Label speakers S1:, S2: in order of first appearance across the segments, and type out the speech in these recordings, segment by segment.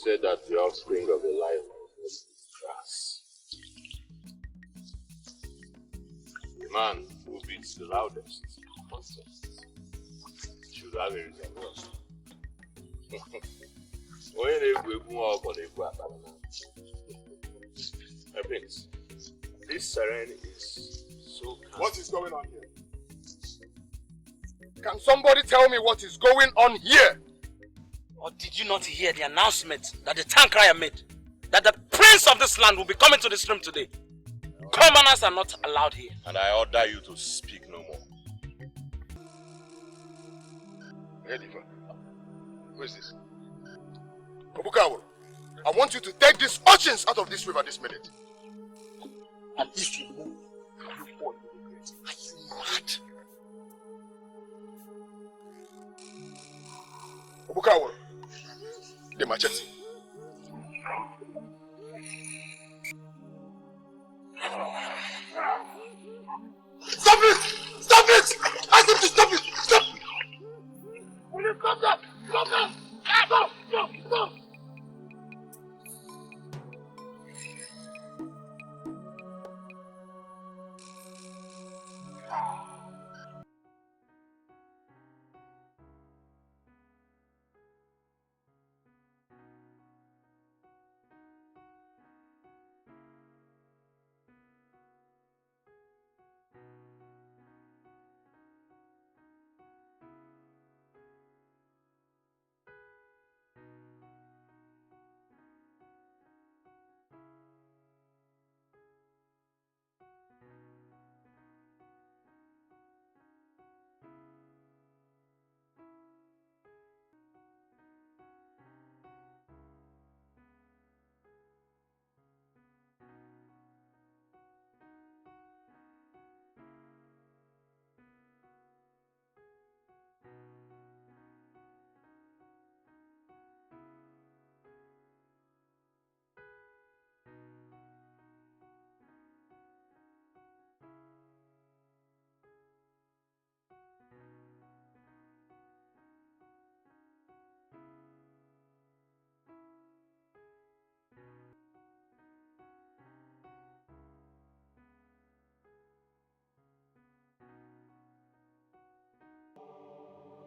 S1: said that the offspring of a lion is grass. The man who beats the loudest should have a resemblance. Prince, this Sharon is so calm.
S2: What is going on here? Can somebody tell me what is going on here?
S3: Or did you not hear the announcement that the town crier made? That the prince of this land will be coming to this room today. Commoners are not allowed here.
S1: And I order you to speak no more.
S2: Ediva, who is this? Obukawa, I want you to take these urchins out of this river this minute. And if you move, you fall in the grave. Are you mad? Obukawa, the machete. Stop it! Stop it! I said to stop it! Stop! Will you stop that? Stop that! Stop! Stop! Stop!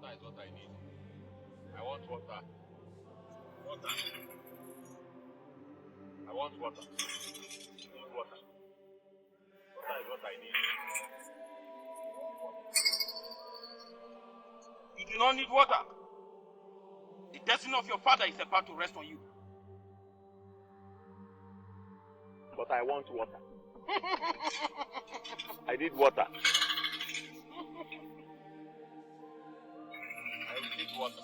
S1: That is what I need. I want water. Water. I want water. I need water. Water is what I need.
S3: You do not need water. The destiny of your father is about to rest on you.
S1: But I want water. I need water. I need water.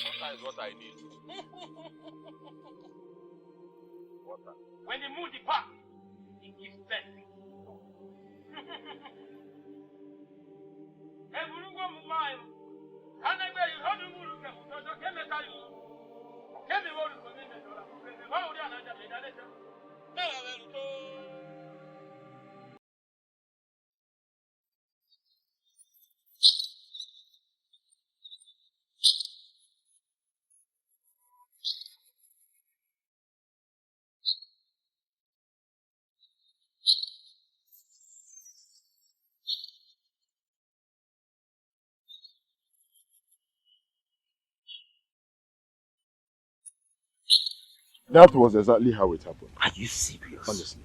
S1: Water is what I need. Water.
S3: When the moon departs, it gives birth.
S2: That was exactly how it happened.
S3: Are you serious?
S2: Honestly.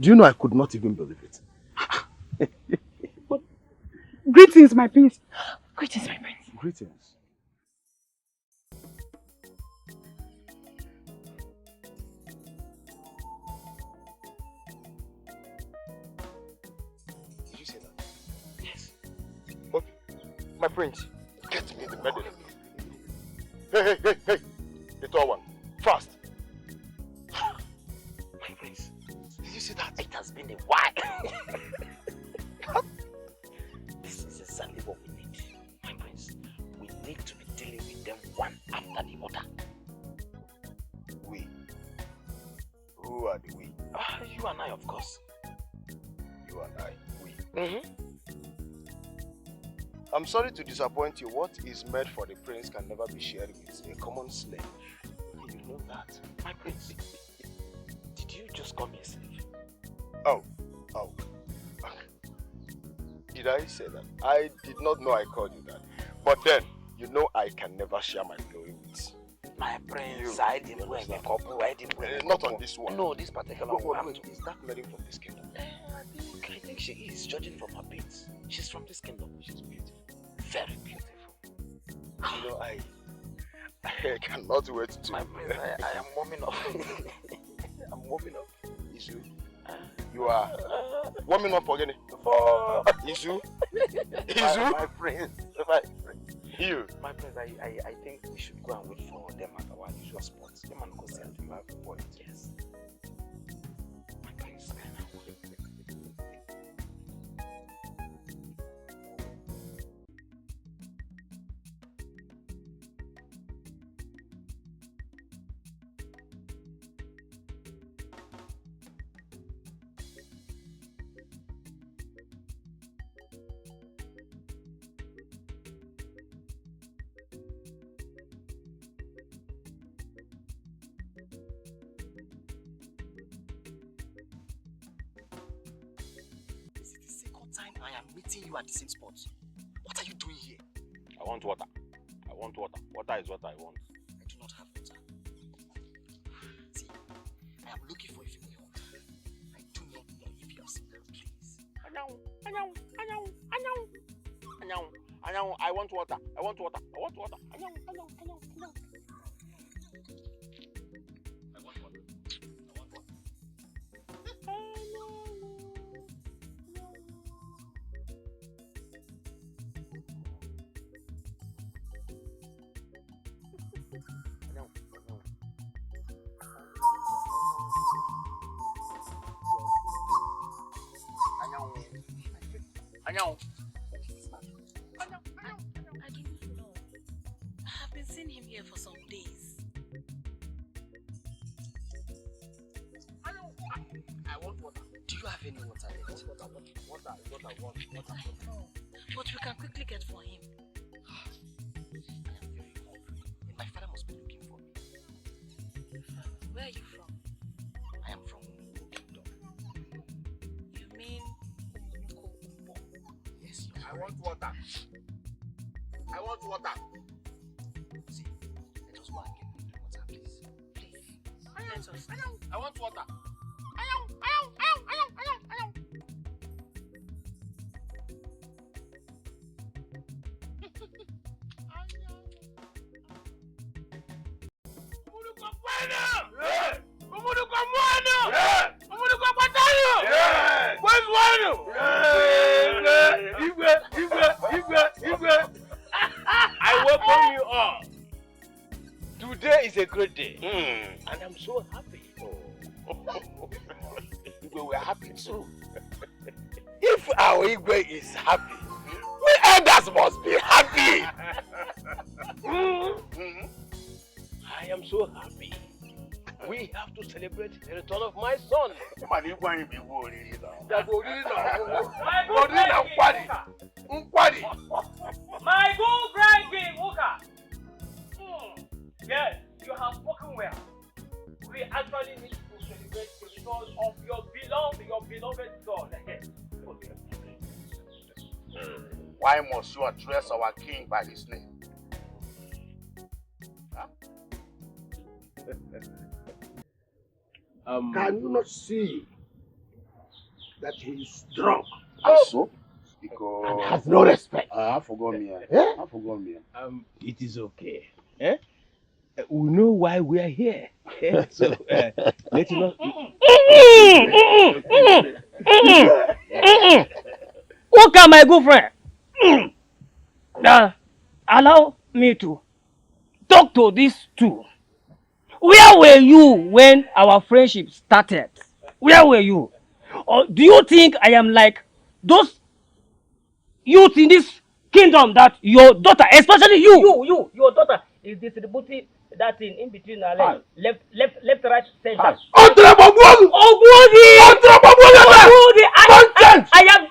S2: Do you know I could not even believe it?
S4: But, greetings, my prince. Greetings, my prince.
S2: Greetings. Did you say that?
S3: Yes.
S2: Okay. My prince, get me the medicine. Hey! The tall one. Fast.
S3: My prince.
S2: Did you see that?
S3: It has been a while. This is exactly what we need, my prince. We need to be dealing with them one after the other.
S2: We. Who are the we?
S3: You and I, of course.
S2: You and I. We. I'm sorry to disappoint you. What is meant for the prince can never be shared with a common slave.
S3: You know that. My prince, did you just call me a slave?
S2: Oh. Did I say that? I did not know I called you that. But then, you know I can never share my glory with
S3: my prince. I didn't wear a couple.
S2: Not on this one.
S3: No, this particular one.
S2: Is that lady from this kingdom?
S3: I think she is, judging from her beats. She's from this kingdom. She's beautiful. Very beautiful.
S2: You know, I cannot wait to...
S3: My prince, I am warming up.
S2: I'm warming up. Isu, you are warming up again. Isu? Isu?
S3: My prince.
S2: You?
S3: My prince, I think we should go and wait for them at our usual spots. Them and go see and have a point. Yes. My prince. I am meeting you at the same spot. What are you doing here?
S1: I want water. Water is what I want.
S3: I do not have water. See, I am looking for a female hunter. I do not know if you have seen her, please.
S1: I want water.
S3: I don't know. I have been seeing him here for some days.
S1: I want water.
S3: Do you have any water left?
S1: Water is what I want.
S3: I know. But we can quickly get for him. I am very hungry. And my father must be looking for me. Where are you from? I am from Kingdom. You mean Yes, you
S1: I want water.
S3: See, let us go and get the water, please. Please. Let us.
S1: I want water.
S5: I welcome you all. Today is a great day, and I'm so happy.
S2: We were happy too.
S5: If our Igwe is happy, we elders must be happy. I am so happy. We have to celebrate the return of my son.
S1: My good friend King Wuka. Yes, you have spoken well. We actually need to celebrate the return of your beloved son.
S2: Why must you address our king by his name? Huh?
S5: Can you not see that he is drunk?
S2: So? Because...
S5: And has no respect.
S2: I forgot me.
S5: It is okay. We know why we are here. So, let you know.
S6: Okay, my good friend. Now, allow me to talk to these two. Where were you when our friendship started? Where were you? Or do you think I am like those youth in this kingdom that your daughter, especially your daughter is distributing that thing in between our legs, left, right, center. I am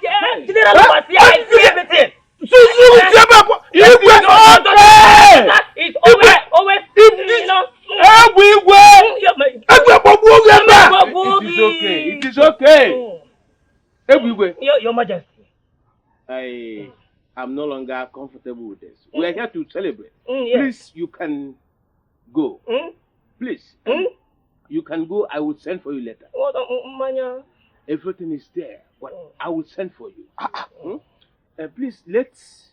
S6: general overseer. I see everything. It's always, you know.
S5: It is okay. It is okay. Everywhere.
S6: Your Majesty.
S5: I am no longer comfortable with this. We are here to celebrate.
S6: Yes.
S5: Please, you can go. Please, you can go. I will send for you later. Everything is there, but I will send for you. Please, let's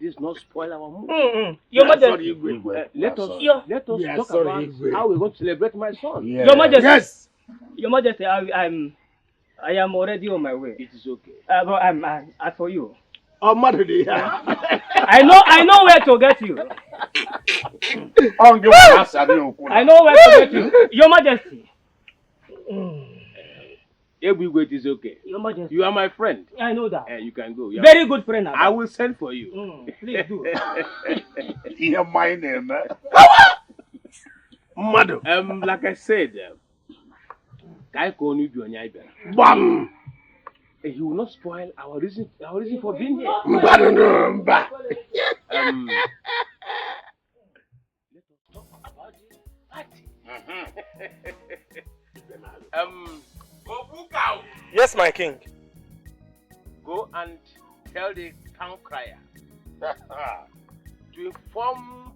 S5: this not spoil our mood.
S6: Your Majesty.
S5: Let us talk about how we're going to celebrate my son.
S6: Yeah. Your Majesty. Yes. Your Majesty, I am already on my way.
S5: It is okay.
S6: But as for you.
S5: Oh, mother,
S6: I know where to get you. I know where to get you. Your Majesty.
S5: Everywhere it is okay.
S6: Your Majesty.
S5: You are my friend.
S6: I know that.
S5: You can go.
S6: Very good friend.
S5: I will send for you.
S6: Please do.
S7: Hear my name,
S5: Mother. Like I said,
S7: Bam!
S5: He will not spoil our reason for being here.
S7: Let us
S5: talk about this party.
S1: Yes, my king.
S5: Go and tell the town crier to inform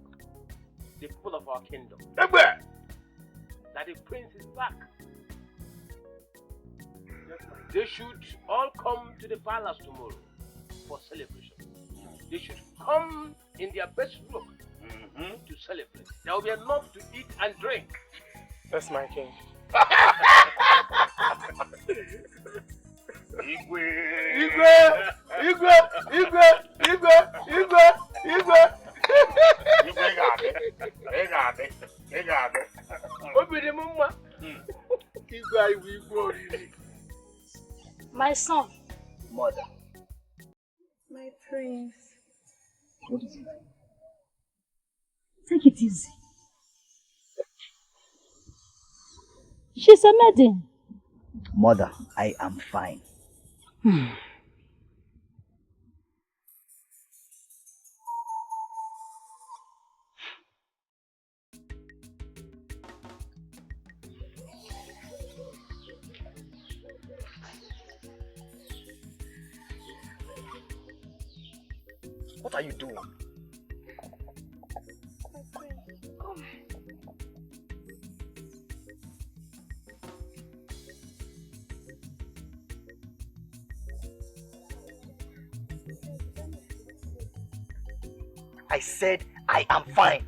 S5: the people of our kingdom that the prince is back. They should all come to the palace tomorrow for celebration. They should come in their best look to celebrate. There will be enough to eat and drink.
S1: That's my king.
S8: My son.
S7: Mother.
S8: My prince.
S7: What is it?
S8: Take it easy. She's a maiden.
S7: Mother, I am fine.
S1: What are you doing? I said I am fine.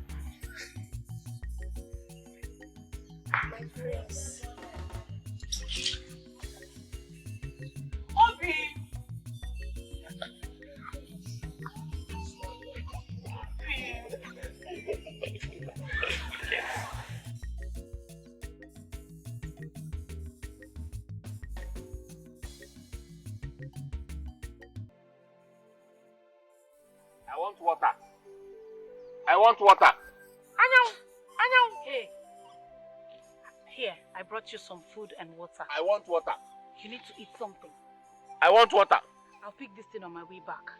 S8: My prince.
S1: Obi!
S5: I want water.
S8: Hey. Here, I brought you some food and water.
S5: I want water.
S8: You need to eat something.
S5: I want water.
S8: I'll pick this thing on my way back.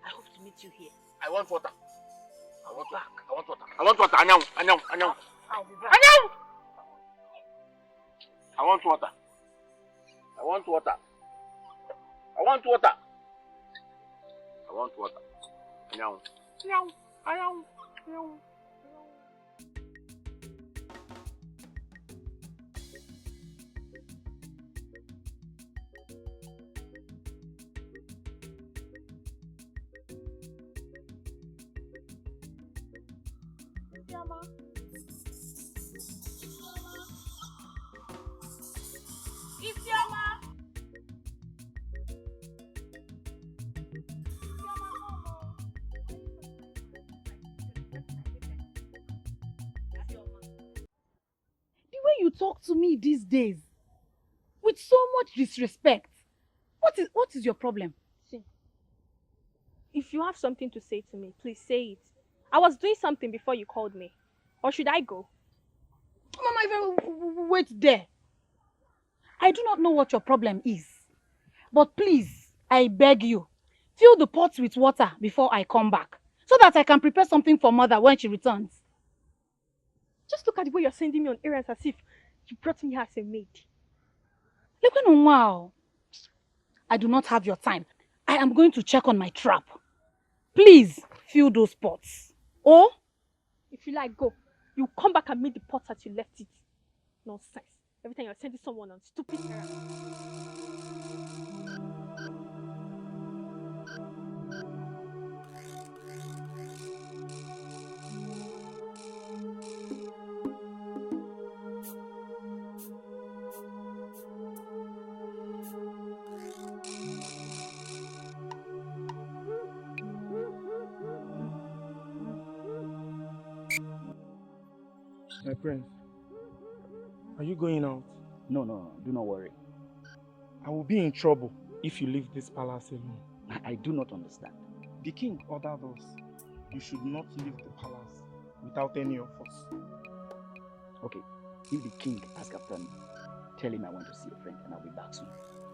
S8: I hope to meet you here.
S5: I want water.
S8: I'll be back.
S5: I want water. I want water. Anyang.
S8: I'll be back.
S5: I want water. I want water. I want water. I want water. Anyang.
S4: You talk to me these days with so much disrespect. What is your problem?
S9: See, if you have something to say to me, please say it. I was doing something before you called me. Or should I go?
S4: Mama, wait there. I do not know what your problem is. But please, I beg you, Fill the pots with water before I come back, so that I can prepare something for mother when she returns.
S9: Just look at the way you're sending me on errands as if you brought me here as a maid.
S4: Wow. I do not have your time. I am going to check on my trap. Please fill those pots. Oh?
S9: If you like, go. You come back and meet the pots as you left it. Nonsense. Every time you're sending someone on stupid errands.
S10: My prince, are you going out?
S7: No, do not worry.
S10: I will be in trouble if you leave this palace alone.
S7: I do not understand.
S10: The king ordered us. You should not leave the palace without any of us.
S7: Okay, if the king asks after me, tell him I want to see a friend and I'll be back soon.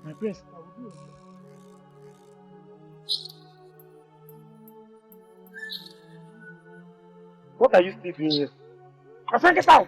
S10: My prince, I will do it. What are you still doing here? My friend, get out!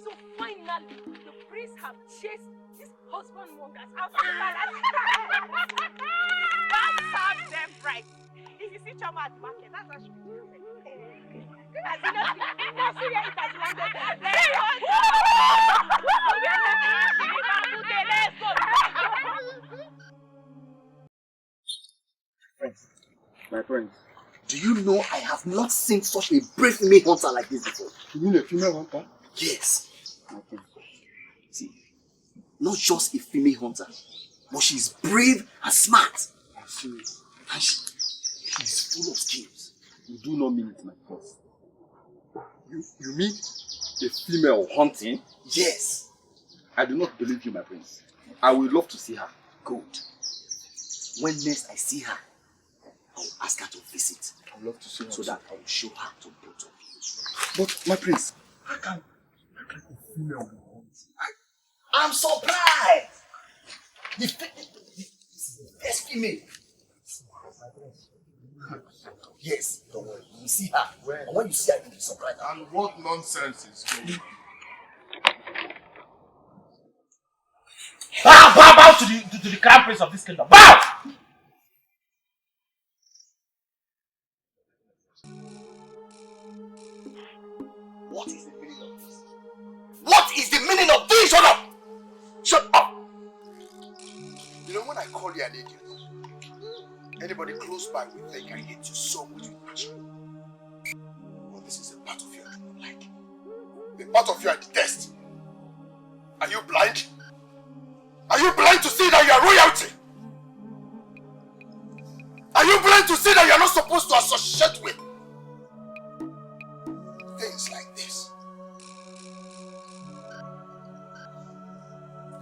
S8: So finally, the prince have chased these husband mongers out of the palace. That serves them right. If you see Choma at the market, that's how she will do it. As you know, Syria it has landed. Let's go.
S7: Friends, my friends, do you know I have not seen such a brave female hunter like this before?
S2: You mean a female hunter?
S7: Yes. My friend, see, not just a female hunter, but she's brave and smart.
S2: I see.
S7: And she's full of skills.
S2: You do not mean it, my friend. You mean a female hunting?
S7: Yes.
S2: I do not believe you, my prince. I would love to see her.
S7: Good. When next I see her, I'll ask her to visit.
S2: would love to see her
S7: so that I will show her to both of you.
S2: But my prince, how can a female be hot?
S7: I'm surprised! The first female. Yes, don't worry. You will see her. And when you see her, you'll be surprised.
S2: And what nonsense is going on?
S1: Bow to the crown prince of this kingdom. Bow!
S7: What is the meaning of this? What is the meaning of this? Shut up! Shut up! You know, when I call you an idiot, anybody close by will think I hate you so much with passion. But this is a part of you I do not like. The part of you I detest. Are you blind? Are you blind to see that you are royalty? Are you blind to see that you are not supposed to associate with things like this?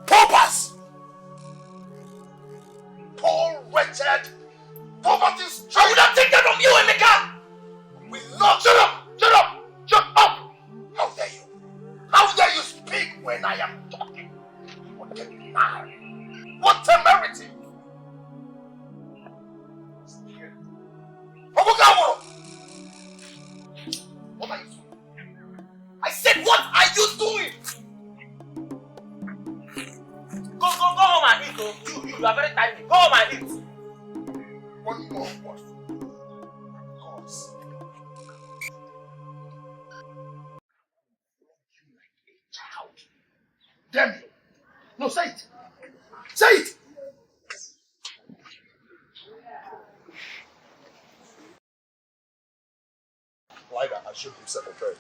S7: Paupers! Poor, wretched, poverty. I would have taken from you, Emeka! We not. Shut up! Shut up! Shut up! How dare you? How dare you speak when I am talking? What a lie! What temerity! What are you doing? I said, what are you doing?
S1: Go home and eat. You are very tiny. Go home and eat.
S2: One more word. Cause. Child. Damn you. No, say it. Say it. Lie down and shoot himself a threat.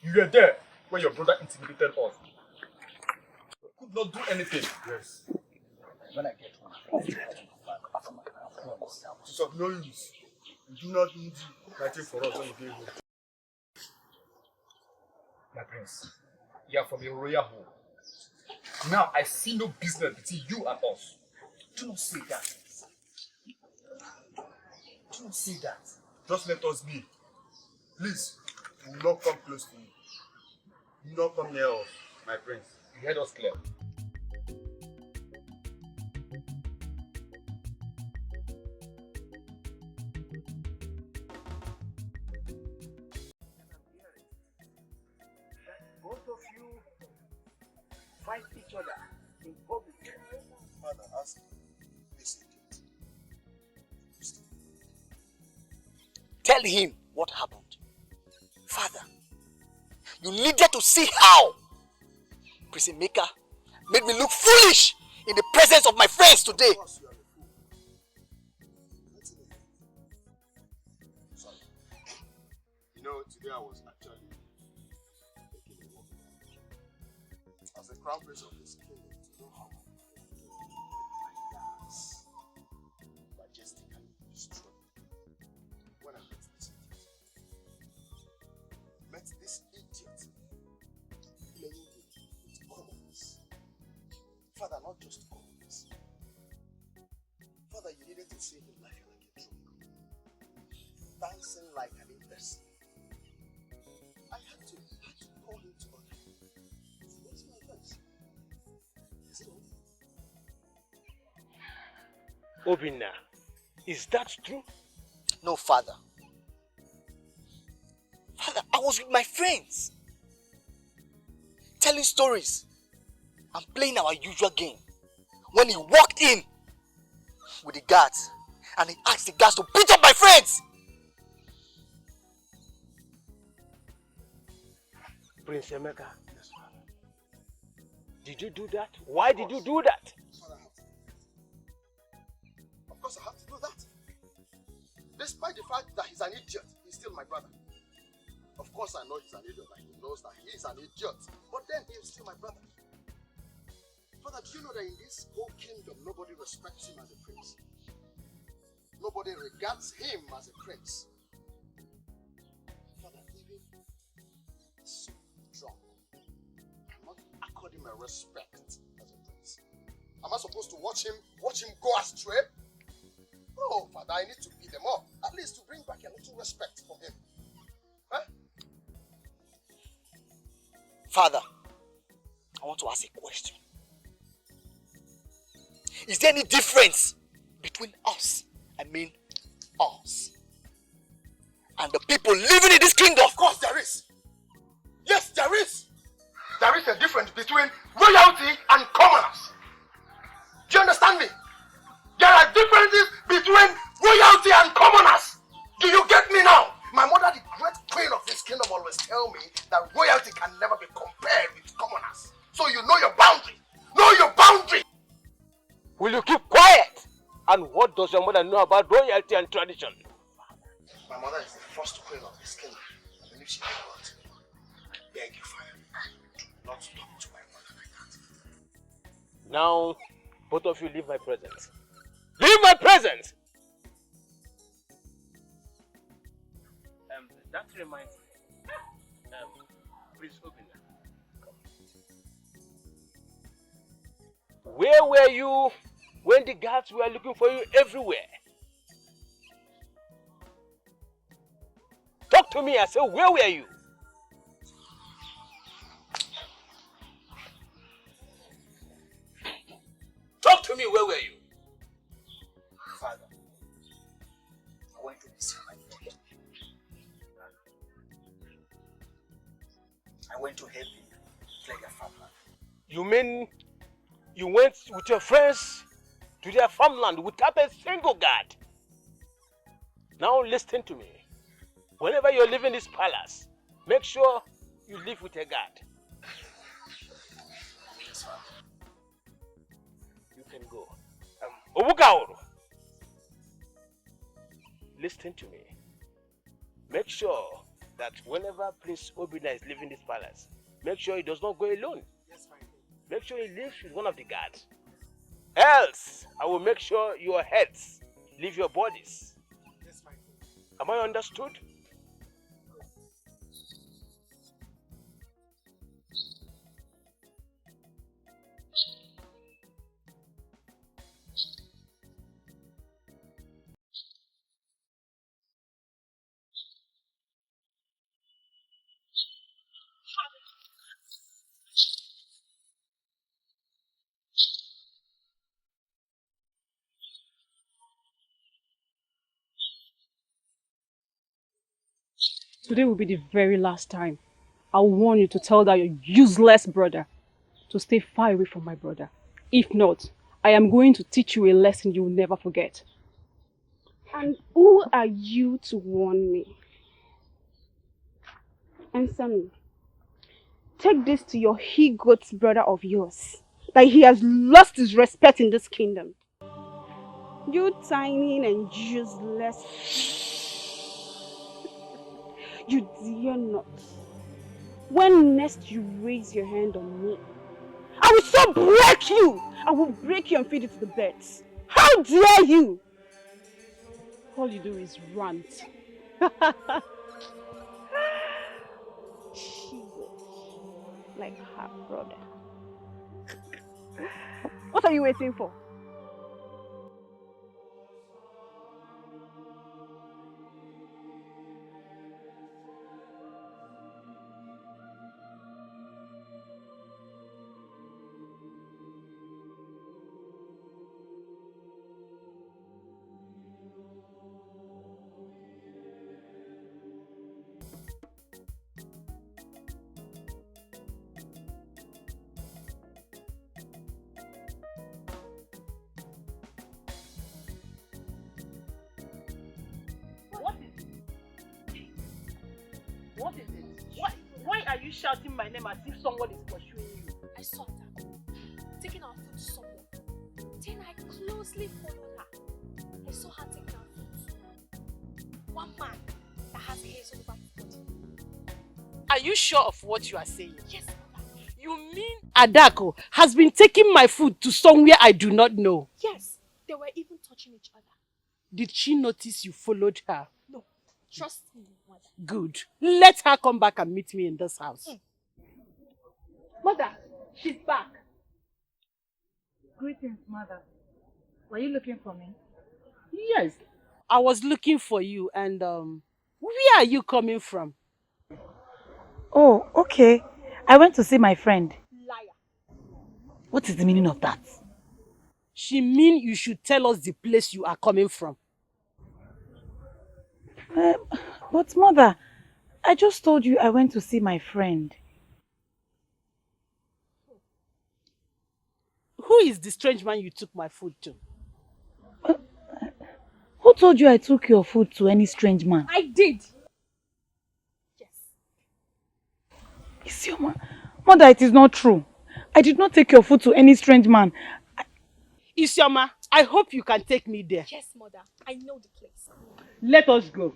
S2: You were there when your brother intimidated us. We could not do anything. Yes.
S7: When I get home,
S2: It's of no use. You do not need fighting for us when you get home. My prince, you are from a royal home. Now I see no business between you and us. Do not say that. Do not say that. Just let us be. Please, do not come close to me. Do not come near us, my prince. You heard us clear.
S1: Both of you fight each other in public.
S2: Father, ask this idiot.
S7: tell him what happened. Father, you needed to see how prison maker made me look foolish in the presence of my friends today.
S2: Of course you are a fool. Sorry. You know, today I was actually taking a walk. As the crown prince of this kingdom, to know how my gas majestically destroyed. When I met this idiot, playing with commons. Father, not just commons. Father, you needed to see him like a drunk, dancing like an imbecile. I had to call him to order. What's my advice? Is it all?
S1: Obinna, is that true?
S7: No, Father. Father, I was with my friends, telling stories and playing our usual game, when he walked in with the guards and he asked the guards to beat up my friends.
S1: Prince Emeka, did you do that? Why did you do that?
S2: Of course I have to do that. Despite the fact that he's an idiot, he's still my brother. Of course I know he's an idiot and he knows that he is an idiot. But then he is still my brother. Father, do you know that in this whole kingdom, nobody respects him as a prince? Nobody regards him as a prince. Father, even so, everybody my respect as a prince. Am I supposed to watch him go astray? No, Father, I need to beat them up. At least to bring back a little respect from him. Huh?
S7: Father, I want to ask a question. Is there any difference between us, and the people living in this kingdom?
S2: Of course there is. Yes, there is. There is a difference between royalty and commoners. Do you understand me? There are differences between royalty and commoners. Do you get me now? My mother, the great queen of this kingdom, always tell me that royalty can never be compared with commoners. So you know your boundary. Know your boundary.
S5: Will you keep quiet? And what does your mother know about royalty and tradition?
S2: My mother is the first queen of this kingdom. I believe she did not. I beg you, Father, do not talk to my mother like that.
S5: Now, both of you leave my presence. Leave my presence!
S6: That reminds me. Please open that.
S5: Where were you when the guards were looking for you everywhere? Talk to me, I said, where were you? Talk to me, where were you?
S7: Father, I went to visit my brother. I went to help him clear their farmland.
S5: You mean you went with your friends to their farmland without a single guard? Now listen to me. Whenever you're leaving this palace, make sure you leave with a guard.
S7: Yes, Father.
S5: You can go. Obukauru, listen to me. Make sure that whenever Prince Obina is leaving this palace, make sure he does not go alone.
S7: Yes, Father.
S5: Make sure he leaves with one of the guards. Else, I will make sure your heads leave your bodies.
S7: Yes, Father.
S5: Am I understood?
S4: Today will be the very last time. I'll warn you to tell that your useless brother to stay far away from my brother. If not, I am going to teach you a lesson you will never forget.
S11: And who are you to warn me? Answer me. Take this to your he-goat brother of yours, that he has lost his respect in this kingdom. You tiny and useless. You dare not. When next you raise your hand on me, I will so break you! I will break you and feed it to the birds. How dare you!
S4: All you do is rant.
S11: Like her brother. What are you waiting for?
S1: What is it? Why are you shouting my name as if someone is pursuing you?
S9: I saw that. Taking our food to someone. Then I closely followed her. I saw her taking our food. One man that has hairs all over his body.
S1: Are you sure of what you are saying?
S9: Yes, Mama.
S1: You mean Adako has been taking my food to somewhere I do not know?
S9: Yes, they were even touching each other.
S1: Did she notice you followed her?
S9: No, trust me, Mother.
S1: Good. Let her come back and meet me in this house.
S11: Mother,
S8: She's back.
S12: Greetings, mother. Were you looking for me?
S11: Yes. I was looking for you and where are you coming from?
S12: Oh, okay. I went to see my friend.
S8: Liar.
S12: What is the meaning of that?
S11: She mean you should tell us the place you are coming from.
S12: But mother, I just told you I went to see my friend.
S11: Who is the strange man you took my food to?
S12: Who told you I took your food to any strange man?
S8: I did. Yes.
S12: Isioma, mother, it is not true. I did not take your food to any strange man.
S11: Isioma, I hope you can take me there.
S9: Yes, mother. I know the place.
S11: Let us go.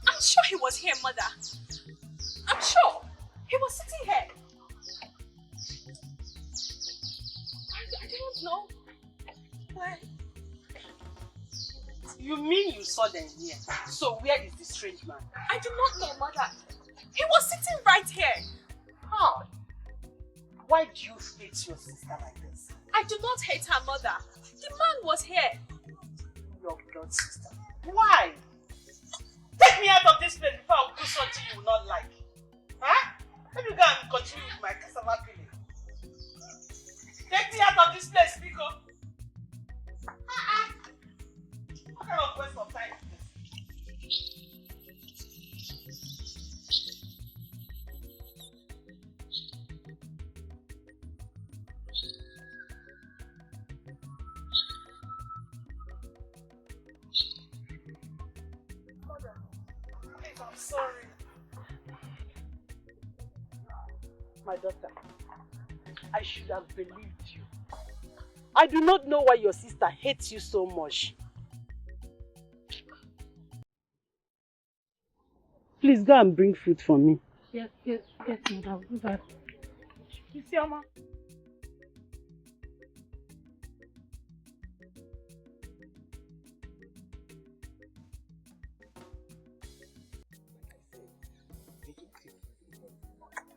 S8: I'm sure he was here, mother. I'm sure. He was sitting here. I don't know. Where?
S11: You mean you saw them here? So where is the strange man?
S8: I do not know, mother. He was sitting right here.
S11: How? Why do you hate your sister like this?
S8: I do not hate her, mother. The man was here.
S11: Your blood sister. Why? Take me out of this place before I do something you will not like. Huh? Let me go and continue with my cassava peeling. Take me out of this place, Pico. What kind of waste of time is this?
S8: Mother, please, I'm sorry.
S11: My daughter, I should have believed you. I do not know why your sister hates you so much. Please go and bring food for me.
S12: Yes, mother, I'll do that. Isioma.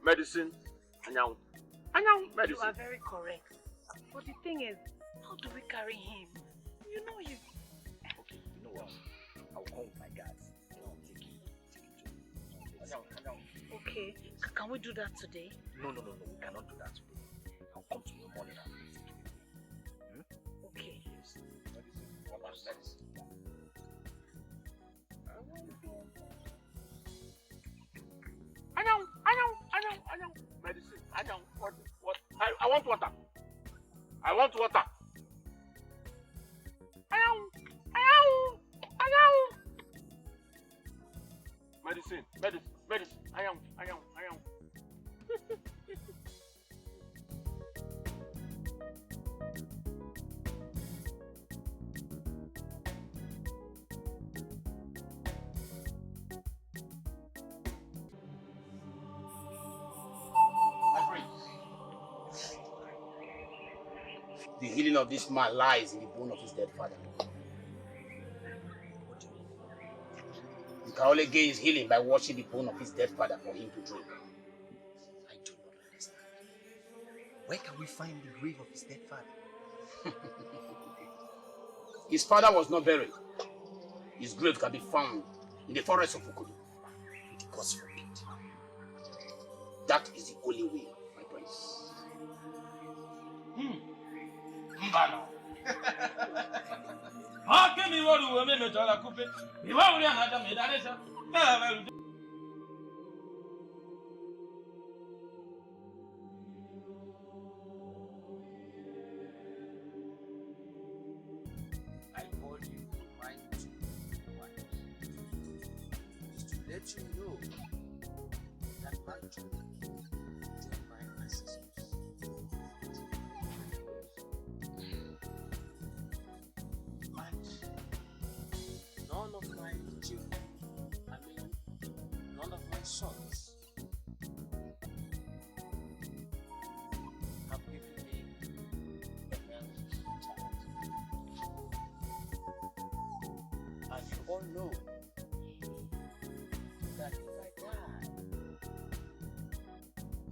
S5: Medicine, anyang, medicine.
S12: You are very correct. But the thing is, how do we carry him? You know you.
S7: Okay, you know what? I'll come with my guys. I'll take him to
S12: Okay, can we do that today?
S7: No, we cannot do that today. I'll come tomorrow morning and take him.
S12: Okay.
S7: Yes. Medicine. What about medicine?
S5: Anyang. Medicine. Anyang. What? I want water. I want water. Anyang. Medicine. Anyang.
S13: The healing of this man lies in the bone of his dead father. You can only gain his healing by washing the bone of his dead father for him to drink.
S7: I do not understand. Where can we find the grave of his dead father?
S13: His father was not buried. His grave can be found in the forest of Okudu.
S7: God's forbid.
S13: That is the only way, my prince.
S5: Mbano. Hake mi waru we me metola kupe. Mi waru ya nada me danesha.
S13: I called you
S5: let you know that my children join my ancestors. And none of my children, none of my sons have given me a male child. And you all know that if I die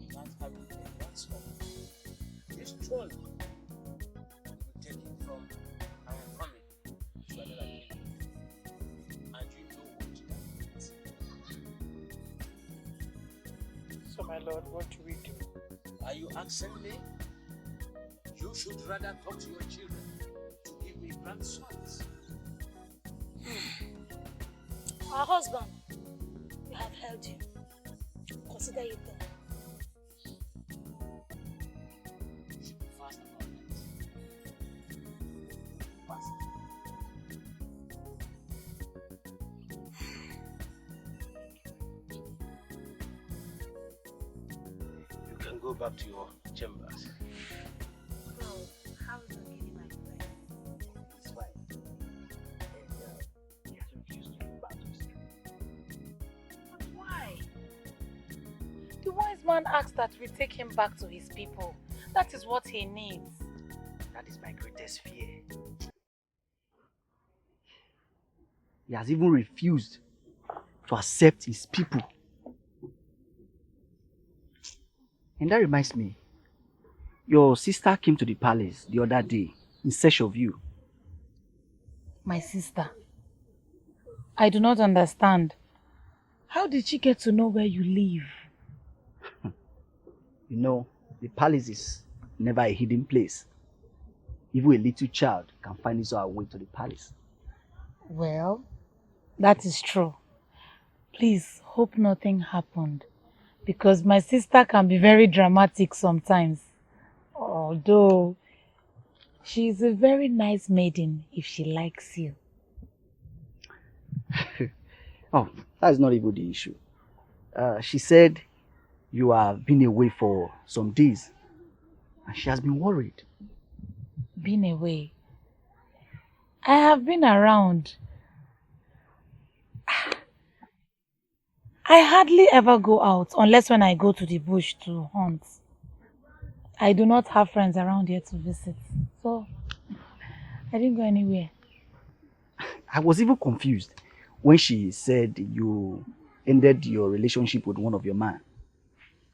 S5: without having a grandson, this throne will be taken from our family to another family. And you know what that means.
S1: So, my lord, what do we do?
S5: Are you asking me? You should rather talk to your children to give me grandsons.
S9: Our husband, we have held you. Consider it done.
S5: You should be fast about it. Fast. You can go back to your chambers.
S12: Well, how is Ogidi, my friend?
S5: It's fine. And he has refused to go back to his
S12: But why? The wise man asked that we take him back to his people. That is what he needs.
S14: That is my greatest fear. He has even refused to accept his people. And that reminds me, your sister came to the palace the other day in search of you.
S12: My sister, I do not understand. How did she get to know where you live?
S14: You know, the palace is never a hidden place. Even a little child can find his way to the palace.
S12: Well, that is true. Please hope nothing happened, because my sister can be very dramatic sometimes. Although she is a very nice maiden if she likes you.
S14: Oh, that's not even the issue. She said you have been away for some days and she has been worried.
S12: Been away? I have been around. I hardly ever go out unless when I go to the bush to hunt. I do not have friends around here to visit, so I didn't go anywhere.
S14: I was even confused when she said you ended your relationship with one of your men.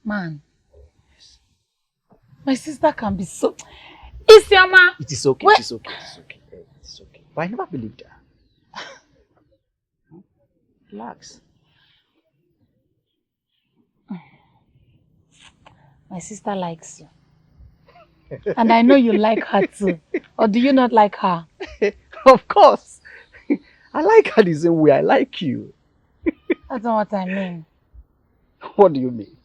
S12: Man, my sister can be so... Isioma!
S14: It is okay,
S12: Wait.
S14: it is okay, it is okay. It's okay. But I never believed her. Relax.
S12: My sister likes you. And I know you like her too. Or do you not like her?
S14: Of course. I like her the same way I like you.
S12: That's not what I mean.
S14: What do you mean?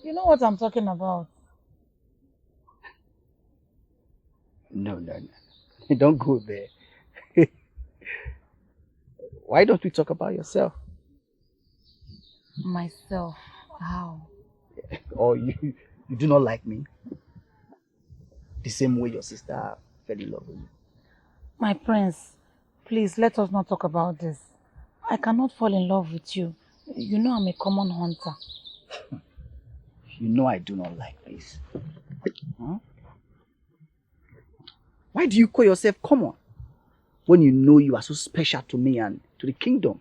S12: You know what I'm talking about.
S14: No. Don't go there. Why don't we talk about yourself?
S12: Myself? How?
S14: Or you do not like me? The same way your sister fell in love with me.
S12: My prince, please let us not talk about this. I cannot fall in love with you. You know I'm a common hunter.
S14: You know I do not like this. Huh? Why do you call yourself common when you know you are so special to me and to the kingdom?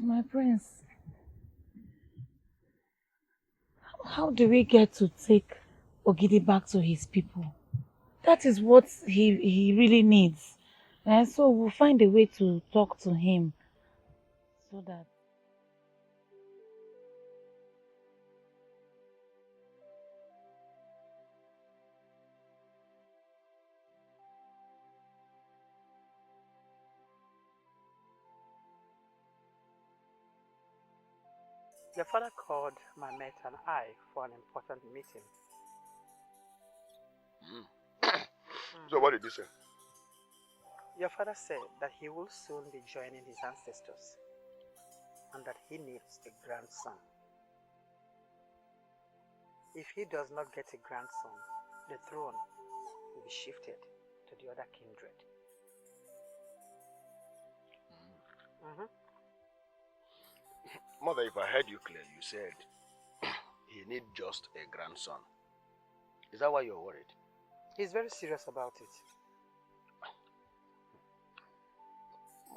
S12: My prince, how do we get to take Ogidi back to his people? That is what he really needs. And so we'll find a way to talk to him so that...
S1: Your father called my mate and I for an important meeting.
S2: So what did you say?
S15: Your father said that he will soon be joining his ancestors and that he needs a grandson. If he does not get a grandson, the throne will be shifted to the other kindred.
S2: Mother, if I heard you clear, you said he needs just a grandson. Is that why you're worried?
S15: He's very serious about it.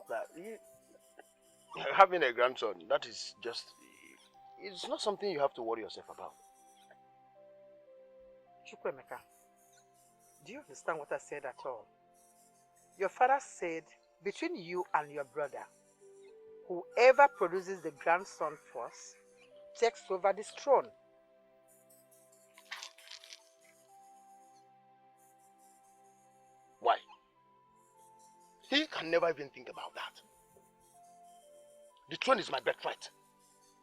S2: Mother, having a grandson, that is just... It's not something you have to worry yourself about.
S15: Chukwemeka, do you understand what I said at all? Your father said, between you and your brother, whoever produces the grandson first takes over this throne.
S2: Why? He can never even think about that. The throne is my birthright.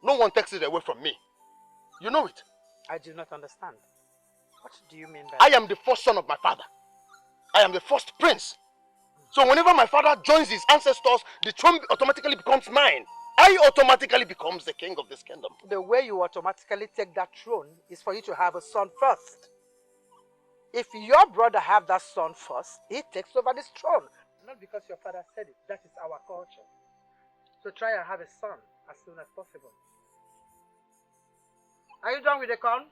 S2: No one takes it away from me. You know it.
S15: I do not understand. What do you mean by
S2: I am the first son of my father. I am the first prince. So whenever my father joins his ancestors, the throne automatically becomes mine. I automatically becomes the king of this kingdom.
S15: The way you automatically take that throne is for you to have a son first. If your brother have that son first, he takes over this throne. Not because your father said it. That is our culture. So try and have a son as soon as possible. Are you done with the corn?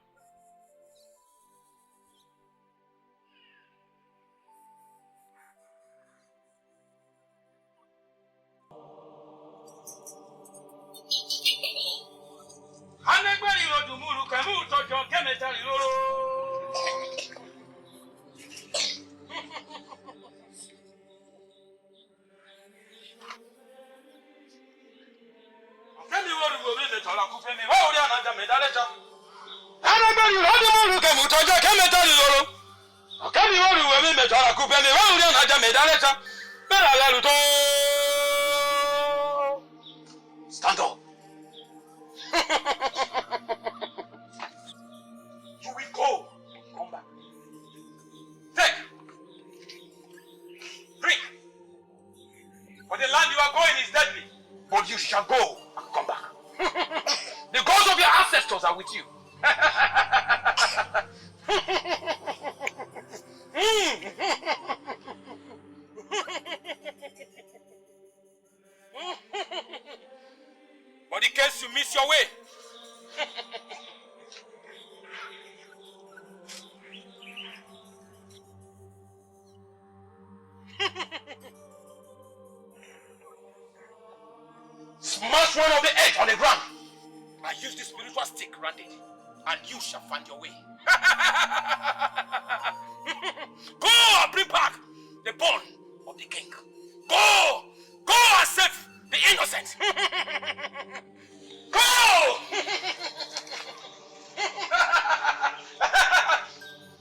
S7: Stand up. You will go. Come back. Take. Drink. For the land you are going is deadly. But you shall go and come back. The gods of your ancestors are with you. But in case you miss your way, smash one of the eggs on the ground. I use the spiritual stick around it, and you shall find your way. Go and bring back the bone of the king. Go! Go and save the innocent. Go!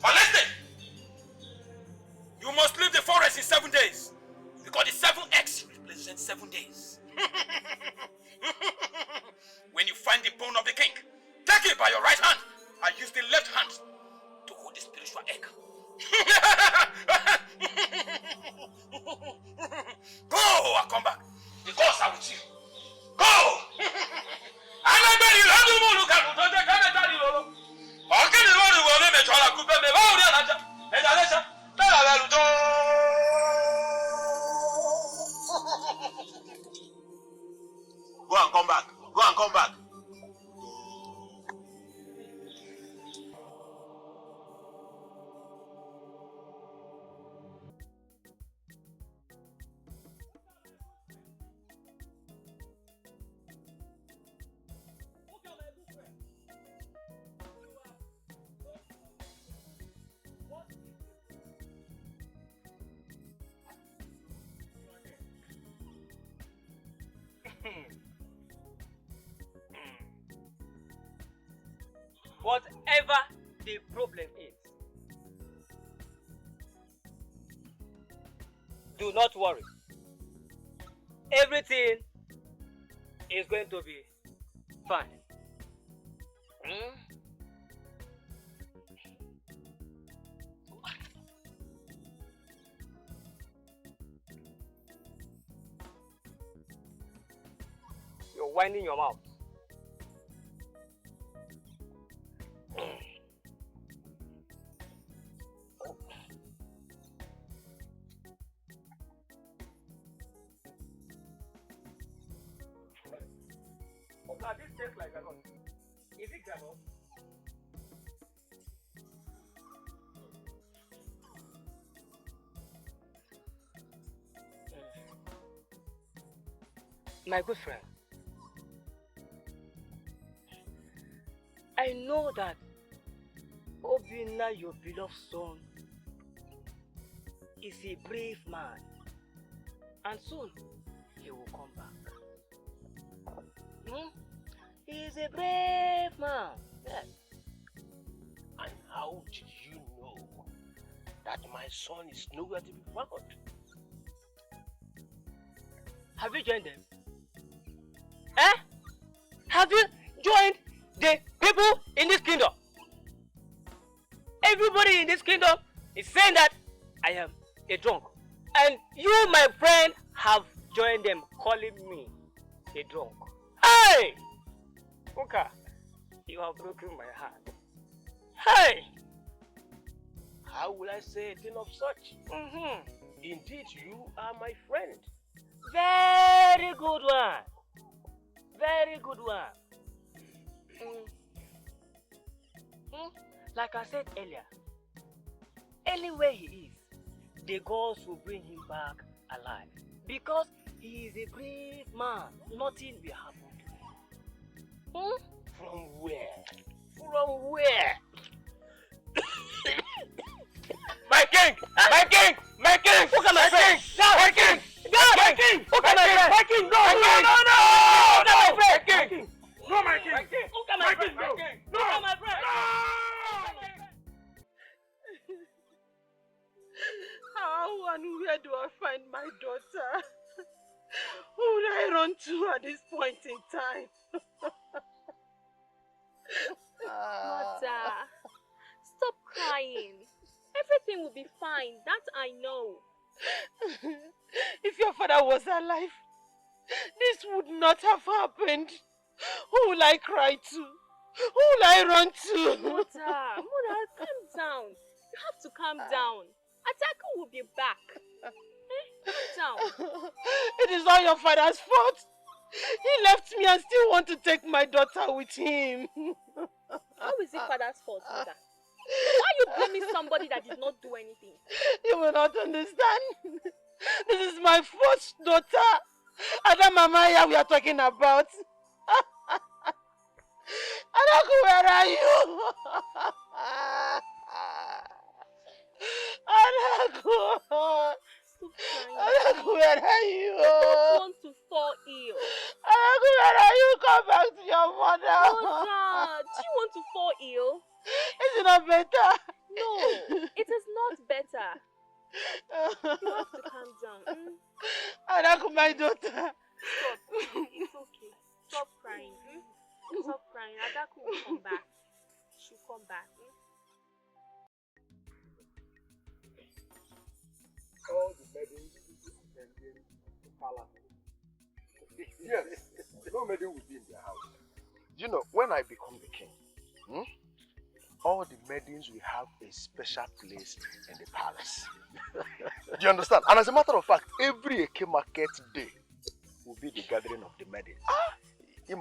S7: But listen, you must leave the forest in 7 days, because the 7 eggs represent 7 days. When you find the bone of the king, take it by your right hand and use the left hand to hold the spiritual egg. Go and come back. The gods are with you. Go! Go and come back. Go and come back.
S6: Whatever the problem is, do not worry. Everything is going to be fine. winding your mouth.
S1: Okay, this tastes like granite. Is it granite?
S6: My good friend, I know that Obinna, your beloved son, is a brave man, and soon he will come back. He is a brave man. Yes.
S5: And how did you know that my son is nowhere to be found?
S6: Have you joined them? Eh? Have you joined the people in this kingdom? Everybody in this kingdom is saying that I am a drunk. And you, my friend, have joined them, calling me a drunk. Hey! Uka, you have broken my heart. Hey!
S5: How will I say a thing of such? Indeed, you are my friend.
S6: Very good one. Very good one. Like I said earlier, anywhere he is, the gods will bring him back alive. Because he is a brave man. Nothing will happen to him.
S5: From where? From where?
S6: My king! My king! My king! Look at my friend! My king! My king! Look at my friend! My king! No! No! No! No! Look at my friend! My king! No, my king! Look at my friend! No! Look at my friend!
S15: How and where do I find my daughter? Who would I run to at this point in time?
S9: Mother, stop crying. Everything will be fine, that I know.
S15: If your father was alive, this would not have happened. Who will I cry to? Who will I run to?
S9: Mother, calm down. You have to calm down. Atako will be back. Calm down.
S15: It is all your father's fault. He left me and still want to take my daughter with him.
S9: How is it father's fault, Mother? Why are you blaming somebody that did not do anything?
S15: You will not understand. This is my first daughter. Adamamaya we are talking about. Adaku, where are you? Adaku. Adaku, where are you?
S9: I don't want to fall ill.
S15: Adaku, where are you? Come back to your mother.
S9: Mother, do you want to fall ill?
S15: Is it not better?
S9: No, it is not better. You have to calm down.
S15: Adaku, my daughter.
S9: Stop. It's okay. Stop crying. Stop crying. Adaku will come back. She'll come back.
S2: All the maidens will be attending the palace. Yes, no maiden will be in their house. You know, when I become the king, all the maidens will have a special place in the palace. Do you understand? And as a matter of fact, every Eke market day will be the gathering of the maidens. You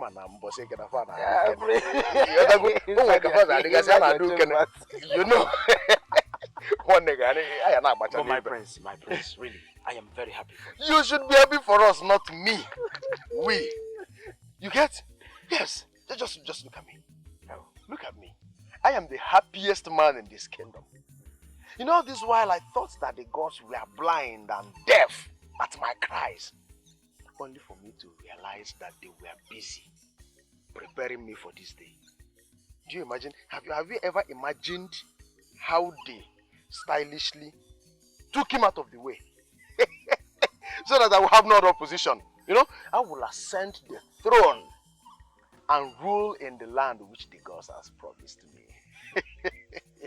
S2: know.
S16: But my prince, really, I am very happy for you.
S2: You should be happy for us, not me. We. You get? Yes. Just look at me. Now, look at me. I am the happiest man in this kingdom. You know, this while I thought that the gods were blind and deaf at my cries. Only for me to realize that they were busy preparing me for this day. Do you imagine? Have you ever imagined how they stylishly took him out of the way so that I will have no other opposition? You know, I will ascend the throne and rule in the land which the gods has promised to me.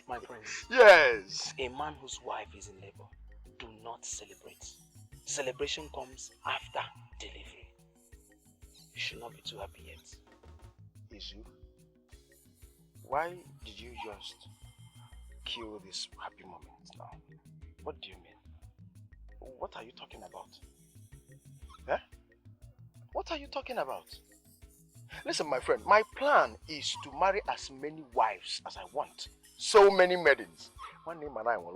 S16: My prince.
S2: Yes.
S16: A man whose wife is in labor, do not celebrate. Celebration comes after delivery. You should not be too happy yet.
S2: Izu, why did you just kill this happy moment now?
S16: What do you mean?
S2: What are you talking about? Eh? What are you talking about? Listen, my friend, my plan is to marry as many wives as I want. So many maidens. One name and I will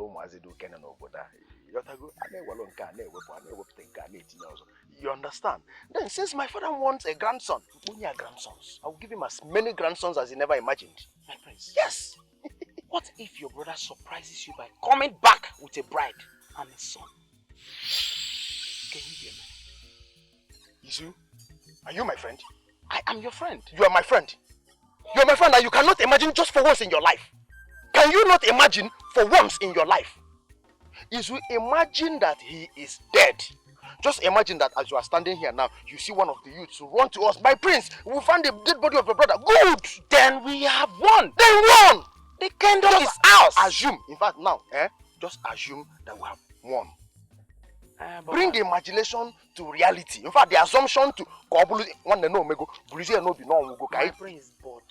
S2: you understand? Then since my father wants a grandson, only a grandsons, I will give him as many grandsons as he never imagined.
S16: My prince.
S2: Yes.
S16: What if your brother surprises you by coming back with a bride and a son? Can you hear me?
S2: Izu, are you my friend?
S16: I am your friend.
S2: You are my friend. You are my friend and you cannot imagine just for once in your life. Can you not imagine for once in your life? Izu, imagine that he is dead. Just imagine that as you are standing here now, you see one of the youths run to us. My prince, we found the dead body of your brother. Good!
S16: Then we have won.
S2: Then won!
S16: The kingdom is ours.
S2: Assume, in fact now, just assume that we have won. Bring the imagination to reality. In fact, the assumption to
S16: my prince, but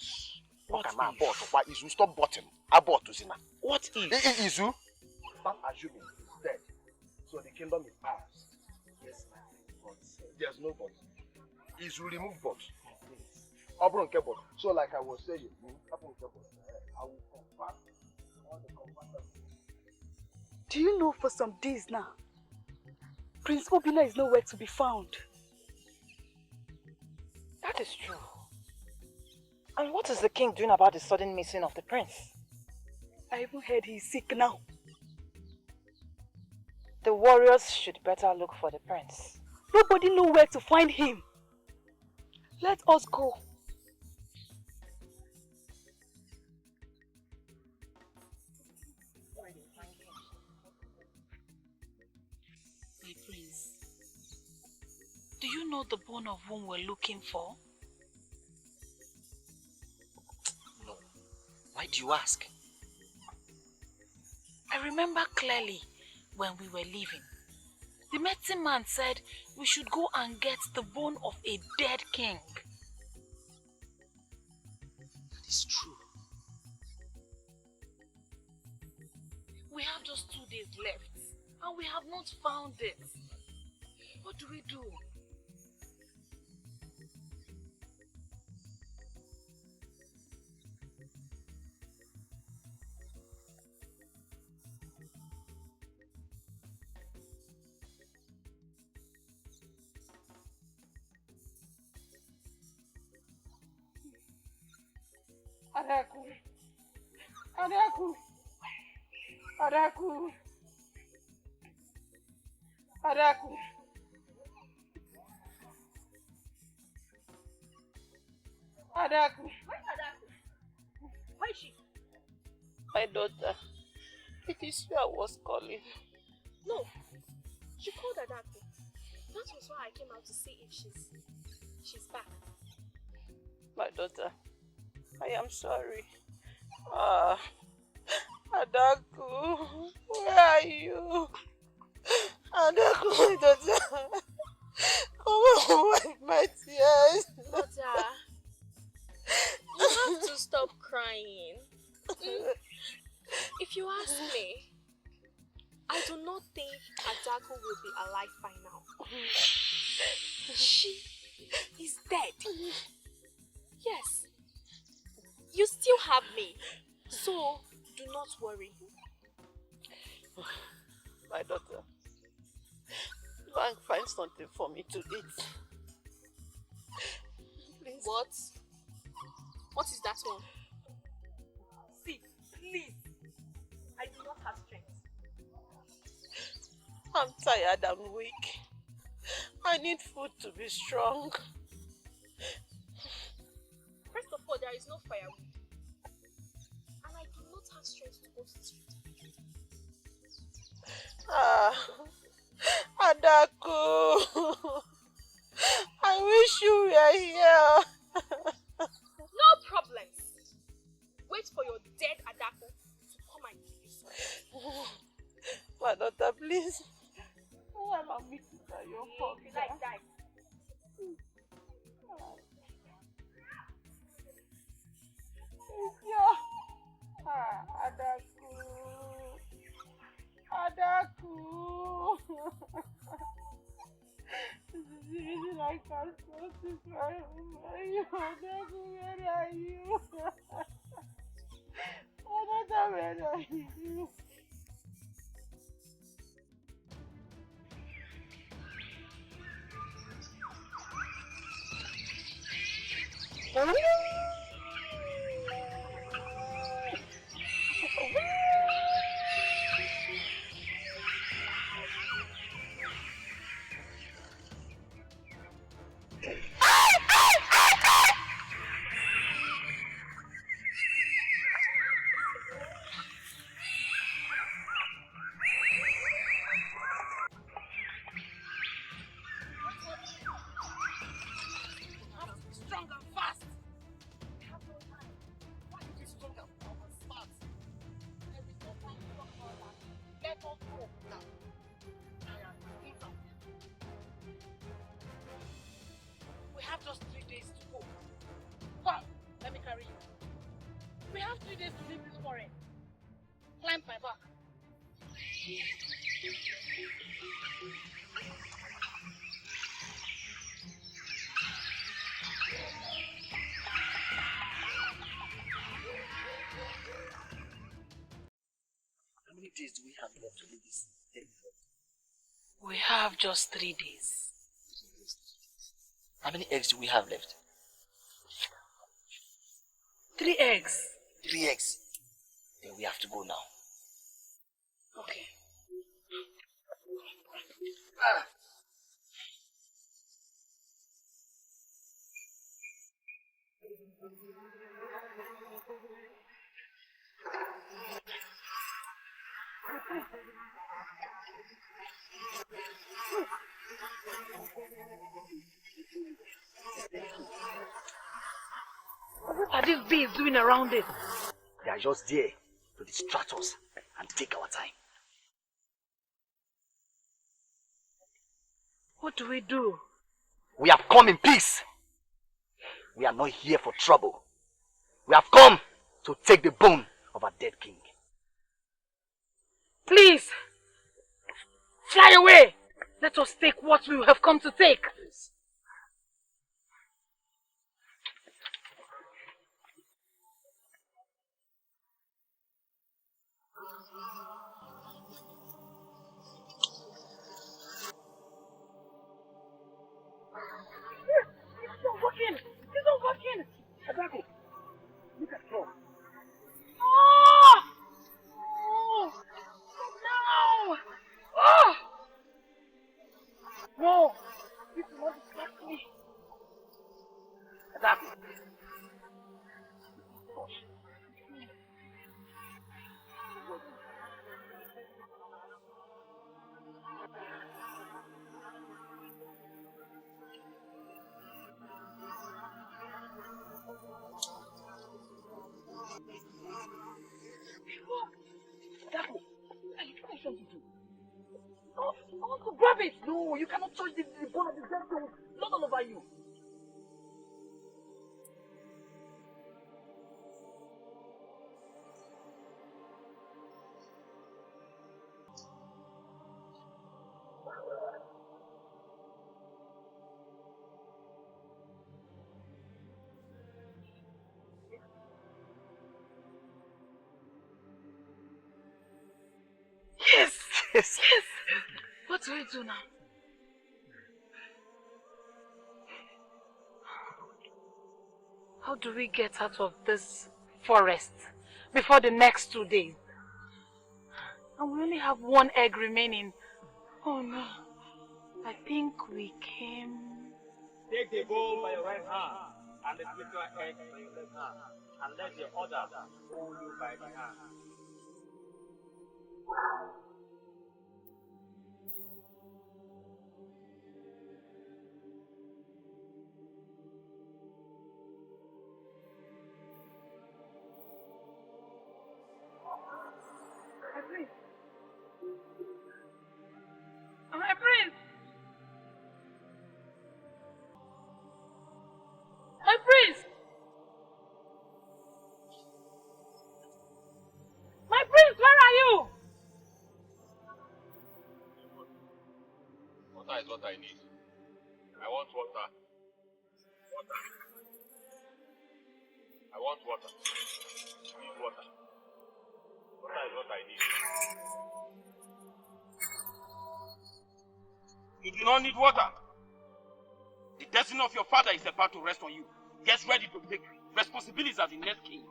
S2: what if? Izu, stop botting. Abort to Zina.
S16: What if?
S2: Izu, start assuming he's dead. So the kingdom is ours. Yes, but there's no but. Izu, remove but. So like I was saying, I will confirm all the confirmers.
S11: Do you know for some days now, Prince Obina is nowhere to be found?
S17: That is true. And what is the king doing about the sudden missing of the prince?
S11: I even heard he is sick now.
S17: The warriors should better look for the prince.
S11: Nobody knows where to find him. Let us go.
S12: My prince, do you know the bone of whom we're looking for?
S16: No. Why do you ask?
S12: I remember clearly when we were leaving. The medicine man said we should go and get the bone of a dead king.
S16: That is true.
S12: We have just 2 days left and we have not found it. What do we do?
S11: Adaku. Adaku. Adaku. Adaku. Adaku.
S8: Where's Adaku? Where is she?
S17: My daughter, it is you I was calling.
S9: No, she called Adaku. That was why I came out to see if she's back.
S17: My daughter, I am sorry. Adaku, where are you? Adaku, my daughter, come on, wipe my tears.
S9: Mother, you have to stop crying. If you ask me, I do not think Adaku will be alive by now. She is dead. Yes. You still have me, so do not worry.
S17: My daughter, go and find something for me to eat. Please.
S9: What? What is that one?
S8: See, please. I do not have strength.
S17: I'm tired and weak. I need food to be strong.
S9: First of all, there is no firewood. And I do not have strength to go to the street.
S17: Adaku, I wish you were here.
S9: No problems. Wait for your dead Adaku to come and give you some.
S17: My daughter, please. I am a victim of your
S8: If you like, die.
S15: Adaku. Adaku. This is the reason I can't satisfy you. Adaku, where are you? Adaku, where are you?
S17: We have just 3 days to go. Come, let me carry you. We have 3 days to leave this forest. Climb my back.
S14: How many days do we have left to leave this thing?
S17: We have just 3 days.
S14: How many eggs do we have left?
S17: 3 eggs.
S14: 3 eggs. Then we have to go now.
S17: Okay. What are these bees doing around it?
S14: They are just there to distract us and take our time.
S17: What do we do?
S14: We have come in peace. We are not here for trouble. We have come to take the bone of our dead king.
S17: Please, fly away. Let us take what we have come to take. It's not working. It's not working.
S14: Adaku, look at Trump.
S17: Oh! Oh! No! Oh! No! This will not distract me.
S14: Adaku.
S17: Adaku, are you trying something to do? Oh, I want to grab it.
S14: No, you cannot touch the bone of the dead king. Not all over you.
S17: Yes! Yes! Yes! What do we do now? How do we get out of this forest before the next 2 days? And we only have 1 egg remaining. Oh no. I think we came...
S1: Take the bowl by your right hand and the slipper egg by your left hand, and let the other hold you by the hand.
S17: My prince! My prince!
S2: Water is what I need. I want water. Water. I want water. I need water. Water is what I need.
S16: You do not need water. The destiny of your father is about to rest on you. Get ready to take responsibilities as the next king.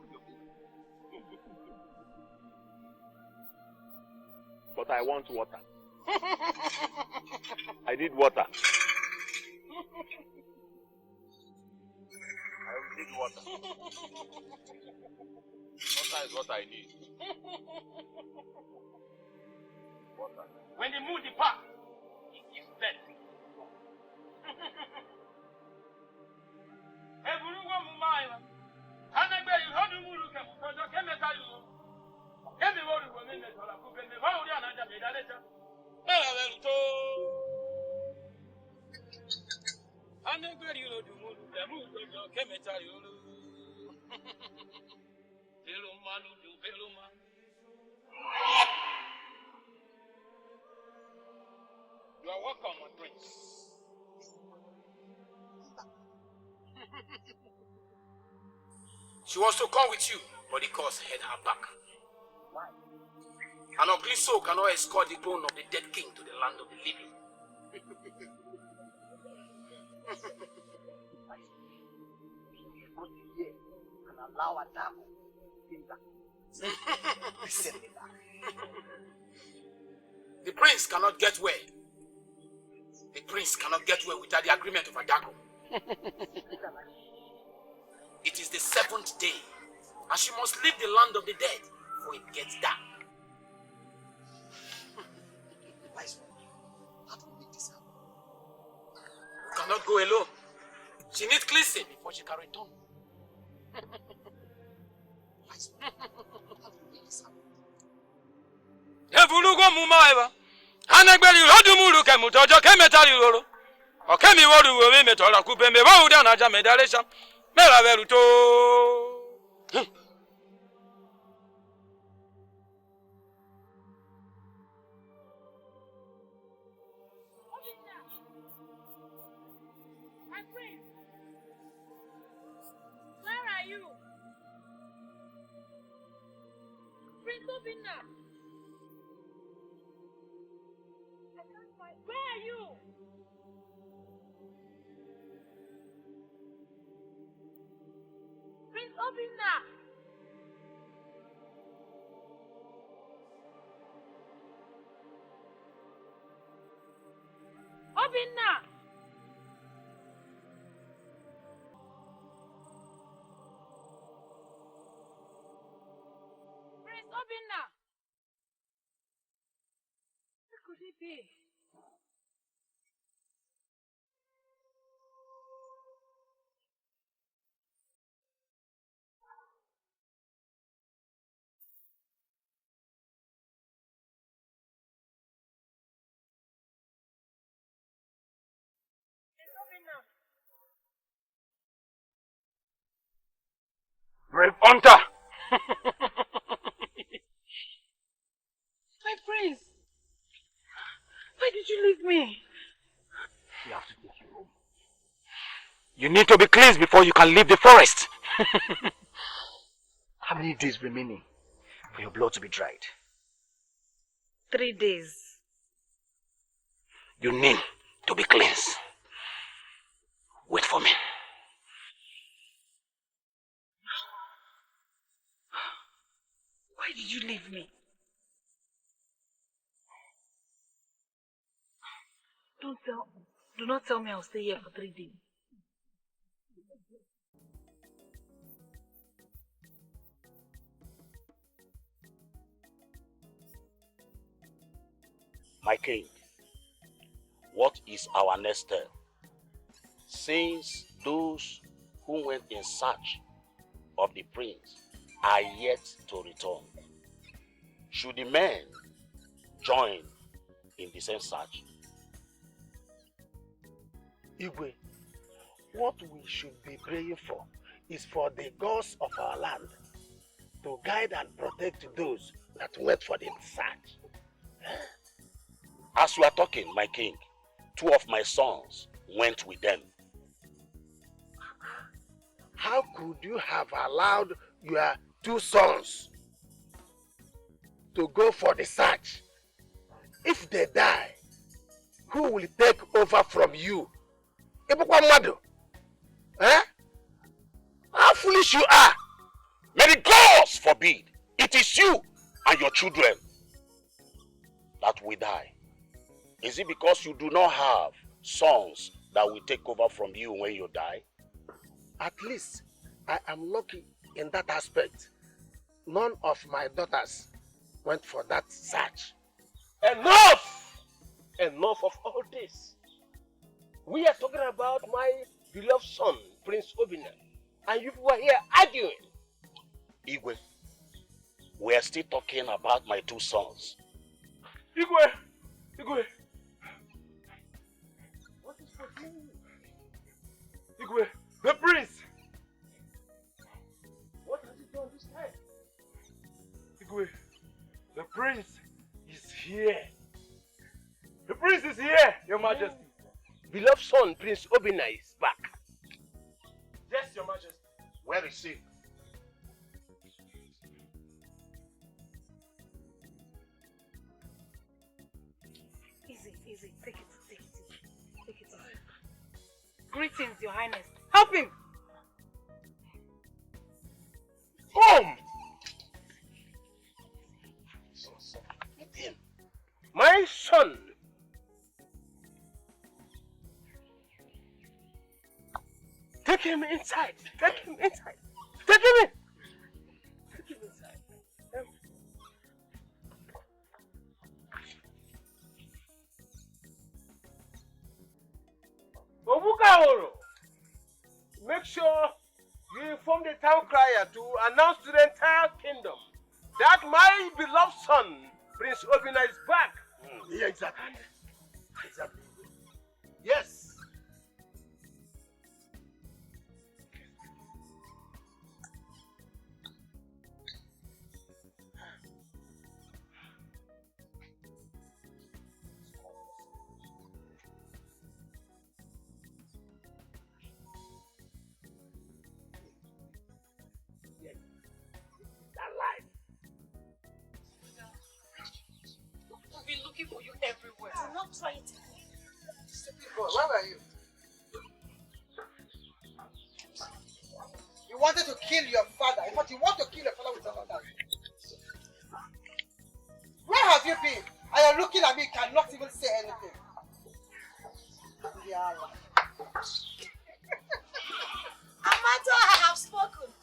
S2: But I want water. I need water. I need water. Water is what I need. Water.
S16: When the moon departs, it gives birth. You are welcome, my prince.
S13: She wants to come with you, but the cause held her back. Why? An unclean soul cannot escort the bone of the dead king to the land of the living.
S14: And allow Adamo in that.
S13: The prince cannot get well. The prince cannot get well without the agreement of Adago. It is the 7th day, and she must leave the land of the dead before it gets dark.
S14: How do we make this happen?
S13: You cannot go alone. She needs cleansing before she can return.
S16: Ebulugo mumaiba. Anagbeli rodumuru kemutojo kemetali roro. Okemi woru we metola kupembe wo dia na jame dalesha. Mera veruto.
S17: My prince, where are you? Prince Obinna. Where are you? Prince Obinna. Obinna. Prince Obinna. Where could he be?
S16: Brave hunter.
S17: My prince, why did you leave me?
S16: We have to take you home. You need to be cleansed before you can leave the forest.
S14: How many days remaining for your blood to be dried?
S17: 3 days.
S16: You need to be cleansed. Wait for me.
S17: Why did you leave me? Do not tell me I'll stay here for 3 days.
S13: My king, what is our next step? Since those who went in search of the prince are yet to return, should the men join in the same search?
S18: Igwe, what we should be praying for is for the gods of our land to guide and protect those that wait for the search.
S13: As we are talking, my king, 2 of my sons went with them.
S18: How could you have allowed your 2 sons to go for the search? If they die, who will take over from you? Eh? How foolish you are!
S13: May the gods forbid! It is you and your children that will die. Is it because you do not have sons that will take over from you when you die?
S18: At least I am lucky in that aspect. None of my daughters went for that search.
S5: Enough! Enough of all this. We are talking about my beloved son, Prince Obinna, and you were here arguing.
S13: Igwe, we are still talking about my 2 sons.
S5: Igwe! Igwe! What is for you? Igwe, the prince! What has he done this time? Igwe, the prince is here. The prince is here, Your Majesty. Beloved son, Prince Obinna is back. Yes, Your Majesty.
S13: Where is he?
S17: Easy. Take it easy. Greetings, Your Highness. Help him!
S5: Home! My son! Take him inside! Take him inside! Take him in! Take him inside! Obukaworo! Make sure you inform the town crier to announce to the entire kingdom that my beloved son, Prince Obinna, is back.
S18: Yeah, exactly. Yes.
S17: We've been looking for you everywhere.
S8: I'm not trying to.
S15: Where were you? You wanted to kill your father. In fact, you want to kill your father with your father. Where have you been? And you're looking at me, cannot even say anything. Yeah.
S8: Amato, I have spoken.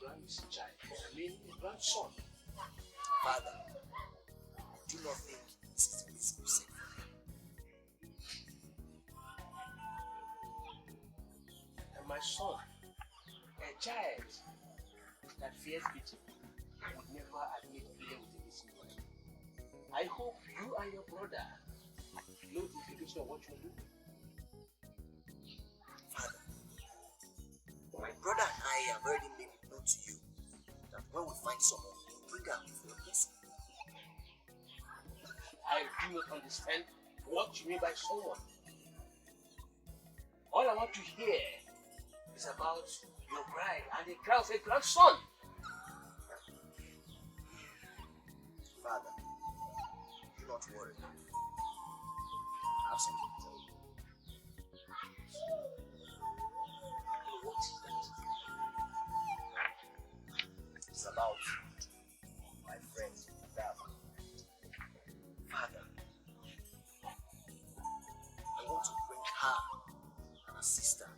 S5: grandchild. I mean, a grandson.
S7: Father, I do not think this is the way to say.
S5: And my son, a child that fears beating, would never admit play with a missing wife. I hope you and your brother know the implication of what you're doing.
S7: Father, my brother and I have already made it known to you that when we find someone, we'll bring her for your blessing.
S5: I do not understand what you mean by someone. All I want to hear is about your bride and the cry of a grandson.
S7: Father, do not worry. I have something to tell you.
S5: What is that?
S7: It's about my friend, Dab. Father, I want to bring her and her sister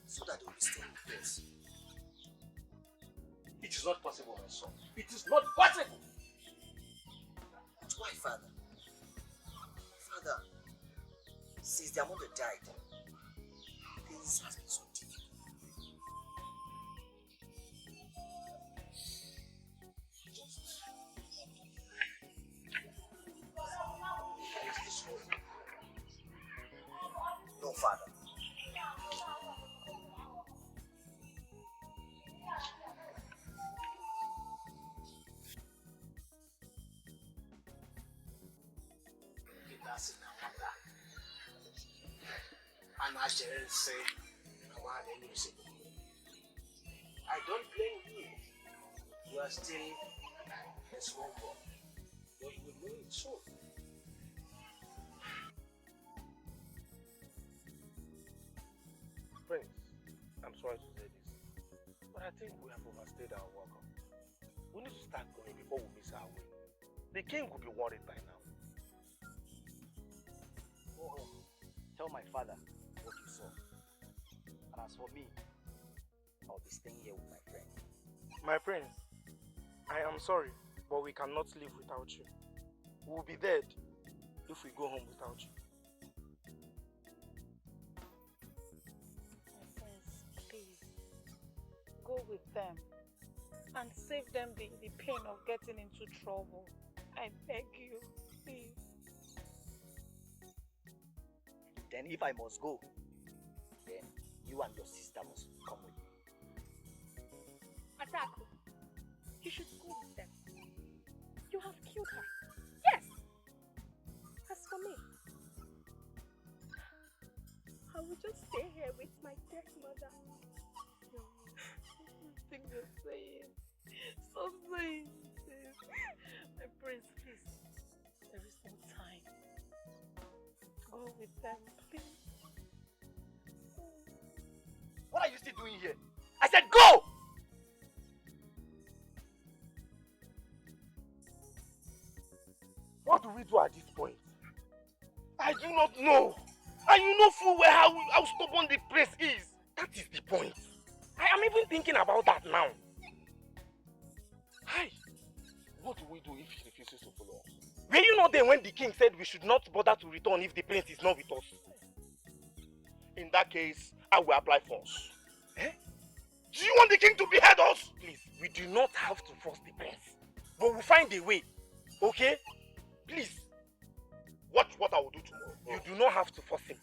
S7: so that they will be staying with us.
S5: It is not possible, my son. It is not possible.
S7: But why, Father? Father, since their mother died, things have been so difficult.
S5: Is this true?
S7: No, Father.
S5: And as Sharon said, I don't blame you. You are still a small boy, but you will know it soon.
S10: Friends, I'm sorry to say this, but I think we have overstayed our welcome. We need to start going before we miss our way. The king will be worried by now.
S14: Go home. Tell my father what you saw. And as for me, I'll be staying here with my friend.
S10: My friends, I am sorry, but we cannot live without you. We will be dead if we go home without you.
S17: My friends, please, go with them and save them the pain of getting into trouble. I beg you, please.
S14: Then if I must go, then you and your sister must come with me.
S9: Adaku, you should go with them. You have killed her. Yes! As for me, I will just stay here with my dead mother.
S17: Everything you're saying. Stop saying this. My prince, please. There is no time. Go with them, please.
S14: What are you still doing here? I said go!
S10: What do we do at this point? I do not know. And you know full well how stubborn the prince is. That is the point. I am even thinking about that now. Hi. What do we do if he refuses to follow us? Were you not there when the king said we should not bother to return if the prince is not with us? In that case, I will apply force. Eh? Do you want the king to behead us? Please, we do not have to force the prince. But we'll find a way. Okay? Please. Watch what I will do tomorrow. You do not have to force him.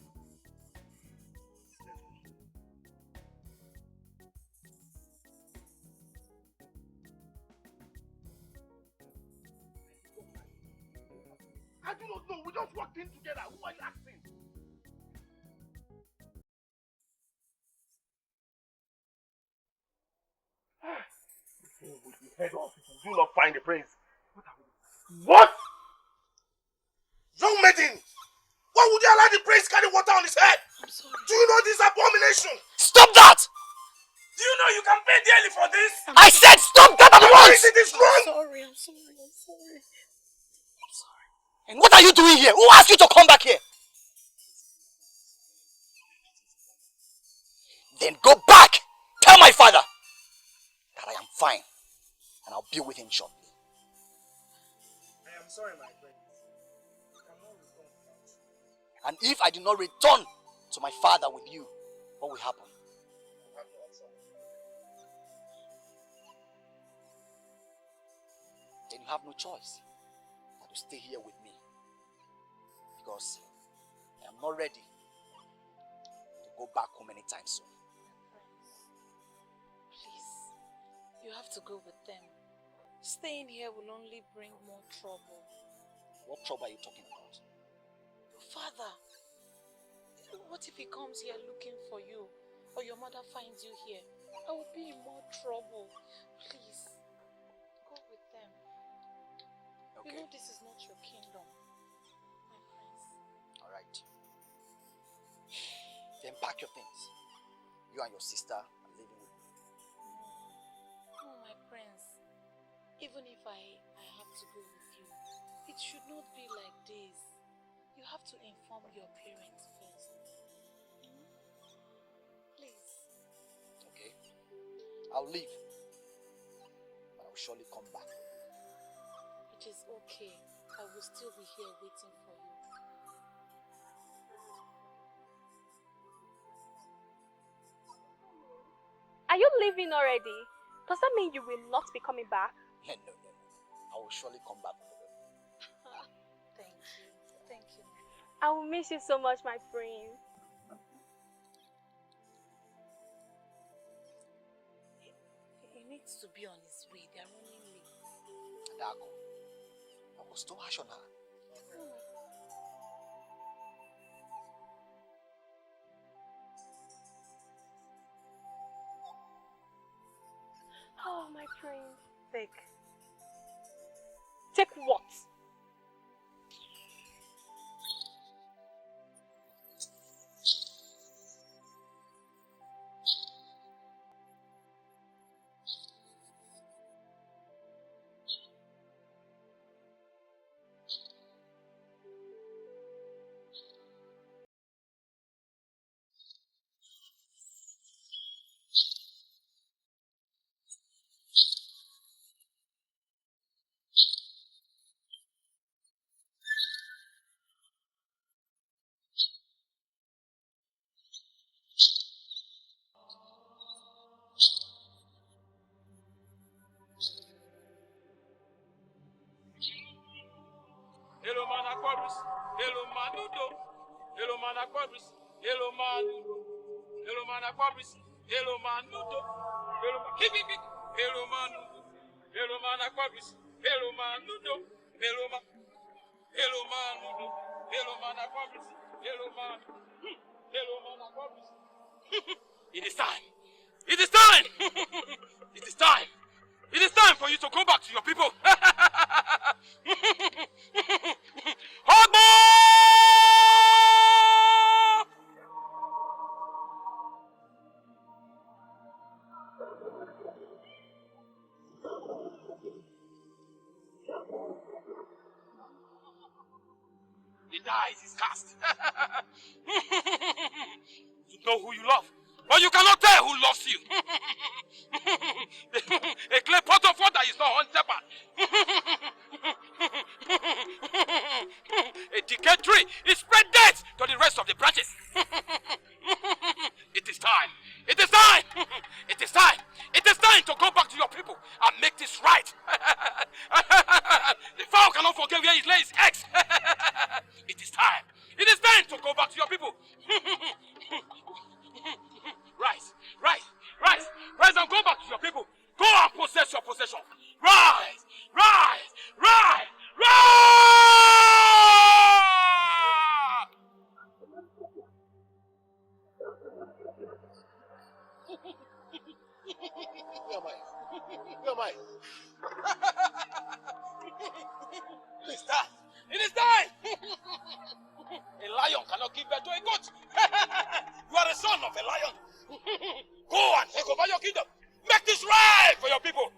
S10: I do not know. We just walked in together. Who are you asking? With the head off, if we do not find the prince. What? Young maiden! Why would you allow the prince carry water on his head?
S17: I'm sorry.
S10: Do you know this abomination?
S14: Stop that!
S10: Do you know you can pay dearly for this?
S14: I said stop that at once!
S10: It is wrong!
S17: I'm sorry.
S14: And what are you doing here? Who asked you to come back here? Then go back! Tell my Fine. And I'll be with him shortly.
S10: I am sorry, my friend. I cannot return.
S14: And if I do not return to my father with you, what will happen? Then you have no choice but to stay here with me. Because I am not ready to go back home anytime soon.
S17: Please, you have to go with them. Staying here will only bring more trouble.
S14: What trouble are you talking about?
S17: Your father. What if he comes here looking for you? Or your mother finds you here? I will be in more trouble. Please, go with them.
S14: Okay.
S17: You know this is not your kingdom, my friends.
S14: Alright. Then pack your things. You and your sister are living with me.
S17: No, my prince. Even if I have to go with you, it should not be like this. You have to inform your parents first. Please.
S14: Okay. I'll leave. But I'll surely come back.
S17: It is okay. I will still be here waiting for you.
S9: Are you leaving already? Does that mean you will not be coming back?
S14: No. I will surely come back.
S17: Thank you. Thank you.
S9: I will miss you so much, my friend.
S17: He needs to be on his way. They are running late.
S14: Adako, I was too harsh on her.
S9: Oh, my friend. Take what?
S16: Hello man Aquarius, hello man Nudo, hello man Aquarius, hello man Nudo, hello man Aquarius, hello man Nudo, hello man hello man Nudo, hello man Aquarius, hello man Nudo, hello man Nudo, hello man Aquarius, hello man Aquarius. It is time. It is time. It is time. It is time for you to go back to your people. Hogbo! The dice is cast. You know who you love, but you cannot tell who loves you. A clay pot of water is not untempered. A decayed tree is spread death to the rest of the branches. It is time. It is time. It is time. It is time to go back to your people and make this right. The fowl cannot forget where it lays eggs. It is time. It is time to go back to your people. Rise, rise, rise, rise and go back to your people. Go and possess your possession. Rise, rise, rise, rise!
S18: Where am I?
S16: It is time. It is time. A lion cannot give birth to a goat. You are the son of a lion. Go and take over your kingdom. Make this right for your people.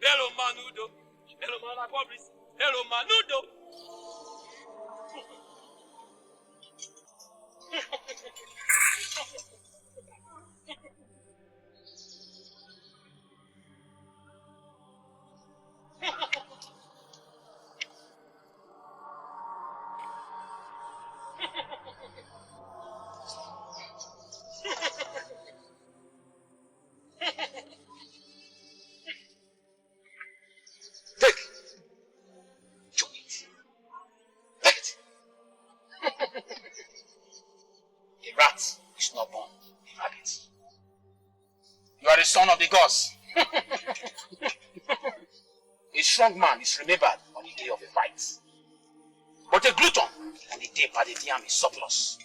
S16: Hello, Manudo. Hello, Manacobris. Hello, Manudo.
S19: son of the gods. A strong man is remembered on the day of a fight, but a glutton on the day Padediam is surplus.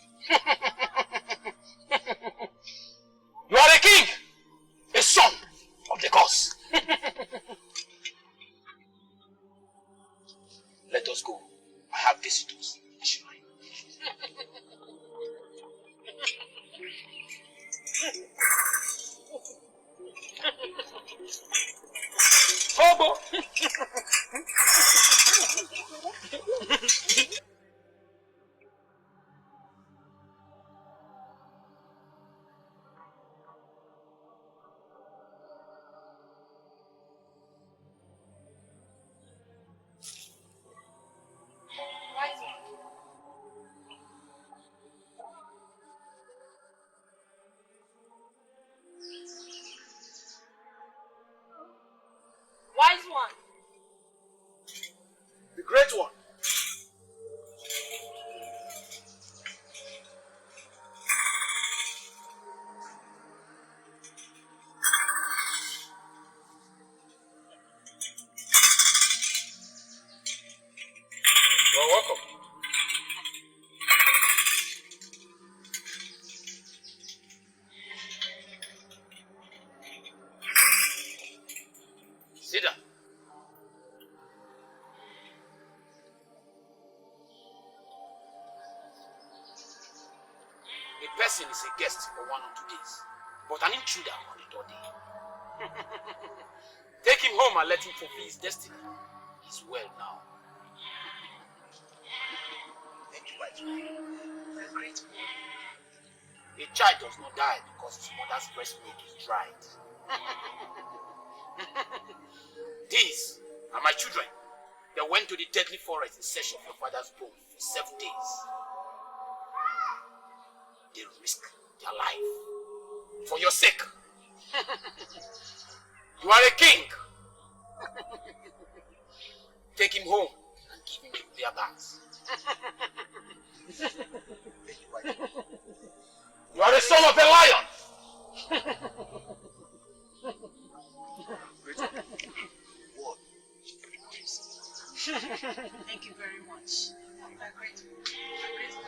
S19: You are a king, a son of the gods. Let us go. I have visitors.
S16: Hobo!
S9: Wise one.
S19: The great one.
S16: You're welcome.
S19: Sit down. A person is a guest for 1 or 2 days, but an intruder on the door day. Take him home and let him fulfill his destiny. He's well now. Thank you, White Man. You're a great man. A child does not die because his mother's breast milk is dried. These are my children. They went to the deadly forest in search of your father's bone for 7 days. They risked their life for your sake. You are a king. Take him home and give him their bags. You are the son of a lion.
S9: Thank you very much. I'm grateful. I'm grateful.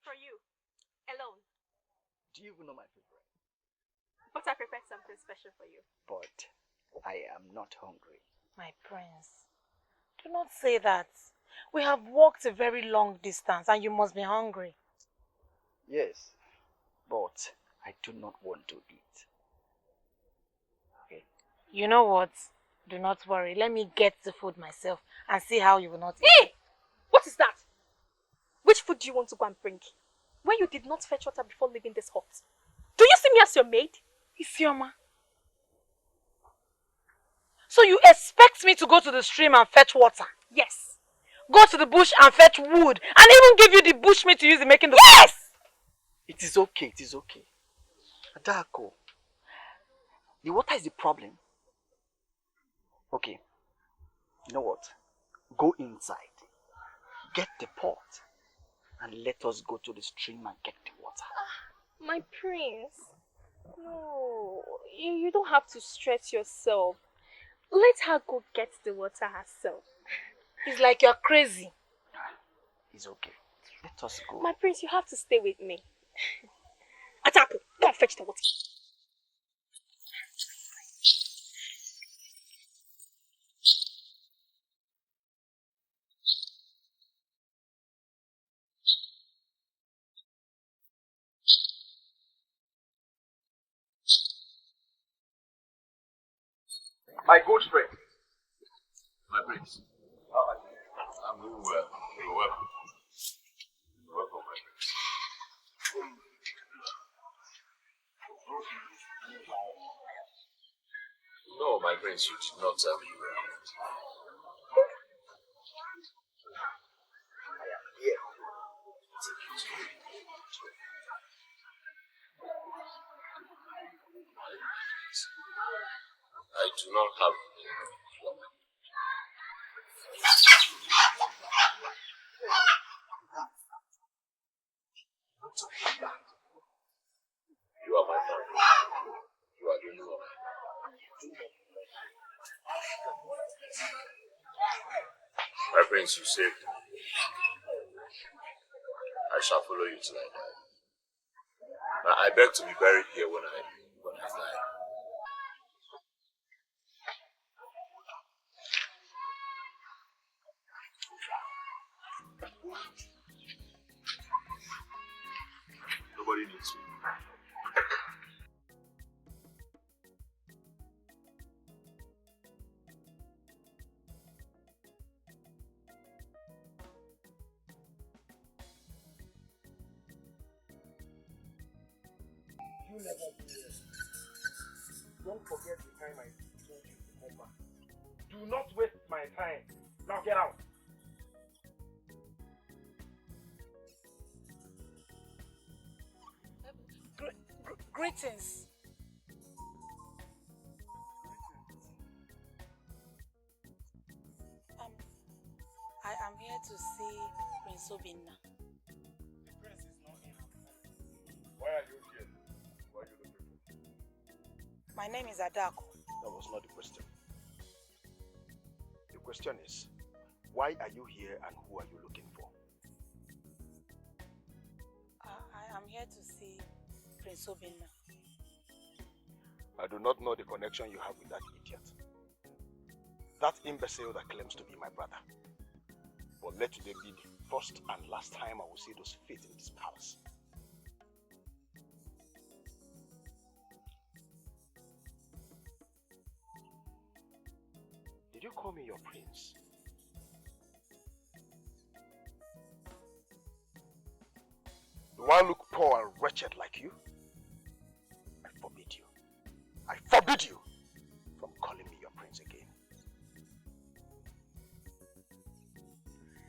S9: For you, alone.
S14: Do you even know my favorite?
S9: But I prepared something special for you.
S14: But I am not hungry.
S12: My prince, do not say that. We have walked a very long distance and you must be hungry.
S14: Yes, but I do not want to eat. Okay.
S12: You know what? Do not worry. Let me get the food myself and see how you will not eat.
S9: Hey! What is that? Which food do you want to go and bring? When you did not fetch water before leaving this hut. Do you see me as your maid?
S12: Isioma. So you expect me to go to the stream and fetch water?
S9: Yes.
S12: Go to the bush and fetch wood and even give you the bush meat to use in making the
S9: Yes!
S12: food?
S14: It is okay, it is okay. Adako, the water is the problem. Okay, you know what? Go inside, get the pot, and let us go to the stream and get the water.
S9: My prince. No, you don't have to stress yourself. Let her go get the water herself.
S12: It's like you're crazy.
S14: It's okay. Let us go.
S9: My prince, you have to stay with me. Atako, go and fetch the water.
S2: My good friend. My prince. I'm doing well. You're welcome. You're welcome, my prince. Prince, you did not tell me you were out.
S7: Yeah.
S2: I do not have You are my family. You are the only one. My Prince, you saved me. I shall follow you till I die. I beg to be buried here when I die. Nobody needs me.
S10: You never do it. Don't forget the time I told you to come back. Do not waste my time. Now get out.
S17: Greetings. I am here to see Prince Obinna.
S10: The prince is not in. Why are you here? Why are you looking for?
S17: My name is Adako.
S7: That was not the question. The question is, why are you here and who are you looking for?
S17: I am here to see Prince Obinna.
S7: I do not know the connection you have with that idiot. That imbecile that claims to be my brother. But let today be the first and last time I will see those feet in this palace. Did you call me your prince? Do I look poor and wretched like you? I forbid you. I forbid you from calling me your prince again.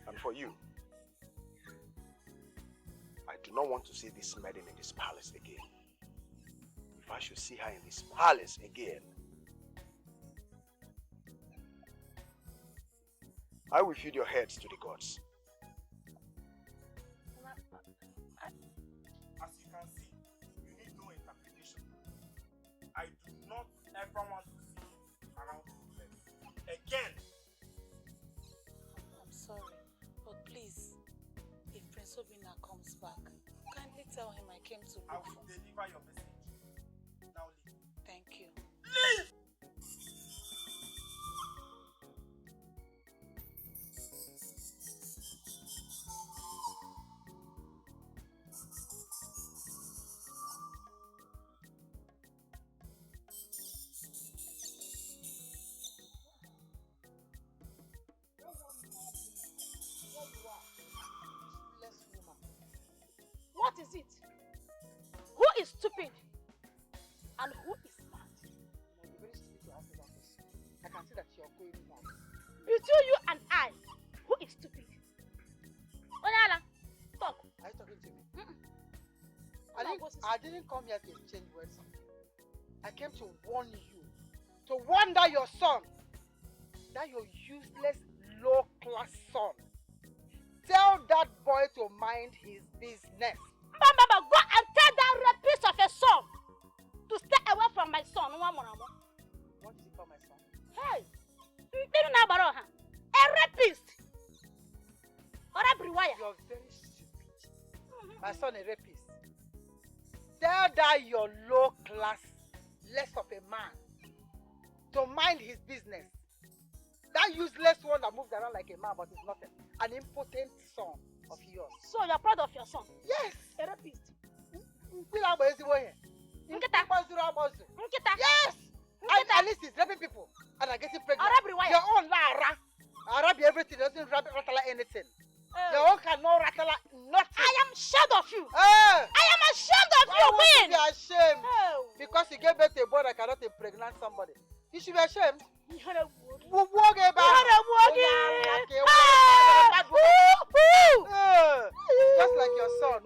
S7: And for you, I do not want to see this maiden in this palace again. If I should see her in this palace again, I will feed your heads to the gods.
S10: As you can see, you need no interpretation. I do not ever want to see you around this place again.
S17: I'm sorry, but please, if Prince Obinna comes back, kindly tell him I came to look for.
S10: I will deliver your message. Now leave.
S17: Thank you.
S10: Leave!
S11: What is it? Who is stupid? And who is smart?
S15: You're very stupid to ask me that question. I can see that you're going mad.
S11: Between you and I, who is stupid? Onyala, talk.
S15: Are you talking to me? I didn't come here to exchange words. I came to warn you. To warn that your son, that your useless, low-class son, tell that boy to mind his business.
S11: Mama, go and tell that rapist of a son to stay away from my son.
S15: What is it for my son?
S11: Hey, a rapist.
S15: You're very stupid. My son a rapist. Tell that your low-class, less of a man, to mind his business. That useless one that moves around like a man but is nothing. An impotent son of yours.
S11: So you're proud of your son?
S15: Yes.
S11: A rapist.
S15: Yes. At least he's raping people and are getting pregnant. Your own Lara. Arabi everything doesn't rattle anything. Your own cannot rattle nothing.
S11: I am ashamed of you.
S15: I
S11: am ashamed of you,
S15: Why
S11: Queen.
S15: would you be ashamed? Because you gave birth to a boy that cannot impregnate somebody. You should be ashamed. Just like your son.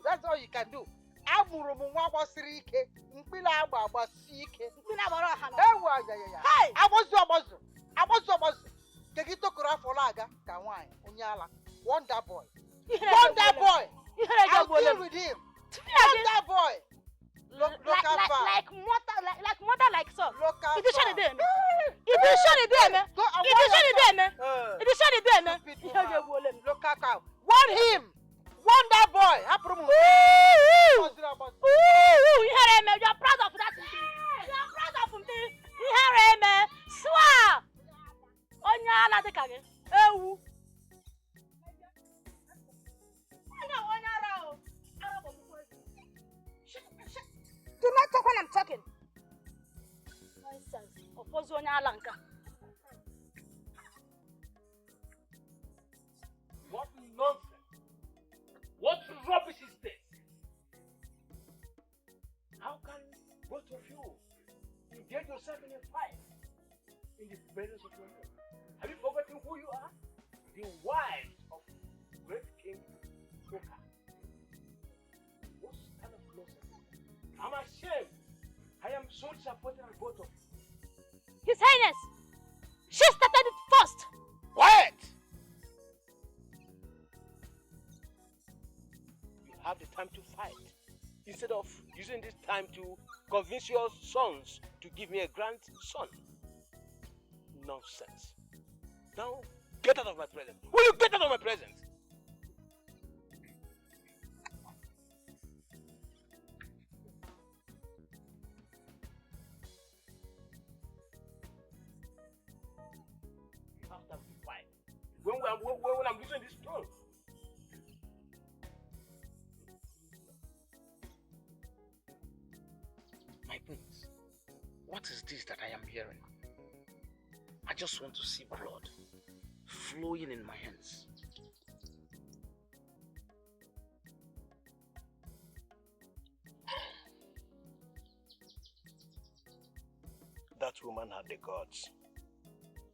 S15: That's all you can do. Wonder boy. Wonder boy. I'll deal with him. Wonder boy.
S17: Like mother, like son.
S15: Local
S17: It is shut them. It is shut them. It is shut them. It is shut them.
S15: Local cow. Warn him. Wonder boy.
S17: You hear him? You are proud of that. You are proud of him. You hear him? Swear. Onyala de kage. Ewu.
S11: Do not talk when I'm talking.
S17: Nonsense. Oppose Onyala nka.
S5: What nonsense? What rubbish is this? How can both of you engage yourself in a fight in the presence of your God? Have you forgotten who you are? The wives of great King Oka. What kind of nonsense? I'm ashamed. I am so disappointed in both of you.
S17: His Highness, she started it first.
S5: Quiet! You have the time to fight instead of using this time to convince your sons to give me a grandson. Nonsense. Now, get out of my presence. Will you get out of my presence? You have to be quiet. When I'm using this throne.
S19: My prince, what is this that I am hearing? I just want to see blood flowing in my hands.
S18: That woman had the guts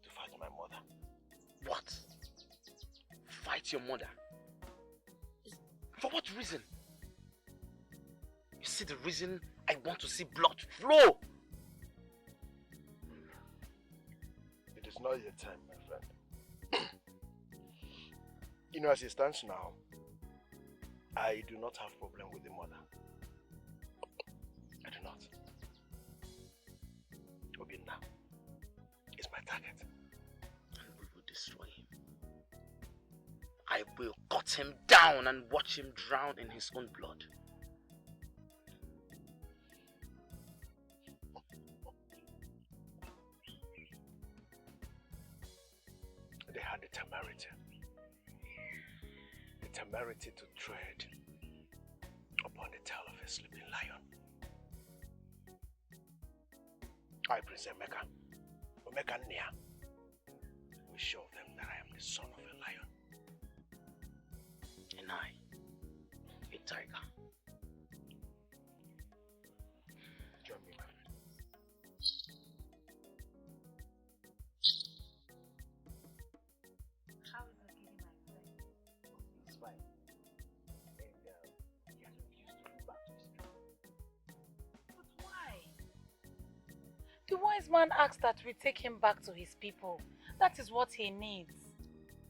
S18: to fight my mother.
S19: What? Fight your mother? For what reason? You see the reason I want to see blood flow?
S18: It is not your time, my friend. You know, as it stands now, I do not have problem with the mother. I do not. Obinna is my target.
S19: And we will destroy him. I will cut him down and watch him drown in his own blood.
S18: They had the temerity. The temerity to tread upon the tail of a sleeping lion. I, Prince Emeka Nia, will show them that I am the son of a lion.
S19: And I, a tiger.
S18: Join me, my friend.
S17: How is it getting my friend?
S14: It's fine. And he has refused to go back to his tribe.
S17: But why?
S12: The wise man asked that we take him back to his people. That is what he needs.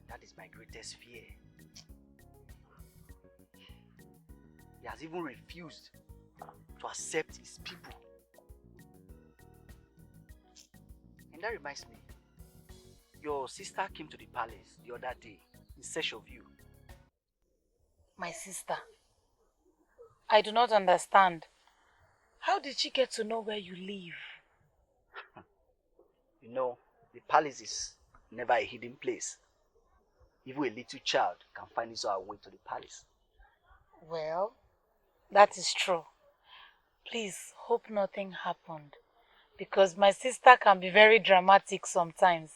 S14: That is my greatest fear. He has even refused to accept his people. And that reminds me, your sister came to the palace the other day in search of you.
S12: My sister, I do not understand. How did she get to know where you live?
S14: You know, the palace is never a hidden place. Even a little child can find his way to the palace.
S12: Well, that is true. Please hope nothing happened, because my sister can be very dramatic sometimes.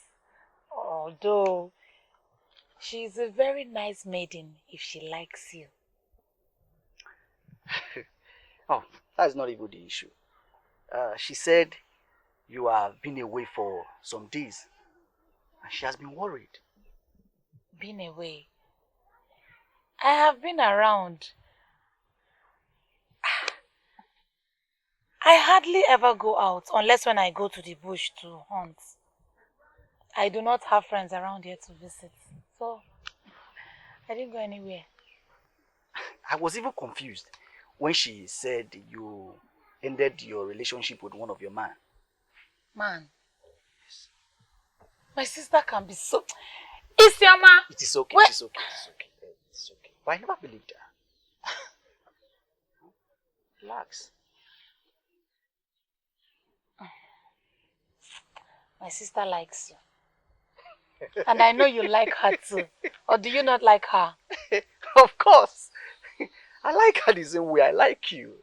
S12: Although she is a very nice maiden if she likes you.
S14: Oh, that's not even the issue. She said you have been away for some days and she has been worried.
S12: Been away? I have been around. I hardly ever go out unless when I go to the bush to hunt. I do not have friends around here to visit, so I didn't go anywhere.
S14: I was even confused when she said you ended your relationship with one of your men.
S12: Man, my sister can be so... Isioma!
S14: It is okay, it is okay, it is okay. It's okay. But I never believed her. Relax.
S12: My sister likes you. And I know you like her too. Or do you not like her?
S14: Of course. I like her the same way I like you.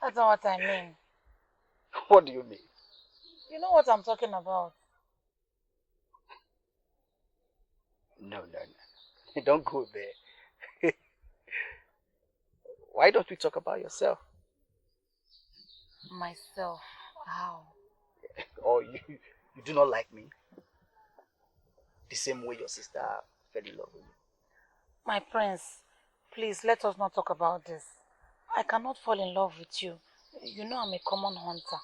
S12: That's not what I mean.
S14: What do you mean?
S12: You know what I'm talking about.
S14: No. Don't go there. Why don't we talk about yourself?
S12: Myself? How?
S14: Or you do not like me? The same way your sister fell in love with me.
S12: My prince, please let us not talk about this. I cannot fall in love with you. You know I'm a common hunter.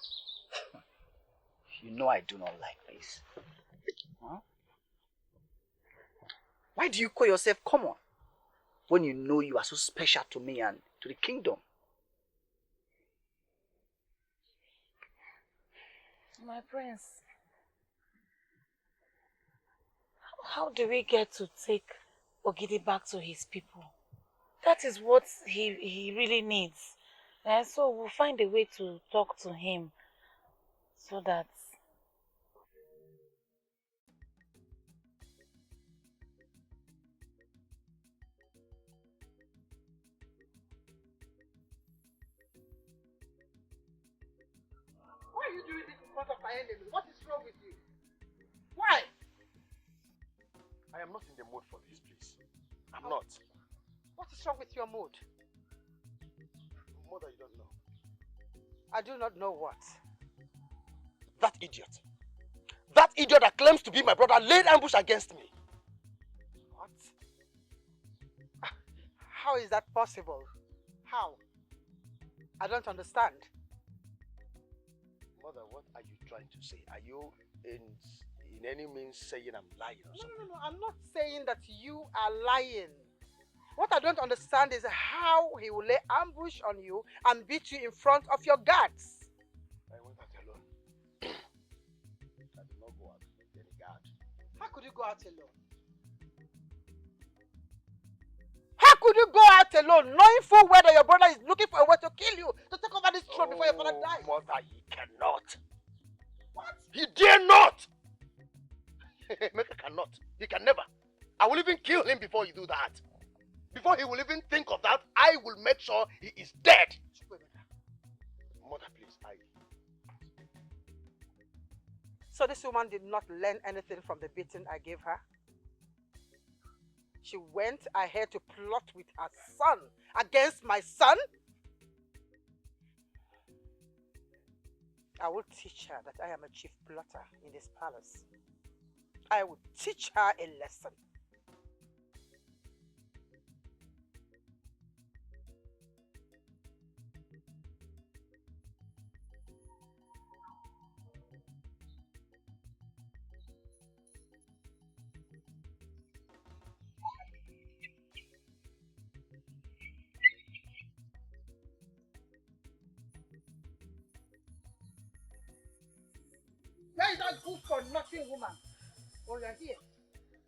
S14: You know I do not like this. Huh? Why do you call yourself common when you know you are so special to me and to the kingdom?
S12: My prince, how do we get to take Ogidi back to his people? That is what he really needs. And so we'll find a way to talk to him so that...
S15: Why are you doing this in front of my enemy? What is wrong with you? Why?
S2: I am not in the mood for this, please. I'm not.
S15: What is wrong with your mood?
S2: Mother, you don't know.
S15: I do not know what.
S2: That idiot. That idiot that claims to be my brother laid ambush against me.
S15: What? How is that possible? How? I don't understand.
S2: Mother, what are you trying to say? Are you in any means saying I'm lying or something?
S15: No, I'm not saying that you are lying. What I don't understand is how he will lay ambush on you and beat you in front of your guards.
S2: I went out alone. I did not go out with any guard.
S15: How could you go out alone? How could you go out alone knowing full well that your brother is looking for a way to kill you, to take over this throne before your father dies?
S2: Mother, he cannot. What? He dare not! Mecca cannot. He can never. I will even kill him before he do that. Before he will even think of that, I will make sure he is dead. Mother, please,
S15: So this woman did not learn anything from the beating I gave her? She went ahead to plot with her son against my son? I will teach her that I am a chief plotter in this palace. I will teach her a lesson. Where is that good for nothing woman? Oh, you're here.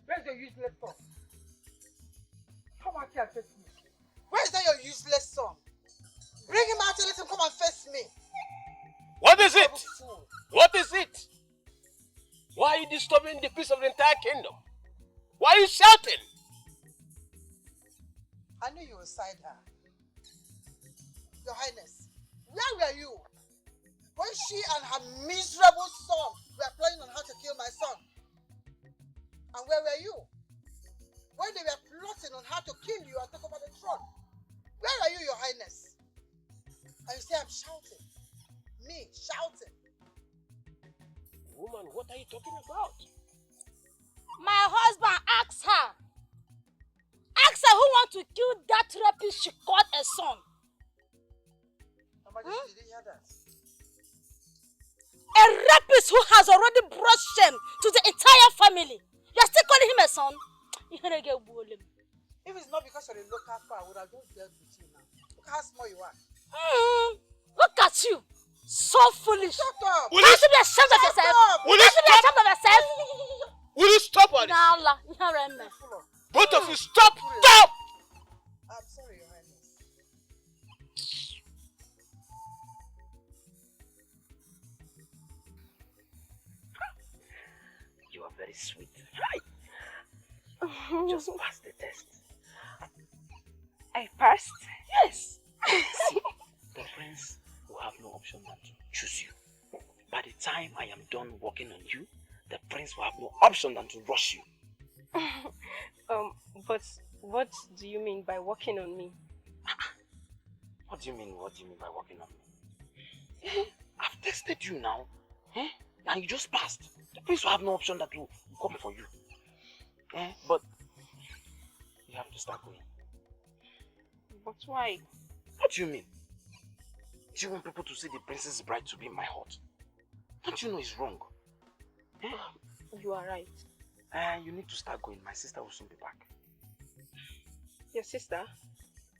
S15: Where's your useless son? Come out here and face me. Where is that your useless son? Bring him out and let him come and face me.
S5: What is it? What is it? Why are you disturbing the peace of the entire kingdom? Why are you shouting?
S15: I knew you were beside her. Your Highness, where were you when she and her miserable son were planning on how to kill my son? And where were you when they were plotting on how to kill you and take over the throne? Where are you, Your Highness? And you say I'm shouting. Me shouting.
S5: Woman, what are you talking about?
S3: My husband asked her. Asked her who want to kill that rapist she called a son.
S15: Did you hear that?
S3: A rapist who has already brought shame to the entire family. You are still calling him a son?
S15: If it's not because you're a local far, I would have just dealt with you now. Look how small you are.
S3: Look at you. So foolish.
S15: Shut up.
S3: Will you be ashamed of yourself?
S5: Will you
S3: be ashamed of yourself?
S5: Will you stop all this? Both of you stop! Stop!
S15: I'm sorry, Your Highness.
S14: You are very sweet. Just pass the test.
S11: I passed?
S14: Yes. See, the prince will have no option than to choose you. By the time I am done working on you, the prince will have no option than to rush you.
S11: But what do you mean by working on me?
S14: What do you mean by working on me? I've tested you now. And you just passed. The prince will have no option than to come for you. But you have to start going.
S11: But why?
S14: What do you mean? Do you want people to see the princess bride to be in my heart? Don't you know it's wrong?
S11: You are right.
S14: You need to start going. My sister will soon be back.
S11: Your sister?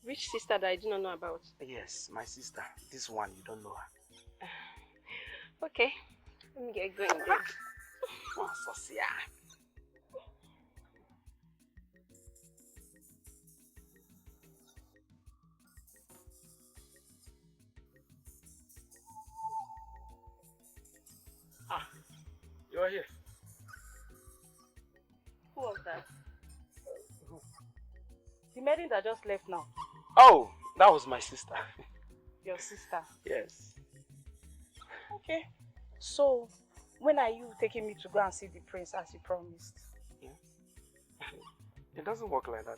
S11: Which sister that I do not know about?
S14: Yes, my sister. This one, you don't know her.
S11: Okay. Let me get going then.
S14: Oh, Sosia.
S5: You're here.
S11: Who was that? The maiden that just left now.
S14: Oh, that was my sister.
S11: Your sister?
S14: Yes.
S11: Okay. So, when are you taking me to go and see the prince as you promised?
S14: It doesn't work like that.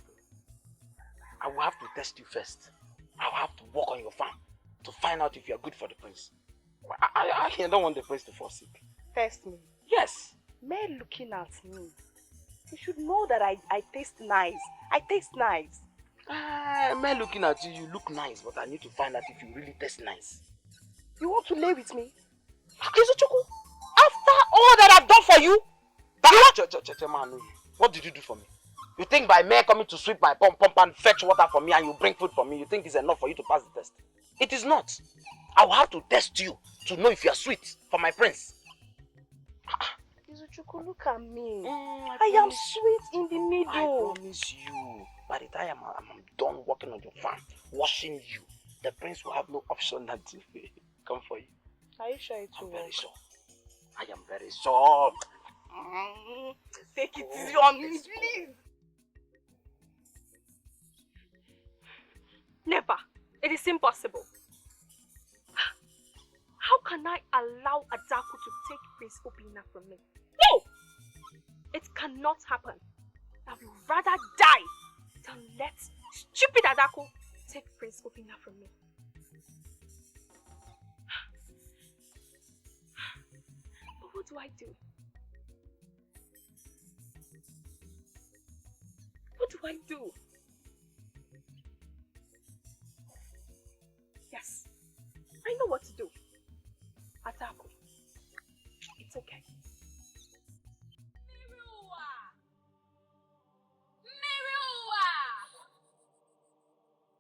S14: I will have to test you first. I will have to work on your farm to find out if you are good for the prince. I don't want the prince to fall sick.
S11: Test me?
S14: Yes.
S11: Men looking at me. You should know that I taste nice. I taste nice.
S14: Men looking at you, you look nice, but I need to find out if you really taste nice.
S11: You want to lay with me?
S14: Izuchukwu, after all that I've done for you, what did you do for me? You think by men coming to sweep my pump and fetch water for me and you bring food for me, you think it's enough for you to pass the test? It is not. I will have to test you to know if you are sweet for my prince.
S11: Izuchukwu, look at me. I am sweet in the middle.
S14: I promise you, by the time I'm done working on your farm, washing you, the prince will have no option than to come for you.
S11: Are you sure it will
S14: I'm
S11: work?
S14: very sure. I am very sure.
S11: Take it easy on me, please.
S9: Never. It is impossible. How can I allow Adaku to take Prince Obinna from me? No! It cannot happen. I would rather die than let stupid Adaku take Prince Obinna from me. But what do I do? What do I do? Yes, I know what to do. Adaku, it's okay.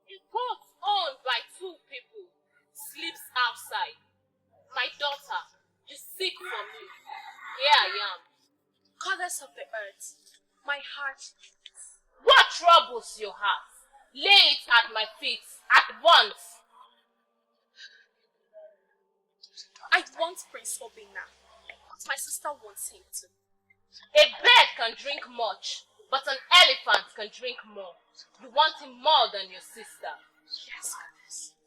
S20: A goat owned by two people sleeps outside. My daughter is sick for me. Here I am.
S9: Goddess of the earth, my heart.
S20: What troubles your heart? Lay it at my feet at once.
S9: I want Prince Obinna, but my sister wants him too.
S20: A bird can drink much, but an elephant can drink more. You want him more than your sister.
S9: Yes, goddess.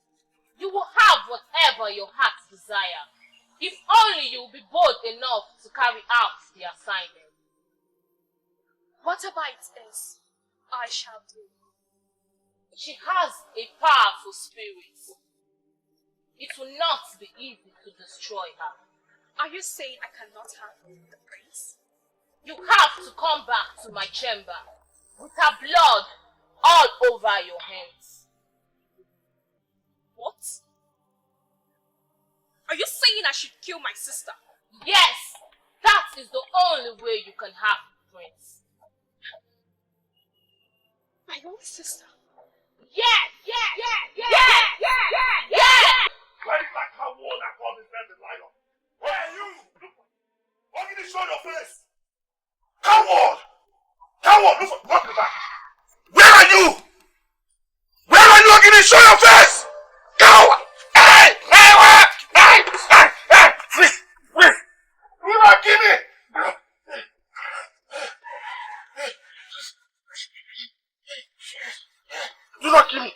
S20: You will have whatever your heart desire, if only you will be bold enough to carry out the assignment.
S9: Whatever it is, I shall do.
S20: She has a powerful spirit. It will not be easy to destroy her. Are you saying I cannot have the prince? You have to come back to my chamber with her blood all over your hands.
S9: What? Are you saying I should kill my sister?
S20: Yes, that is the only way you can have the prince.
S9: My own sister?
S20: Yes!
S2: Where is that coward that called himself the lion? Where are you? Why did you show your face? Coward! Coward! Look at that! Where are you? Where are you? Look at me! Show your face! Coward! Hey! Please! Do not kill me! Do not kill me!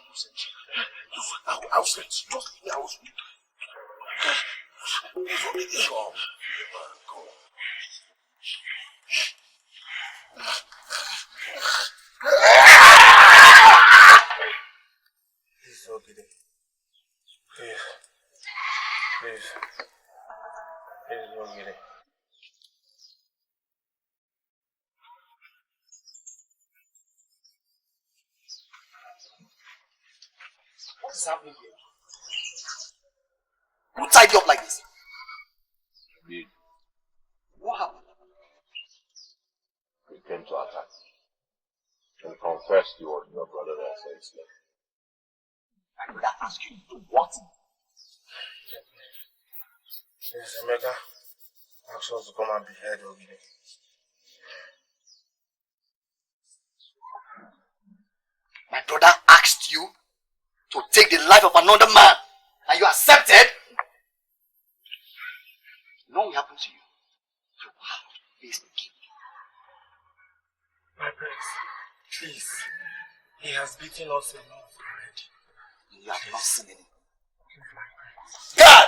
S2: I'll send you. Just leave me. I will speak. Go. Please, okay. Please, okay.
S14: What is happening here? Who tied you up like this?
S2: Did
S14: What happened?
S2: you came to attack and confessed you were your brother that said slave?
S14: I could have asked you to do what?
S2: Yes, Emeka asked us to come and behead Ogide.
S14: My brother asked you to take the life of another man, and you accepted? You know what will happen to you? You will have to face the king.
S2: My prince, please. He has beaten us enough already.
S14: You have not seen any.
S2: God!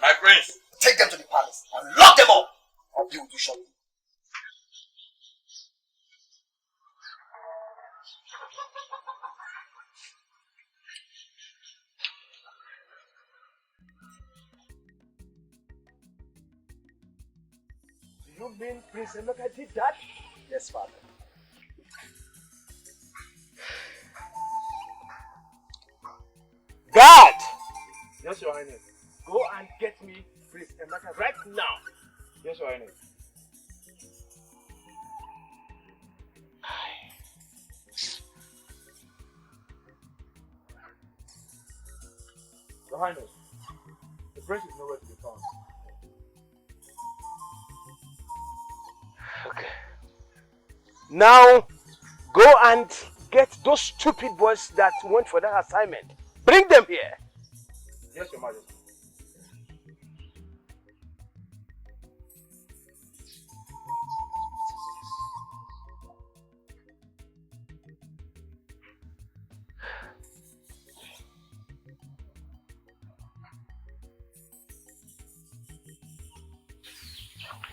S2: My prince!
S14: Take them to the palace and lock them up, or deal with you shortly.
S18: You mean Prince Emeka did that?
S14: Yes, father.
S18: God! Yes, Your Highness. Go and get me Prince Emeka right now. Yes, Your Highness. Your Highness, the prince is nowhere to be found. Okay. Now, go and get those stupid boys that went for that assignment. Bring them here. Yes, Your Majesty.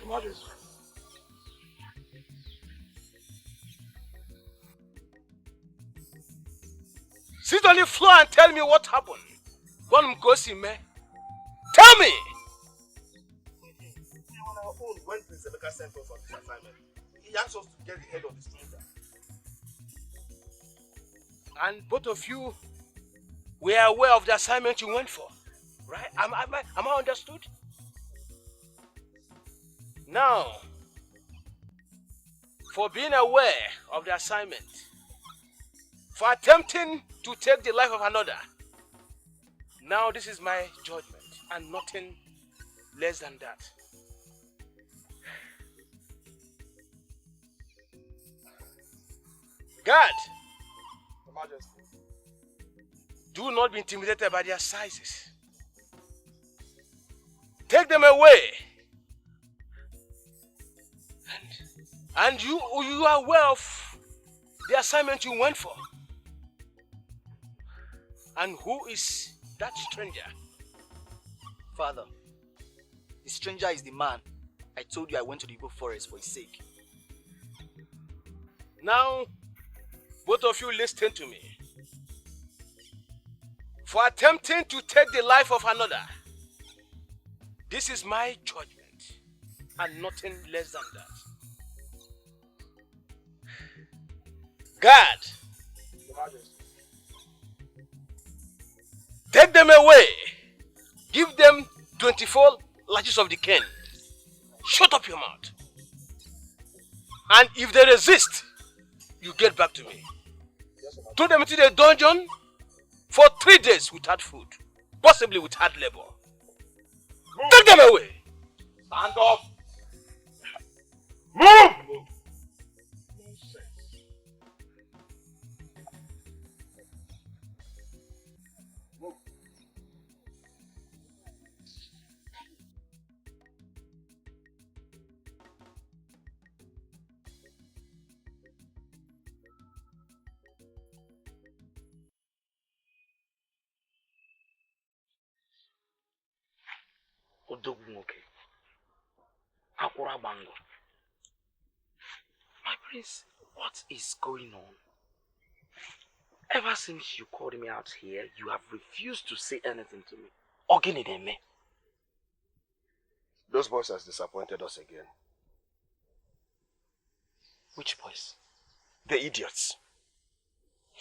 S18: Your Majesty. Sit on the floor and tell me what happened. Tell me!
S2: On our own, when Prince Emeka sent us on this assignment, he asked us to get the head of the stranger.
S18: And both of you were aware of the assignment you went for, right? Am I understood? Now, for being aware of the assignment, for attempting to take the life of another, now this is my judgment and nothing less than that. God,
S2: Your Majesty.
S18: do not be intimidated by their sizes. Take them away. And you are aware of the assignment you went for. And who is that stranger?
S14: Father, the stranger is the man I told you I went to the Igbo forest for his sake.
S18: Now, both of you listen to me. For attempting to take the life of another, this is my judgment
S5: and nothing less than that. Guard, take them away. Give them 24 lashes of the cane. Shut up your mouth. And if they resist, you get back to me. Throw them into the dungeon for 3 days without food, possibly with hard labor. Take them away.
S10: Stand up. Move!
S14: My prince, what is going on? Ever since you called me out here, you have refused to say anything to me. Oginideme.
S2: Those boys has disappointed us again.
S14: Which boys?
S2: The idiots.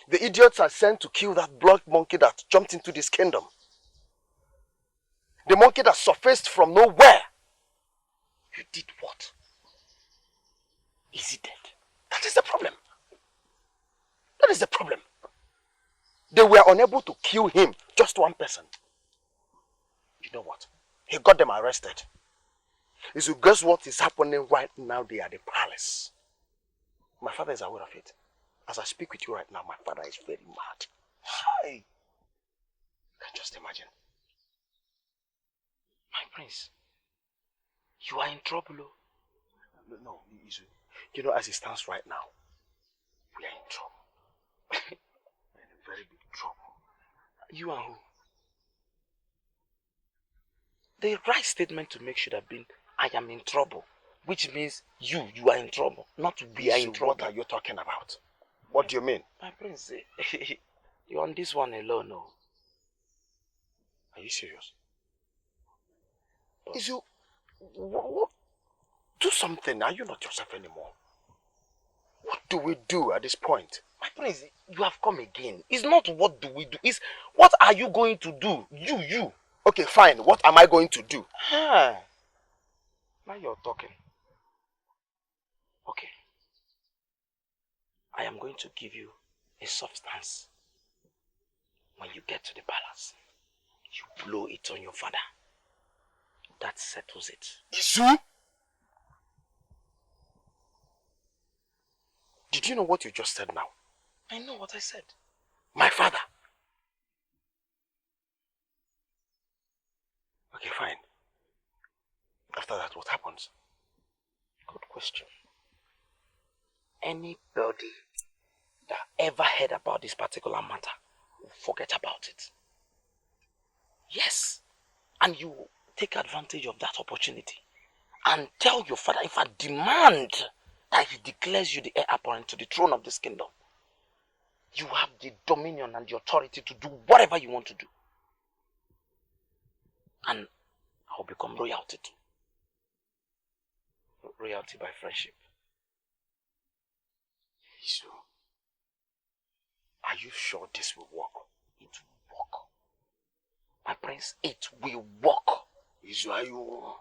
S2: The idiots are sent to kill that blood monkey that jumped into this kingdom. The monkey that surfaced from nowhere.
S14: You did what? Is he dead? That is the problem. That is the problem.
S2: They were unable to kill him, just one person. You know what? He got them arrested. So guess what is happening right now? They are at the palace. My father is aware of it. As I speak with you right now, my father is very mad. Hi. You can just imagine.
S14: My prince, you are in trouble.
S2: No, you know, as it stands right now, we are in trouble. We're in a very big trouble.
S14: You and who? The right statement to make should have been, I am in trouble. Which means you are in trouble, not we are in trouble.
S2: What are you talking about? What do you mean?
S14: My prince, you're on this one alone, no?
S2: Are you serious?
S14: But
S2: what? Do something. Are you not yourself anymore? What do we do at this point?
S14: My prince, you have come again. It's not what do we do. It's what are you going to do? You.
S2: Okay, fine. What am I going to do?
S14: Now you're talking. Okay. I am going to give you a substance. When you get to the palace, you blow it on your father. That settles it.
S2: Isu? Did you know what you just said now?
S14: I know what I said.
S2: My father. Okay, fine. After that, what happens?
S14: Good question. Anybody that ever heard about this particular matter will forget about it. Yes. And you take advantage of that opportunity and tell your father, in fact, demand that he declares you the heir apparent to the throne of this kingdom. You have the dominion and the authority to do whatever you want to do. And I'll become royalty too. Royalty by friendship.
S2: So, are you sure this will work?
S14: It will work. My prince, it will work.
S2: Isu, are you...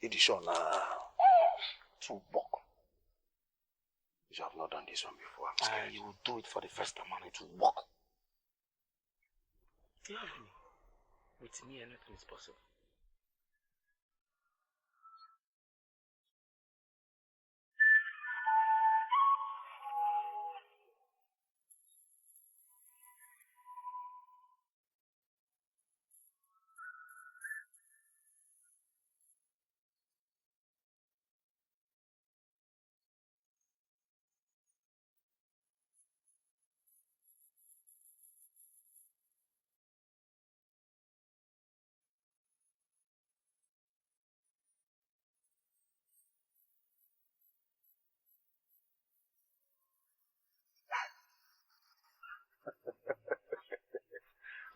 S2: It is sure now.
S14: It will work.
S2: You have not done this one before. I'm scared.
S14: You will do it for the first time and it will work. You have me. With me, anything is possible.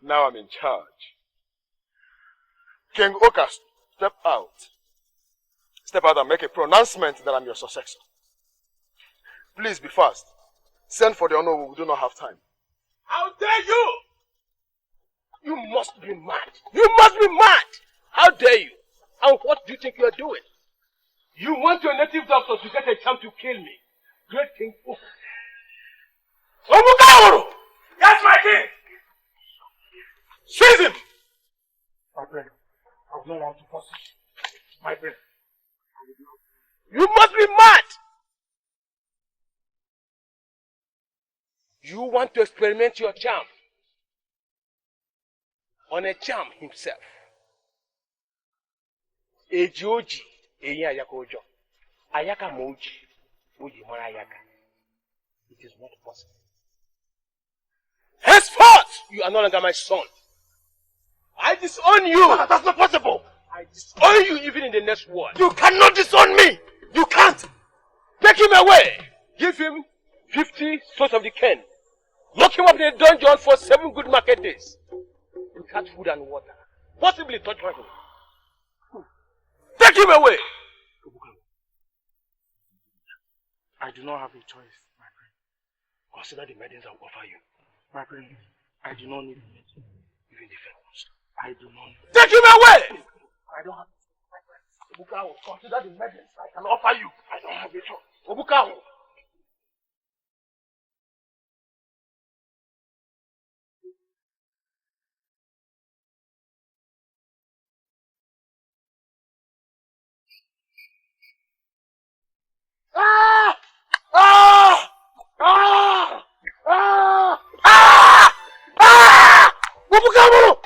S2: Now I'm in charge. King Okas, step out. Step out and make a pronouncement that I'm your successor. Please be fast. Send for the honor, we do not have time.
S5: How dare you! You must be mad. You must be mad! How dare you? And what do you think you are doing? You want your native doctor to get a chance to kill me. Great King Omukauru!
S10: Yes, my king!
S5: Seize him!
S10: My friend, I would not want to force it. My friend.
S5: You must be mad! You want to experiment your charm on a charm himself. Ejoji, Eyi Ayaka Ojo. Ayaka Moji, Oji Mara Ayaka. It is not possible. Henceforth, you are no longer my son. I disown you.
S10: That's not possible.
S5: I disown you even in the next world.
S10: You cannot disown me. You can't.
S5: Take him away. Give him 50 swords of the ken. Lock him up in a dungeon for 7 good market days. Without food and water. Possibly torture him. Take him away.
S10: I do not have a choice, my friend. Consider the medicines I will offer you. My friend, I do not need it. Even the fair ones. I do not need it.
S5: Take him away!
S10: I don't have a choice, my friend. Obukawo, consider the medicines I can offer you. I don't have a choice.
S5: Obukawo.
S10: Ah! Ah! Ah! Ah! Ah! Ah! Obukawo!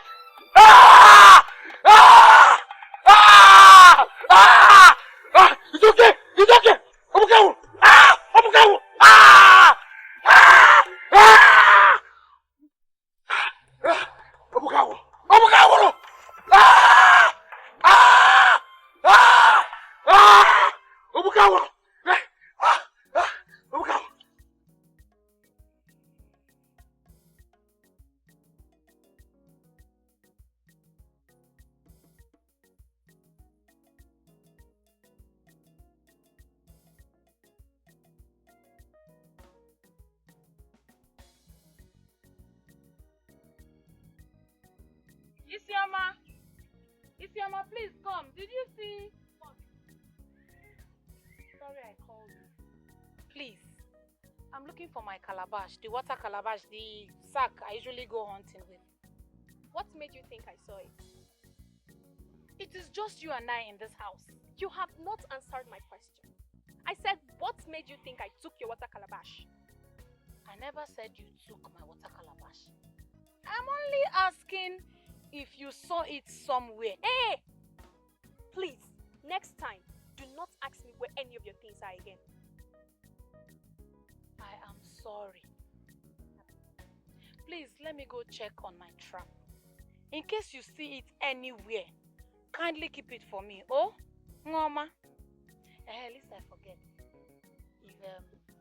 S10: Ah! Ah! Ah! Ah! Ah! It's okay! It's okay! Obukawo! Ah! Obukawo! Ah! Ah! Ah! Obukawo! Obukawo! Ah! Ah! Ah! Ah! Obukawo!
S17: Isioma, please come. Did you see? Sorry I called you. Please, I'm looking for my calabash, the water calabash, the sack I usually go hunting with.
S9: What made you think I saw it?
S17: It is just you and I in this house.
S9: You have not answered my question. I said, what made you think I took your water calabash?
S17: I never said you took my water calabash. I'm only asking if you saw it somewhere.
S9: Hey! Please, next time, do not ask me where any of your things are again.
S17: I am sorry. Please, let me go check on my trap. In case you see it anywhere, kindly keep it for me. Oh, Ngoma. At least I forget. If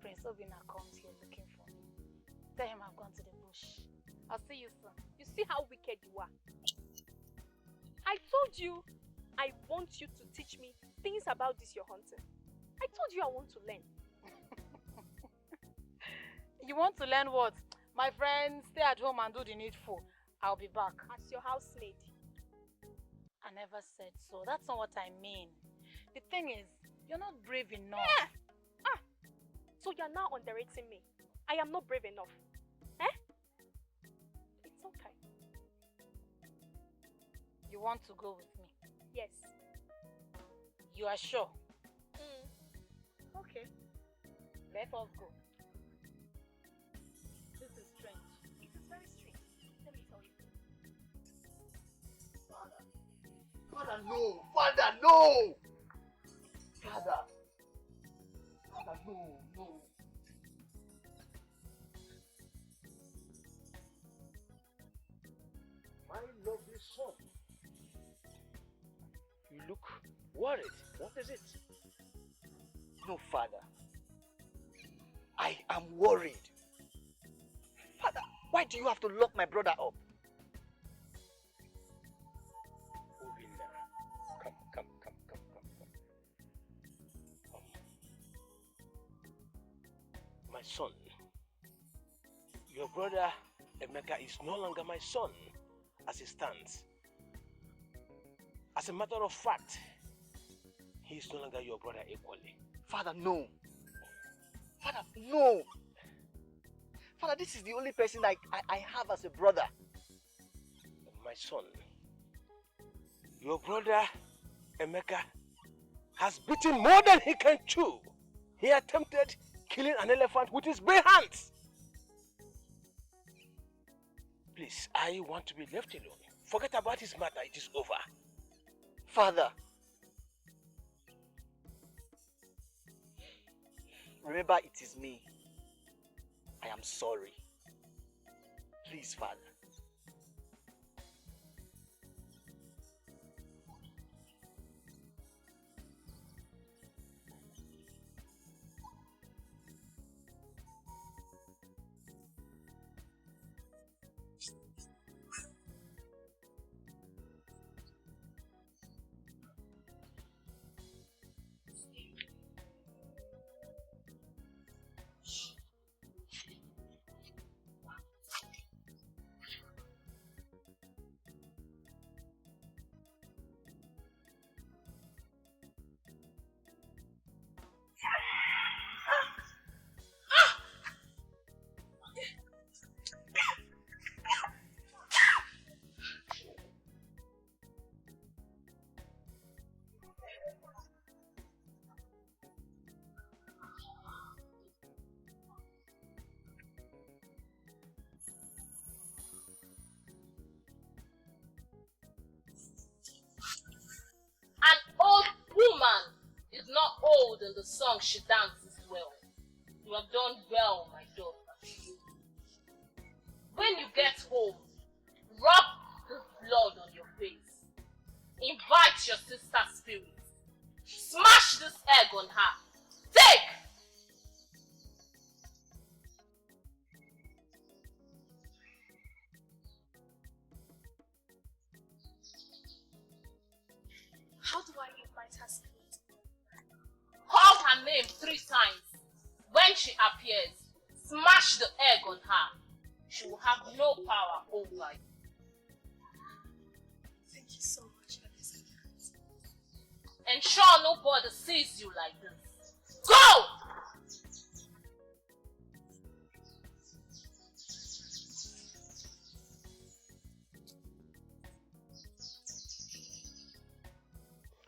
S17: Prince Obina comes here looking for me, tell him I've gone to the bush. I'll see you soon.
S9: You see how wicked you are? I told you I want you to teach me things about this you're hunting. I told you I want to learn.
S17: You want to learn what? My friend, stay at home and do the needful. I'll be back.
S9: As your housemaid.
S17: I never said so. That's not what I mean. The thing is, you're not brave enough.
S9: Yeah. Ah. So you're now underrating me. I am not brave enough. Eh? It's okay.
S17: You want to go with me?
S9: Yes.
S17: You are sure?
S9: Okay.
S17: Let us go. This is strange.
S9: It is very strange. Let me tell you.
S7: Father, no! Father, no! Father! Father, no, no.
S5: My lovely son. You look worried. What is it?
S14: No, Father. I am worried. Father, why do you have to lock my brother up?
S5: Obinna, My son, your brother Emeka is no longer my son as it stands. As a matter of fact, he is no longer your brother equally.
S14: Father, no. Father, no. Father, this is the only person I have as a brother.
S5: My son, your brother Emeka has beaten more than he can chew. He attempted killing an elephant with his bare hands. Please, I want to be left alone. Forget about his matter, it is over.
S14: Father, remember it is me. I am sorry. Please, Father.
S20: Not old in the song she dances well. You have done well, my daughter. When you get home, rub the blood on your face. Invite your sister's spirit. Smash this egg on her. Take!
S9: How do I invite her spirit?
S20: Call her name 3 times. When she appears, smash the egg on her. She will have no power over you.
S9: Thank you so much for this.
S20: Ensure nobody sees you like this. Go!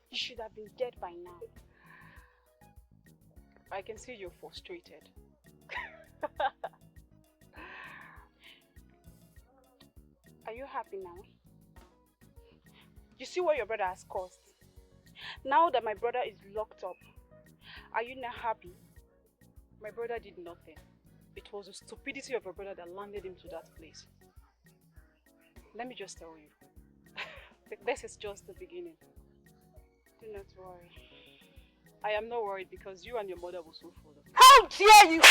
S11: You should have been dead by now.
S4: I can see you're frustrated.
S11: Are you happy now? You see what your brother has caused? Now that my brother is locked up, are you not happy?
S4: My brother did nothing. It was the stupidity of your brother that landed him to that place. Let me just tell you, this is just the beginning.
S11: Do not worry.
S4: I am not worried because you and your mother will soon follow.
S11: How dare you!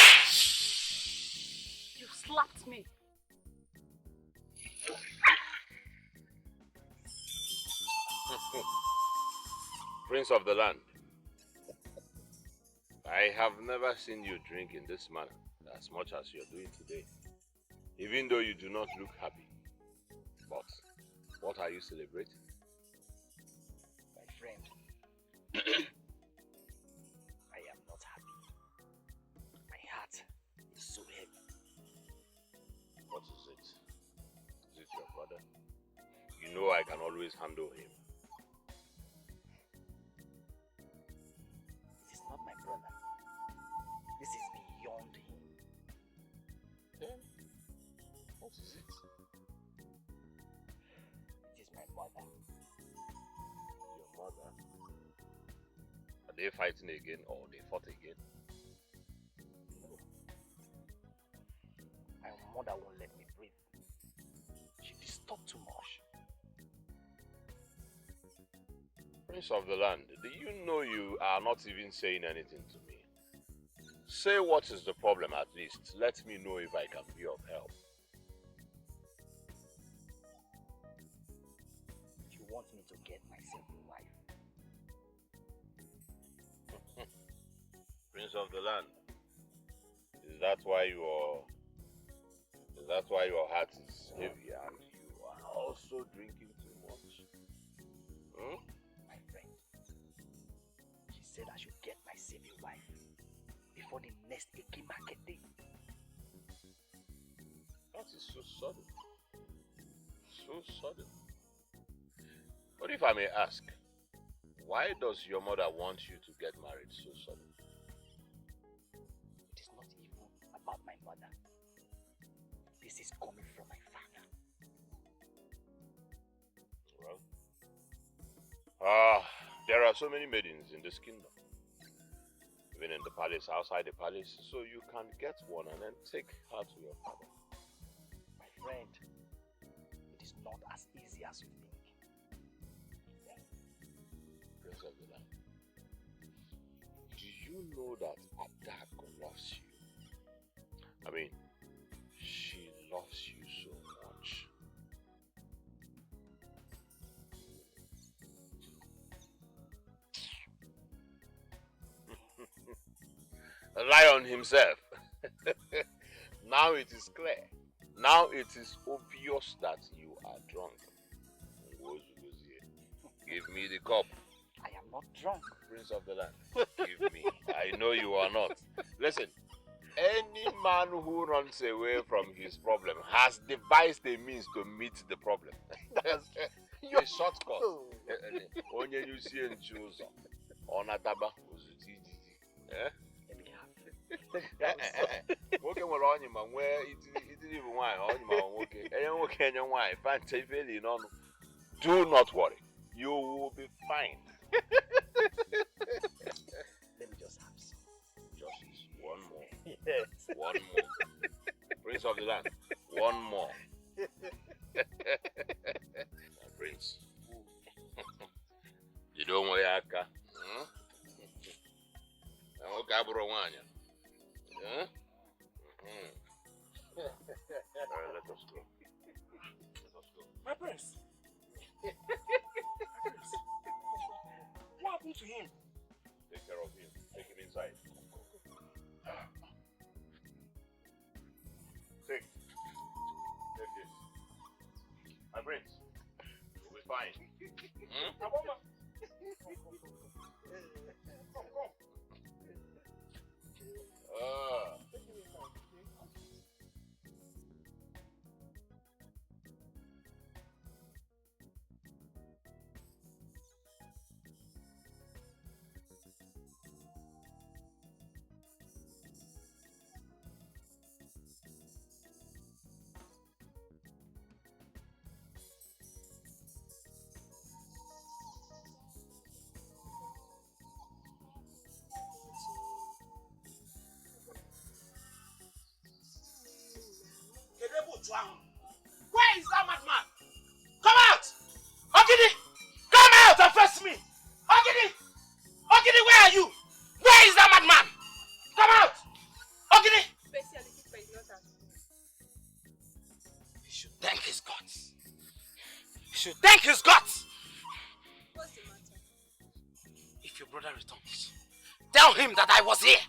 S4: You slapped me.
S5: Prince of the land, I have never seen you drink in this manner as much as you're doing today, even though you do not look happy. But what are you celebrating?
S14: My friend, I am not happy. My heart is so heavy.
S5: What is it? Is it your brother? You know I can always handle him.
S14: It is not my brother. This is beyond him.
S5: Then, what is it?
S14: It is my mother.
S5: Your mother? Are they fighting again or they fought again?
S14: No. My mother won't let me breathe. She disturbed too much.
S5: Prince of the land, do you know you are not even saying anything to me? Say what is the problem at least. Let me know if I can be of help.
S14: You want me to get myself a wife?
S5: Prince of the land, Is that why your heart is heavy and you are also drinking too much? Hmm?
S14: My friend, she said I should get my saving wife before the next Eke market day.
S5: That is so sudden. So sudden. But if I may ask, why does your mother want you to get married so sudden?
S14: It is not even about my mother. This is coming from my father.
S5: Well, there are so many maidens in this kingdom. Even in the palace, outside the palace, so you can get one and then take her to your father.
S14: My friend, it is not as easy as you think.
S5: Prince of the land, do you know that Adako loves you? I mean, she loves you so much. A lion himself. Now it is clear. Now it is obvious that you are drunk. Give me the cup.
S14: I am not drunk.
S5: Prince of the land, give me. I know you are not. Listen, any man who runs away from his problem has devised a means to meet the problem. A shortcut. Onye you see in Chuzo, Onataba, eh? Nwoke nwere onye ma nwee itiri bụ nwaanyị onye ma nwoke enye nwoke enye nwaanyị fancha ifeli n'ọnụ. Do not worry, you will be fine.
S14: Let me just have some.
S5: Just one more. Yes. One more. Prince of the land, one more. Prince, you don't want Aka. Nwoke abụrụ nwaanyị. Huh? Let us go. Let us go.
S10: My prince. What happened to him?
S5: Take care of him. Take him inside. Take this. My prince, you'll be fine.
S10: Come. Where is that madman? Come out! Ogidi! Come out and face me! Ogidi! Ogidi, where are you? Where is that madman? Come out! Ogidi! He should thank his gods. He should thank his gods!
S9: What's the matter?
S10: If your brother returns, tell him that I was here.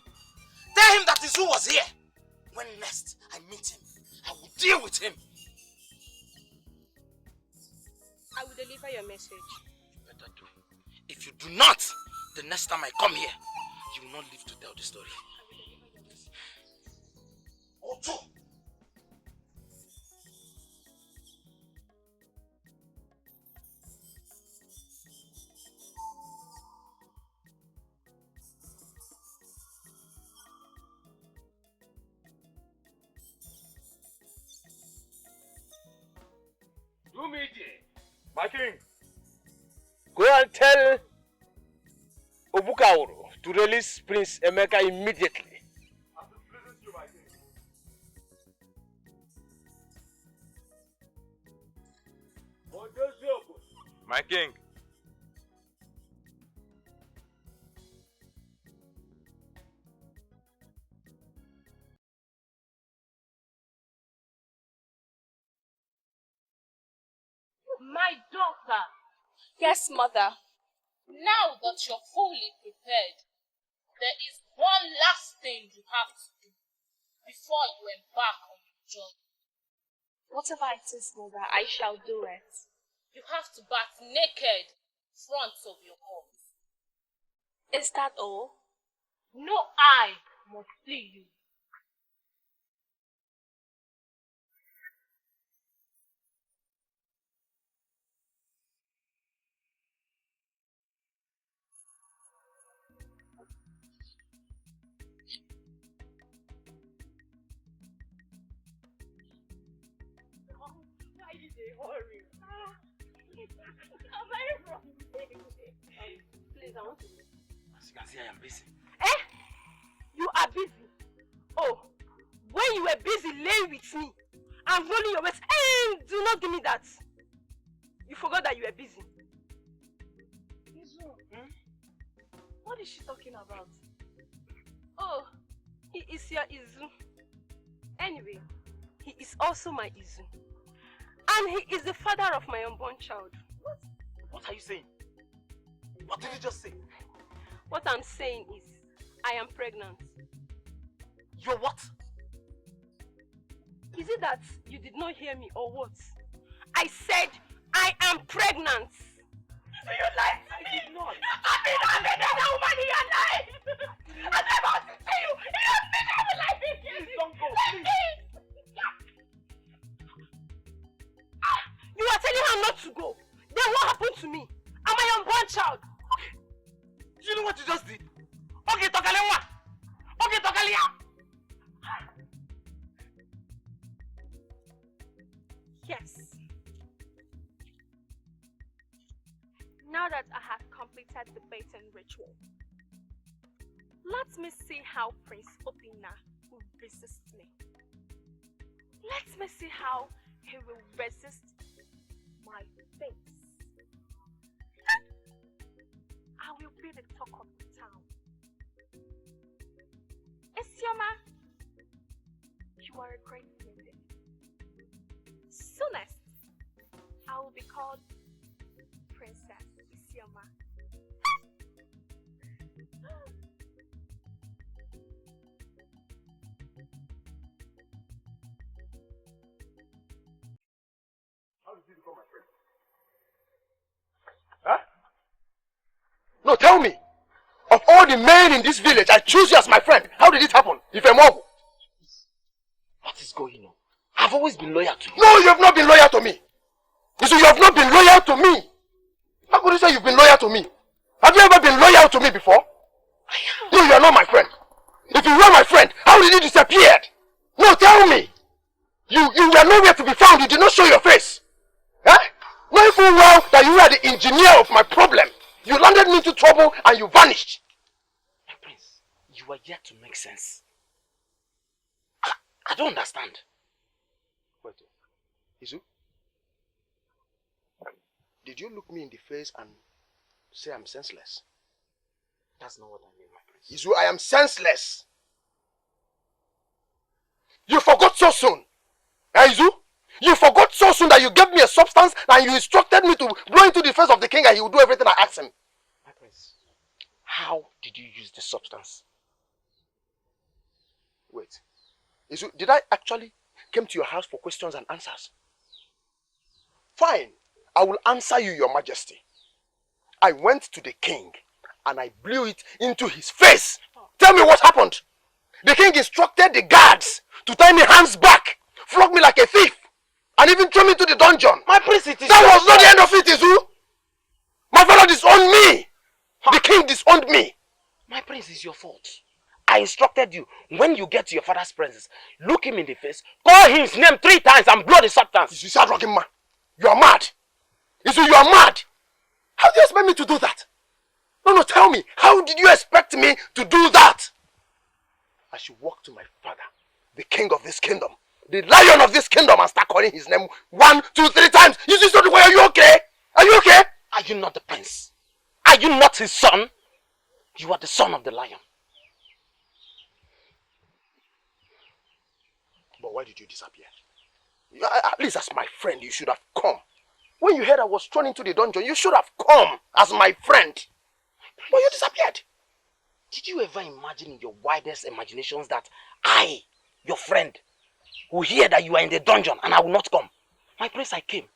S10: Tell him that Izu was here. When next I meet him, I will deal with him.
S9: I will deliver your message.
S10: You better do. If you do not, the next time I come here, you will not live to tell the story.
S9: I will deliver your message.
S10: Ocho!
S5: Do me it. My king. Go and tell Obukauru to release Prince Emeka immediately.
S21: My king.
S20: My daughter,
S9: Yes, mother.
S20: now that you're fully prepared, there is one last thing you have to do. before you embark on the journey.
S9: Whatever it is, mother, I shall do it.
S20: You have to bath naked in front of your home.
S9: Is that all?
S20: No eye must see you.
S8: Why did they hurry? I'm very wrong. Please, I want to.
S19: As you can see, I am busy.
S8: Eh? You are busy. Oh, when you were busy laying with me and rolling your waist, do not give me that. You forgot that you were busy.
S9: What is she talking about?
S8: Oh, he is your Izu. Anyway, he is also my Izu. And he is the father of my unborn child.
S19: What are you saying? What did you just say?
S8: What I'm saying is, I am pregnant.
S19: You're what?
S8: Is it that you did not hear me or what? I said, I am pregnant. So you lied to me. I did not. I've been that woman in your life. I'm about to see you. You have been my life in here.
S19: Please don't go, please.
S8: You are telling her not to go. Then what happened to me? And my unborn child?
S19: Do you know what you just did? Okay, Tokalewa. Okay, Tokalia.
S9: Yes. Now that I have completed the baiting ritual, let me see how Prince Obina will resist me. Let me see how he will resist my face. I will be the talk of the town. Isioma, you are a great lady. Soonest, I will be called Princess Isioma.
S2: How did you become my friend? Huh? No, tell me. Of all the men in this village, I choose you as my friend. How did it happen? Ifemogu.
S19: What is going on? I've always been loyal to you.
S2: No, you have not been loyal to me. You see, you have not been loyal to me. How could you say you've been loyal to me? Have you ever been loyal to me before? No, you are not my friend. If you were my friend, how did you disappear? No, tell me. You were nowhere to be found. You did not show your face. Huh? Knowing full well that you are the engineer of my problem. You landed me into trouble and you vanished.
S19: My prince, you are yet to make sense. I don't understand.
S2: Wait. Izu? Did you look me in the face and say I'm senseless?
S19: That's not what I mean, my prince.
S2: Izu, I am senseless. You forgot so soon. Izu? You forgot so soon that you gave me a substance and you instructed me to blow into the face of the king and he would do everything I asked him.
S19: My prince, how did you use the substance?
S2: Wait. Izu, did I actually come to your house for questions and answers? Fine. I will answer you, your majesty. I went to the king and I blew it into his face. Tell me what happened. The king instructed the guards to tie me hands back, flog me like a thief, and even throw me to the dungeon.
S19: My prince, it is
S2: that was not the end of it, Izu. My father disowned me. The king disowned me.
S19: My prince, it's your fault. I instructed you, when you get to your father's presence, look him in the face, call his name 3 times and blow the substance.
S2: You start rocking, man. You are mad. Izu, you are mad. How do you expect me to do that? No, tell me. How did you expect me to do that? I should walk to my father, the king of this kingdom, the lion of this kingdom, and start calling his name 1, 2, 3 times. You see something? Are you okay? Are you okay?
S19: Are you not the prince? Are you not his son? You are the son of the lion.
S2: But why did you disappear? At least as my friend, you should have come. When you heard I was thrown into the dungeon, you should have come as my friend. But you disappeared.
S19: Did you ever imagine in your widest imaginations that I,
S14: your friend, will hear that you are in the dungeon and I will not come. My prince, I came.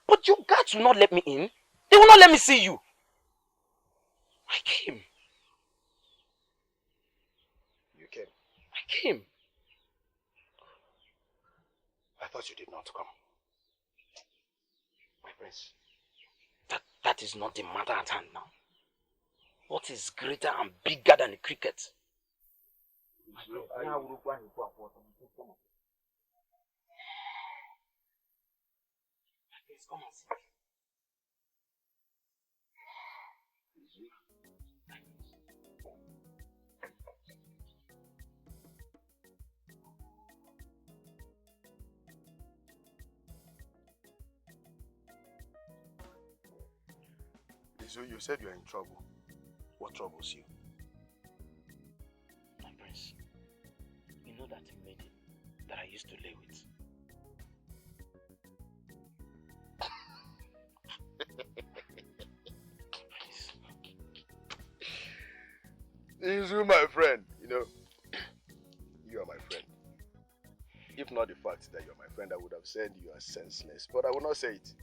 S14: But you guards will not let me in. They will not let me see you. I came.
S18: You came?
S14: I came.
S18: I thought you did not come. My prince.
S14: That is not the matter at hand now. What is greater and bigger than the cricket? Please come and see.
S2: So you said you're in trouble. What troubles you?
S14: My prince, you know that lady that I used to lay with.
S2: Izu, my friend, you know, you are my friend. If not the fact that you're my friend, I would have said you are senseless, but I will not say it.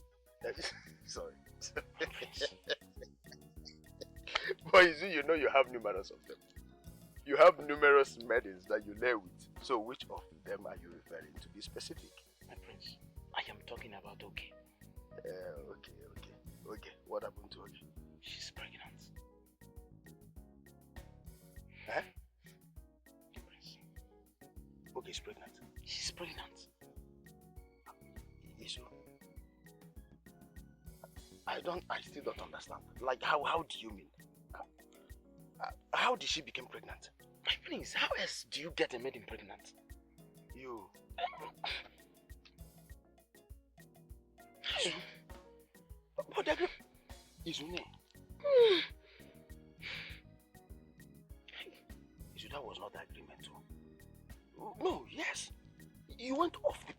S2: Sorry. But Izu, you know you have numerous of them. You have numerous maidens that you lay with. So which of them are you referring to? Be specific.
S14: My prince, I am talking about Okay.
S2: Okay. What happened to Okay?
S14: She's pregnant.
S2: Huh?
S14: My prince.
S2: Okay, is pregnant.
S14: She's pregnant.
S2: Izu, I still don't understand. Like, how do you mean? How did she become pregnant?
S14: My prince, how else do you get a maiden pregnant?
S2: You.
S14: But the agreement is Izu, that was not the agreement too. No, yes. You went off the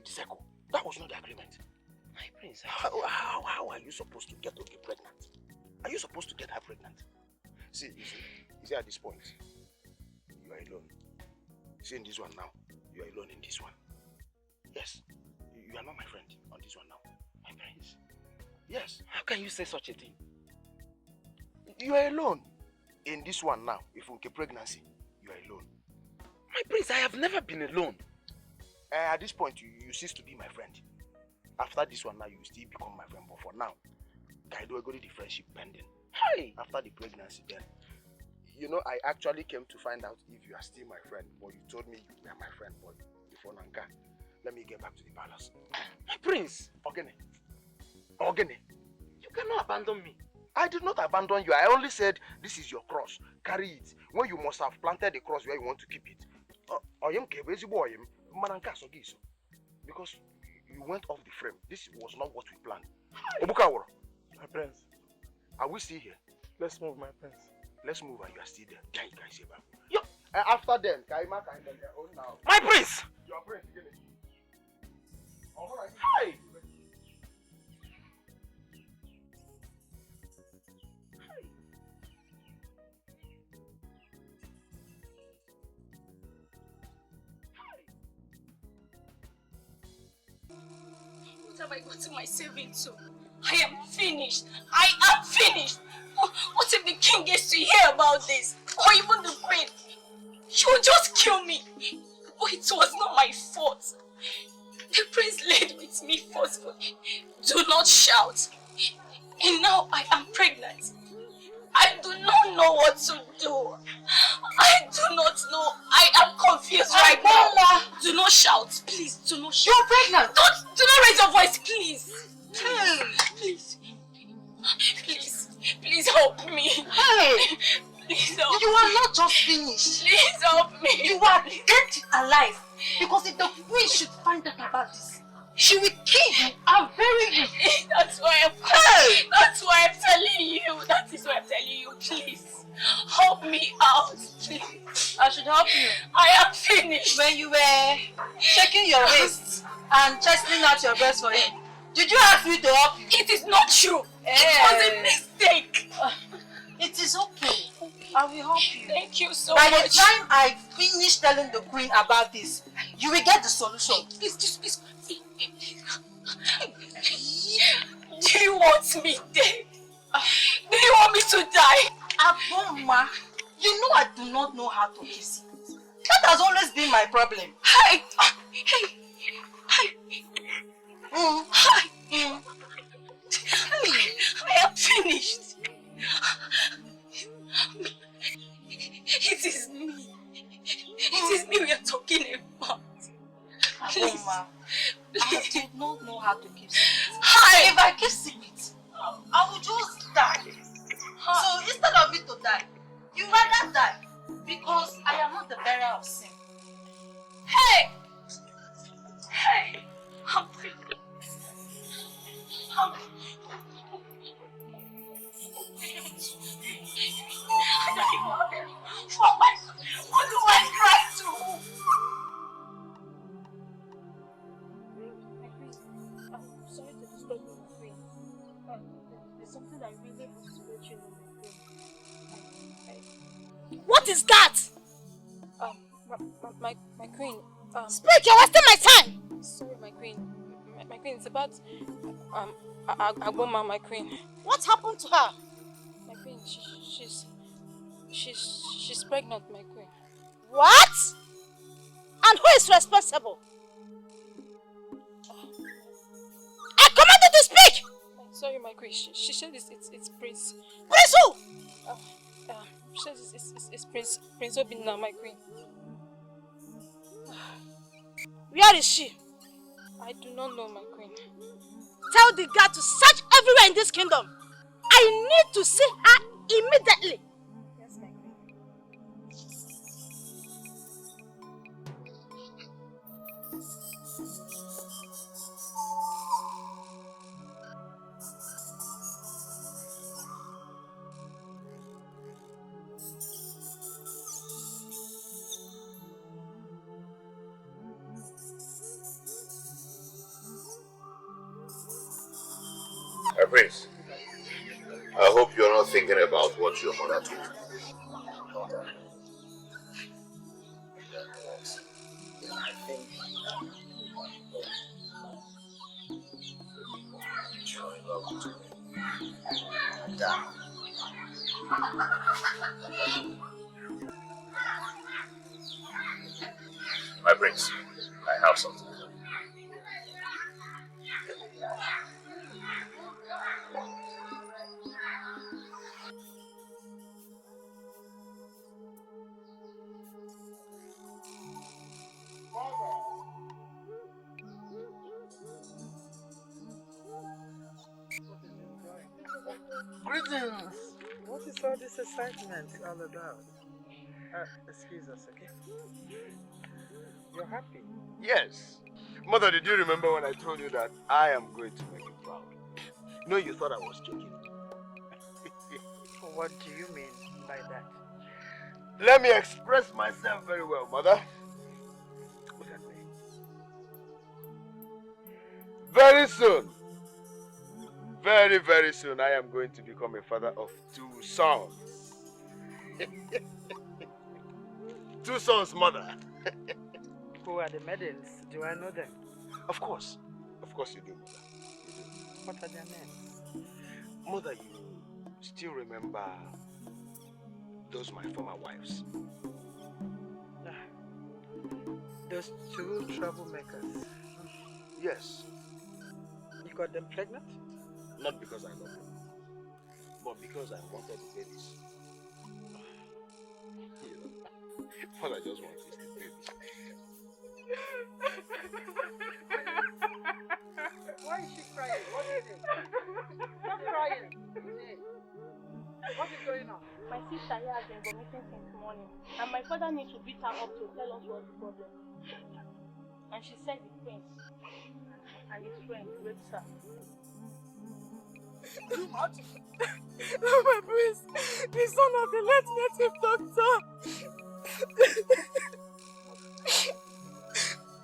S14: circle. That was not the agreement. My prince, how are you supposed to get Okay pregnant? Are you supposed to get her pregnant?
S2: See, Izu, at this point, you are alone. See, in this one now, you are alone in this one. Yes, you are not my friend on this one now.
S14: My prince?
S2: Yes.
S14: How can you say such a thing?
S2: You are alone in this one now. If okay pregnancy, you are alone.
S14: My prince, I have never been alone.
S2: At this point, you cease to be my friend. After this one now, you still become my friend. But for now, I do agree the friendship pending.
S14: Hey!
S2: After the pregnancy then, you know, I actually came to find out if you are still my friend. But you told me you were my friend. But before Nanka, let me get back to the palace.
S14: My prince!
S2: Ogene.
S14: You cannot abandon me.
S2: I did not abandon you. I only said, this is your cross. Carry it. When you must have planted the cross where you want to keep it. Because you went off the frame. This was not what we planned. Obukaworo.
S10: My prince.
S2: Are we still here?
S10: Let's move, my prince.
S2: Let's move and you are still there. Yo. After them, Kaima can get their own now.
S14: My prince!
S2: Your prince, get it. Alright.
S14: Hey!
S8: What have I gotten myself into? I am finished. I am finished. What if the king gets to hear about this? Or even the queen? She will just kill me. But it was not my fault. The prince laid with me forcefully. Do not shout. And now I am pregnant. I do not know what to do. I do not know. I am confused right now. Do not shout. Please, do not shout.
S17: You're pregnant.
S8: Do not raise your voice, please. Please. Please help me.
S17: Hey.
S8: Please help
S17: You are not just finished.
S8: Please help me.
S17: You are dead alive. Because if the queen should find out about this, she will kill you and bury you.
S8: That's why I'm telling you. That is why I'm telling you. Please help me out. Please.
S17: I should help you.
S8: I am finished.
S17: When you were shaking your waist and chesting out your breast for him, did you ask me to help you?
S8: It is not true. It was a mistake.
S15: It is okay. I will help you.
S20: Thank you so
S15: much.
S20: much.
S15: By the time I finish telling the queen about this, you will get the solution.
S20: Please. Do you want me dead? Do you want me to die?
S15: Aboma, you know I do not know how to keep secrets. That has always been my problem.
S20: Hi. I am finished. It is me. It is me we are talking about.
S15: Aboma, I do not know how to keep secrets.
S20: Hi.
S15: If I keep secrets, I will just die. So instead of me to die, you rather die because I am not the bearer of sin.
S20: Hey! What do I cry to?
S4: I'm sorry to disturb you, my queen. There's something I really have to let you know, my queen.
S20: What is that?
S4: My queen.
S20: Speak, you're wasting my time!
S4: Sorry, my queen. My queen, it's about Agboma, my queen.
S20: What happened to her?
S4: My queen, she's pregnant, my queen.
S20: What? And who is responsible? I command you to speak!
S4: Sorry, my queen. She said it's Prince.
S20: Prince who?
S4: She says it's Prince Obinna, my queen.
S20: Where is she?
S4: I do not know, my queen.
S20: Tell the guard to search everywhere in this kingdom. I need to see her immediately.
S4: Yes, my queen.
S2: Prince, I hope you're not thinking about what your mother told you.
S14: I think you're in love with me. Damn.
S2: My Prince, I have something.
S15: Greetings! What is all this excitement all about? Excuse us, okay? You're happy?
S2: Yes. Mother, did you remember when I told you that I am going to make you proud? No, you thought I was joking.
S15: What do you mean by that?
S2: Let me express myself very well, Mother. Look at me. Very soon, very, very soon, I am going to become a father of 2 sons. 2 sons, Mother.
S15: Who are the maidens? Do I know them?
S2: Of course. Of course you do, Mother. You do.
S15: What are their names?
S2: Mother, you still remember those my former wives?
S15: Those 2 troublemakers.
S2: Yes.
S15: You got them pregnant?
S2: Not because I love them, but because I wanted the babies. You know, all I just want is the babies.
S15: Why is she crying? What is it? Stop crying. What is going on?
S4: My sister here has been vomiting since morning, and my father needs to beat her up to tell us what's the problem. And she said the prince and his friend raped her.
S20: Not my prince, the son of the late native doctor.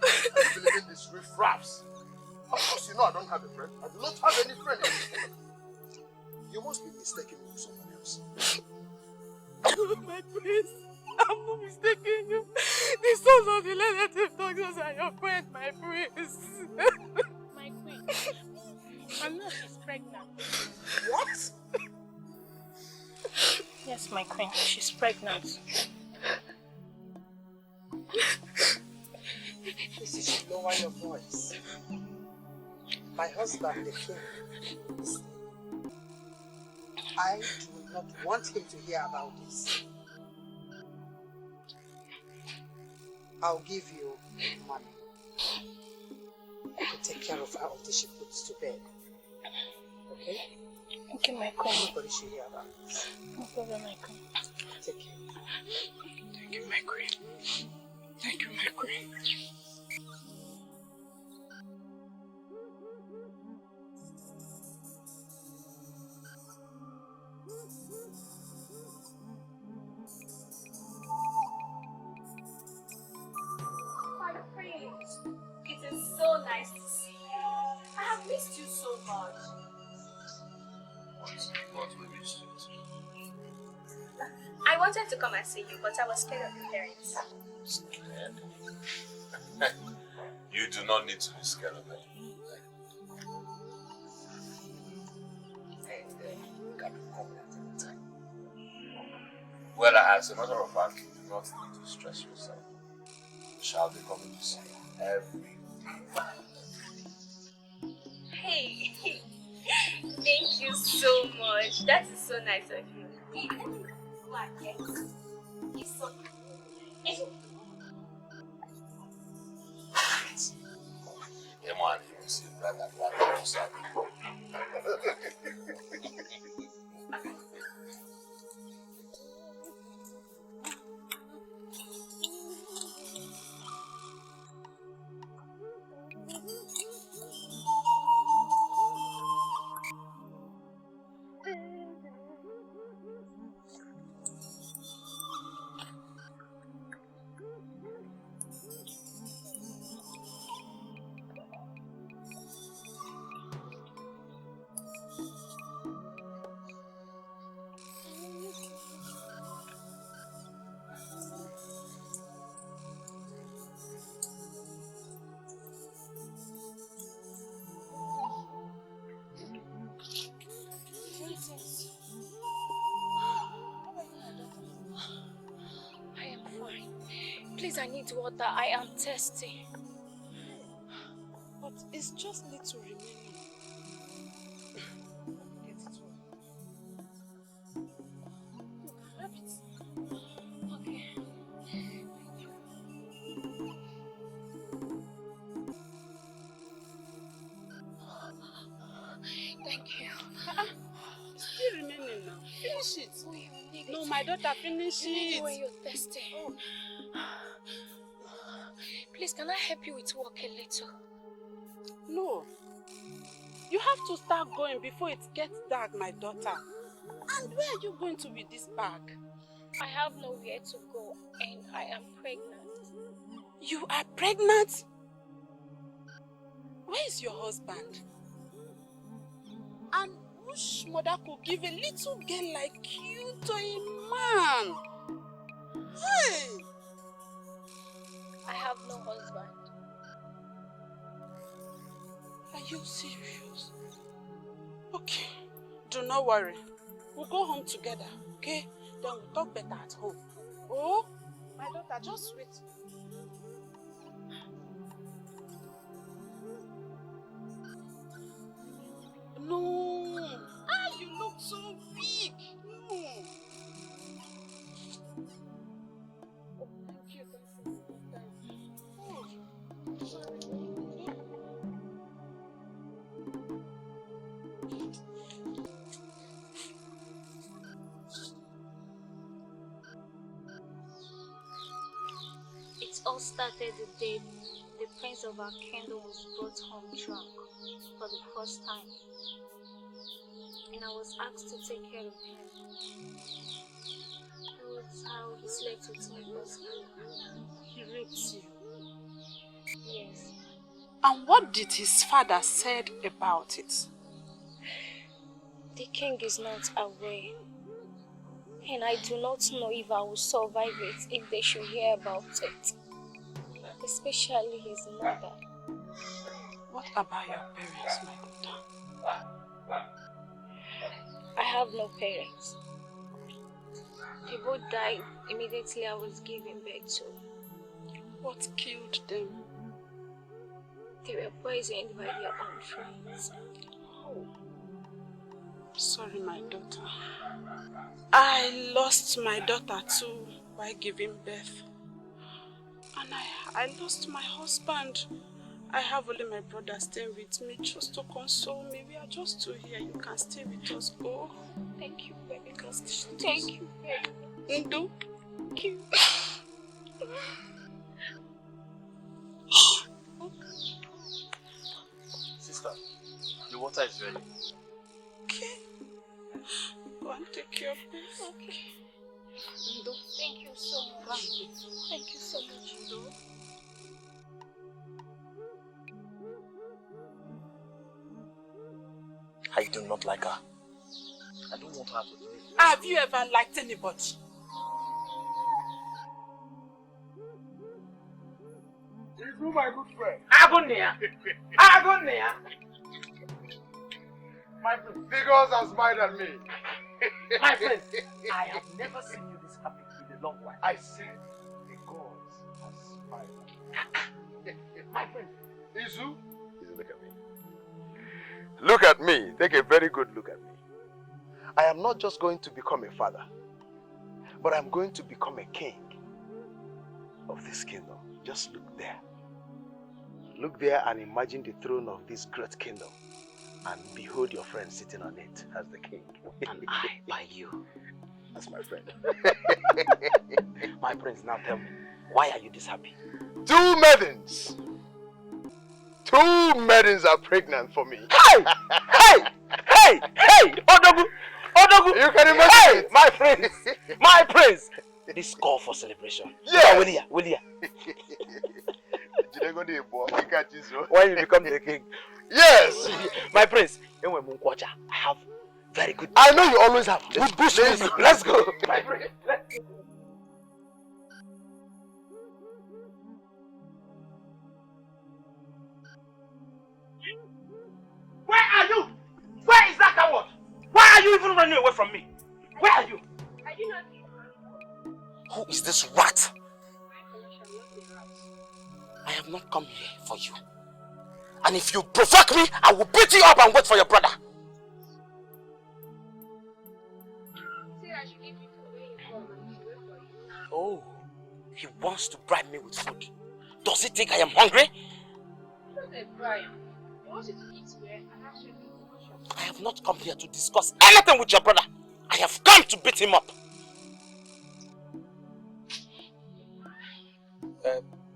S2: I believe in these riffraffs. Of course, you know I don't have a friend. I do not have any friend in this world. You must be mistaken with someone else.
S13: prince.
S8: My prince, I'm not mistaken you. The sons of the relative doctors are your friend, my prince.
S17: My queen, I know she's pregnant.
S8: What?
S17: Yes, my queen, she's pregnant.
S15: Please, you should lower your voice. My husband, the king, is listening. I do not want him to hear about this. I'll give you money to take care of her until she puts to bed. Okay?
S17: Okay, my queen.
S15: Nobody should hear about this.
S17: No problem, my queen.
S15: Take care.
S8: Thank you, my queen. Thank you, my queen.
S9: My prince, it is so nice to see you. I have missed you so much.
S13: What we missed you?
S9: I wanted to come and see you, but I was scared of your parents.
S13: Scared? You do not need to be scared of me. And you can come at any time. Well, as a matter of fact, you do not need to stress yourself. We shall be coming to see you every
S9: Hey, thank you so much. That is so nice of you. It's so
S13: man, you see that
S17: I am fine. Please, I need water. I am thirsty.
S15: But it's just little remaining. Get it all. Have it.
S17: Okay. Thank you.
S15: It's still remaining now. Finish it.
S17: Oh, you need
S15: No,
S17: it.
S15: my daughter, finish
S17: You need
S15: it.
S17: it when you're thirsty.
S15: Oh.
S17: Please, can I help you with work a little?
S15: No. You have to start going before it gets dark, my daughter. And where are you going to with this bag?
S17: I have nowhere to go and I am pregnant.
S15: You are pregnant? Where is your husband? And which mother could give a little girl like you to a man? Hey!
S17: I have no husband.
S15: Are you serious? Okay, do not worry. We'll go home together, okay? Then we'll talk better at home. Oh, my daughter, just wait. No. Ah, you look so big. No.
S17: Oh, thank you.
S15: Oh.
S17: It all started the day the prince of our kingdom was brought home drunk for the first time. And I was asked to take care of him. That was how he slept with my husband.
S15: He raped you.
S17: Yes.
S15: And what did his father said about it?
S17: The king is not aware.
S21: And I do not know if I will survive it if they should hear about it. Especially his mother.
S11: What about your parents, my daughter?
S21: I have no parents. They both died immediately I was giving birth to.
S11: What killed them?
S21: They were poisoned by their own friends.
S11: Oh. Sorry, my daughter. I lost my daughter too by giving birth. And I lost my husband. I have only my brother staying with me just to console me. We are just two here. You can stay with us. Go.
S21: Thank you, baby. Thank you, baby.
S11: Ndo.
S21: Thank you.
S10: Sister, the water is ready.
S11: Okay. Go and take care of this.
S21: Okay.
S11: Ndo.
S21: Thank you so much. Thank you so much, Ndo.
S10: I do not like her. I don't want her to do it.
S11: Have you ever liked anybody?
S18: You, my good friend.
S6: Agonia! Agonia!
S18: My friend, the girls have smiled at me.
S6: My friend, I have never seen you this happy in a long while.
S18: I said the girls have smiled at me.
S6: My friend.
S18: Izu?
S2: Izu, look at me. Look at me. Take a very good look at me. I am not just going to become a father, but I'm going to become a king of this kingdom. Just look there. Look there and imagine the throne of this great kingdom, and behold your friend sitting on it as the king.
S14: And I by you.
S2: That's my friend.
S14: My prince, now tell me, why are you this happy?
S2: Two maidens are pregnant for me.
S14: Hey! Hey! Odogu! Odogu!
S2: You can imagine
S14: it. My prince! My prince! This call for celebration.
S2: Yes!
S14: Willia.
S2: When
S14: you become the king.
S2: Yes!
S14: My prince, I have very good...
S2: I know you always have.
S14: Let's go. My prince, let's go.
S6: Where are you? Where is that coward? Why are you even running away from me? Where are you?
S21: Are you not here?
S14: Who is this rat? I have not come here for you. And if you provoke me, I will beat you up and wait for your brother. Oh, he wants to bribe me with food. Does he think I am hungry?
S21: Not a bribe. He wants you to eat where and actually
S14: I have not come here to discuss anything with your brother. I have come to beat him up.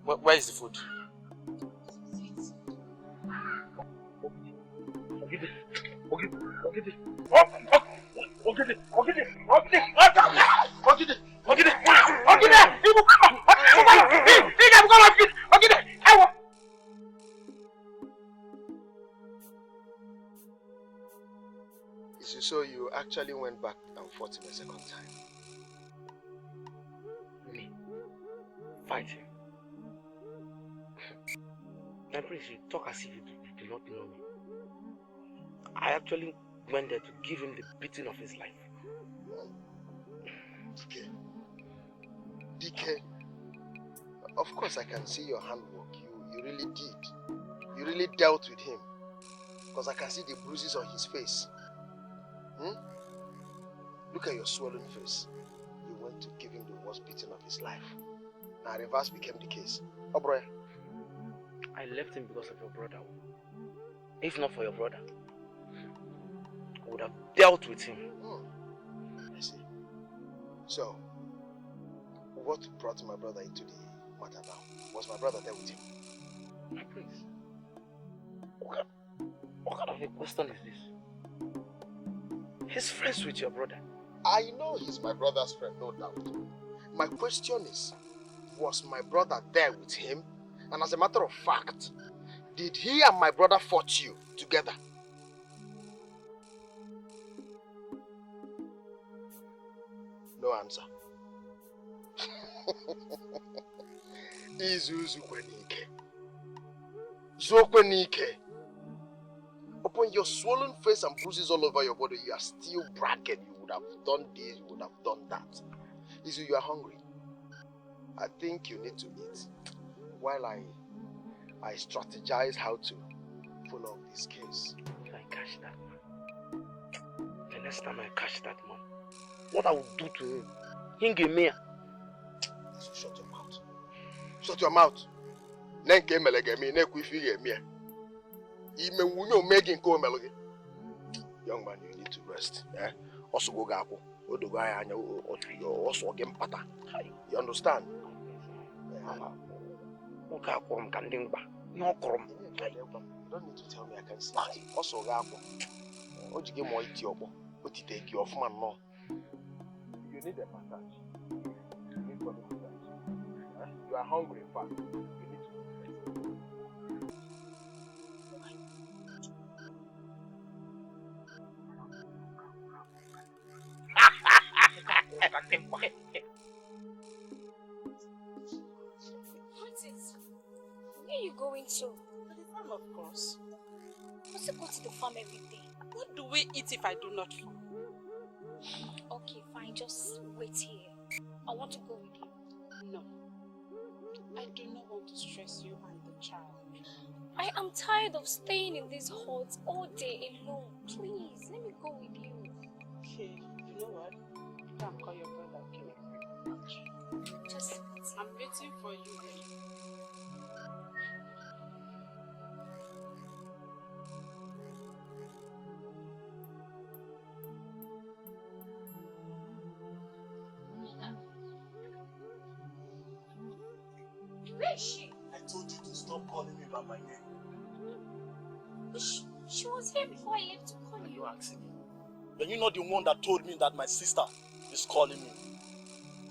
S14: Where is the food?
S2: So you actually went back and fought him a second time?
S14: Me? Fight him? My prince, you talk as if you do not know me. I actually went there to give him the beating of his life.
S2: DK, of course I can see your handwork. You really did. You really dealt with him. Because I can see the bruises on his face. Look at your swollen face. You went to give him the worst beating of his life. Now reverse became the case. Oh, bro.
S14: I left him because of your brother. If not for your brother, I would have dealt with him.
S2: I see. So, what brought my brother into the matter now? Was my brother there with him?
S14: My prince, what kind of a question is this? He's friends with your brother.
S2: I know he's my brother's friend, no doubt. My question is, was my brother there with him? And as a matter of fact, did he and my brother fought you together? No answer. Izuzu kwenike. Zokwenike. Upon your swollen face and bruises all over your body, you are still bragging. You would have done this, you would have done that. Izu, you are hungry. I think you need to eat while I strategize how to follow up this case.
S18: If I catch that man, the next time I catch that man, what I will do to him? Hingemea.
S2: Shut your mouth. Shut your mouth. Nenke melegemi, nekwifi gemia. Young man, you need to rest. Eh? Also go gapo. You understand? You don't need to tell me I can see it. Also gapo. What you get more eat your bo? What you take you off man no? You need a massage. You need a massage. You are hungry, in fact. You need to rest.
S21: Where are you going to?
S8: To the farm, of course.
S21: What's go to the farm every day?
S8: What do we eat if I do not farm?
S21: Okay, fine. Just wait here. I want to go with you.
S8: No. I do not want to stress you and the child.
S21: I am tired of staying in this hut all day alone. Please, let me go with you.
S8: Okay, you know what? Come call your brother, okay?
S21: Just
S8: I'm waiting for you, Rahim.
S21: Where is she?
S7: I told you to stop calling me by my name.
S21: She was here before I left to call you.
S7: You asking me? Are you not the one that told me that my sister is calling me?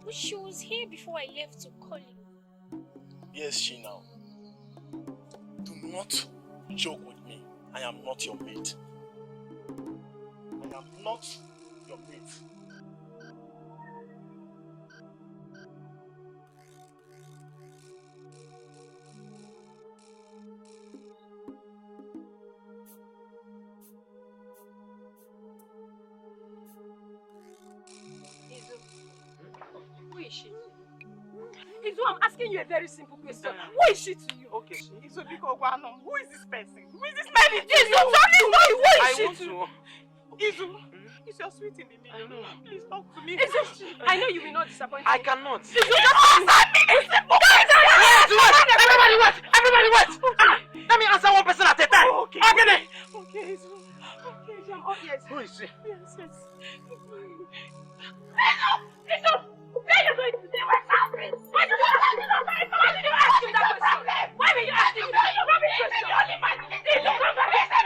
S21: But she was here before I left to call you.
S7: Yes, she now. Do not joke with me. I am not your mate. I am not your mate.
S8: Who is she? Izu, I'm asking you a very simple question. Who is she to you? Okay, Izu, who is this person? Who is this man? Izu, who is she to you? Izu, is your sweet in the middle? I know. Please talk to me. Izu, I know you will not disappoint me.
S18: I cannot.
S8: Izu, just answer me.
S18: Everybody wait! Everybody wait! Let me answer one person at a time.
S8: Okay. Okay, Izu. Okay, I'm all yes.
S18: Who is she?
S8: Yes. Izu,
S21: Where are you going to stay? Where's Alfred? Why did you ask him that question? Why were you asking him that rubbish question? The only man is the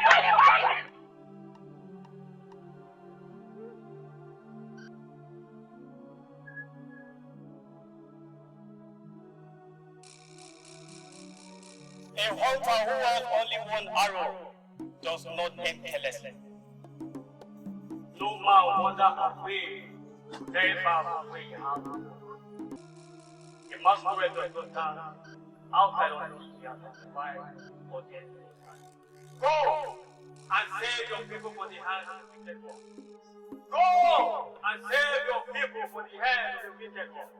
S21: only one.
S1: A hunter who has only one arrow does not aim carelessly. No man wander away very far from where you have. A masquerade does not stand outside of which he has occupied for the Go and save your people for the hands of the wicked one. Go and save your people for the hands of the wicked one.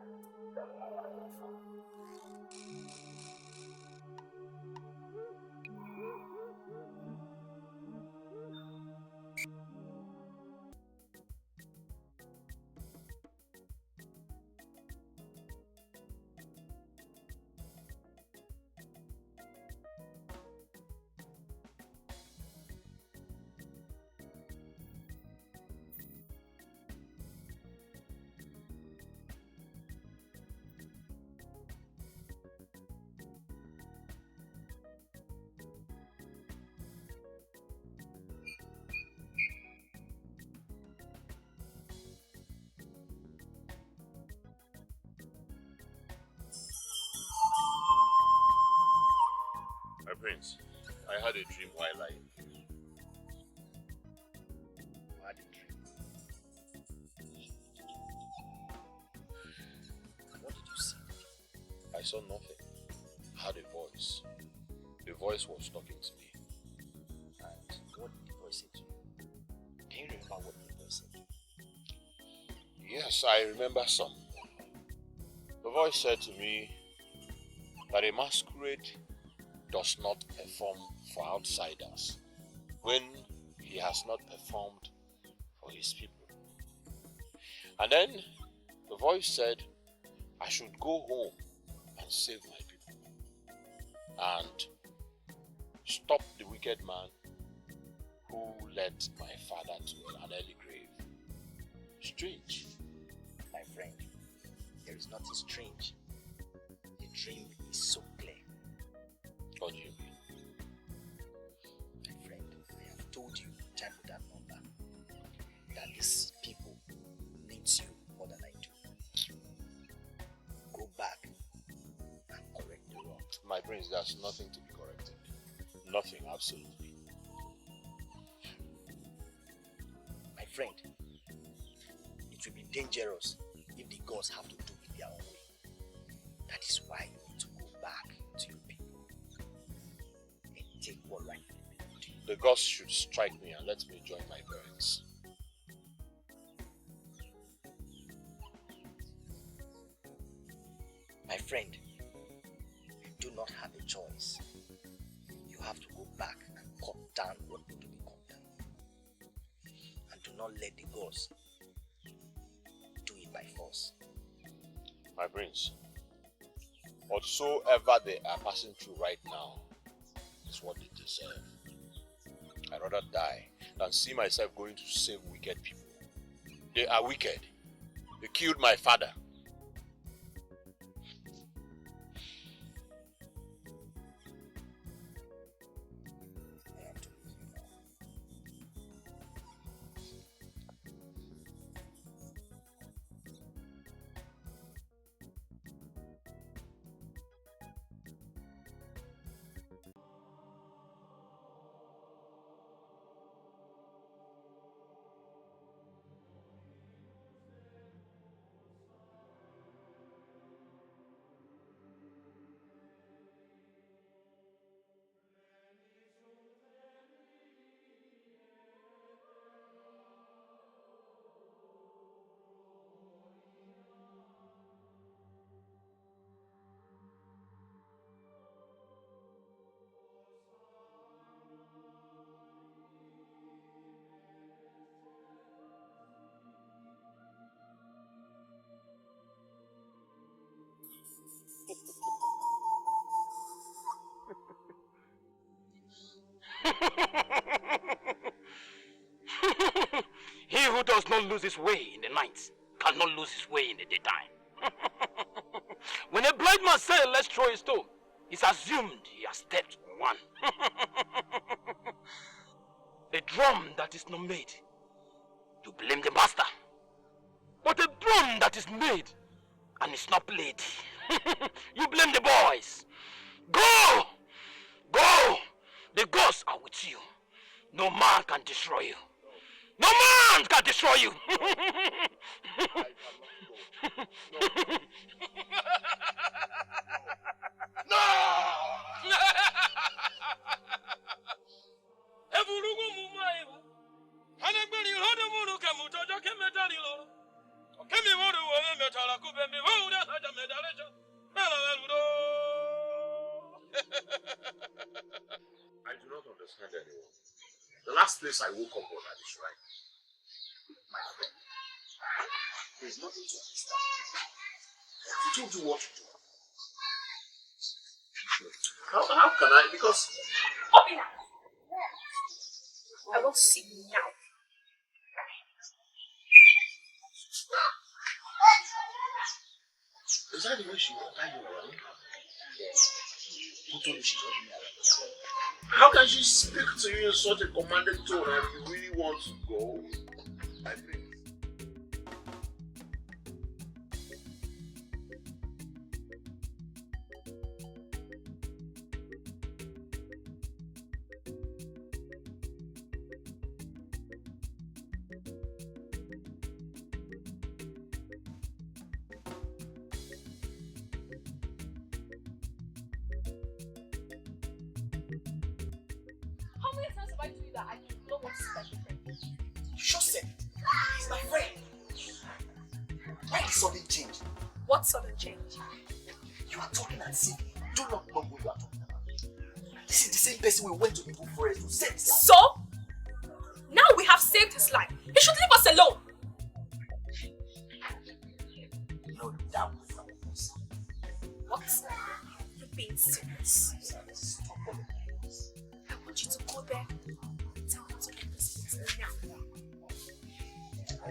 S22: My prince, I had a dream while I...
S18: What a dream.
S22: I saw nothing. I heard a voice. The voice was talking to me.
S14: And what did the voice say to you? Can you remember what the voice said to you?
S22: Yes, I remember some. The voice said to me that a masquerade does not perform for outsiders when he has not performed for his people. And then the voice said I should go home and save my people and stop the wicked man who led my father to an early grave. Strange.
S14: My friend, there is nothing strange. The dream is so clear.
S22: What do you mean?
S14: My friend, I have told you time without number that these people needs you more than I do. Go back and correct the wrong.
S22: My brains, there's nothing to be corrected. Nothing, absolutely.
S14: My friend, it will be dangerous if the gods have to do it their own way. That is why you need to go back to your people and take what rightfully belongs to you.
S22: The gods should strike me and let me join my parents.
S14: My friend, you do not have a choice. You have to go back and cut down what need to be cut down. And do not let the gods do it by force.
S22: My brains, whatsoever they are passing through right now is what they deserve. I'd rather die than see myself going to save wicked people. They are wicked. They killed my father.
S19: He who does not lose his way in the night cannot lose his way in the daytime. When a blind man says, let's throw a stone, it's assumed he has stepped on one. A drum that is not made, you blame the master. But a drum that is made and is not played, you blame the boys. Go! Go! The gods are with you. No man can destroy you. No man can destroy you.
S22: No! I do not understand anyone. The last place I woke up on at this right.
S7: My friend, there is nothing to understand. I told you what to do.
S22: How can I? Because
S21: I want to see you now.
S22: is that the way she won't tie you around?
S7: Who told you she's holding me around?
S22: How can she speak to you in such a commanding tone and you really want to go? I think.
S9: you that I do not want a special friend.
S7: You just said it. He's my friend. Why the sudden change?
S9: What sudden change?
S7: You are talking as if you do not know who you are talking about. This is the same person we went to the forest to save his life.
S9: So? Now we have saved his life. He should leave us alone.
S7: No doubt.
S9: What? You're being serious.
S7: Stop all the things.
S9: I want you to go there and tell him to end this meeting now.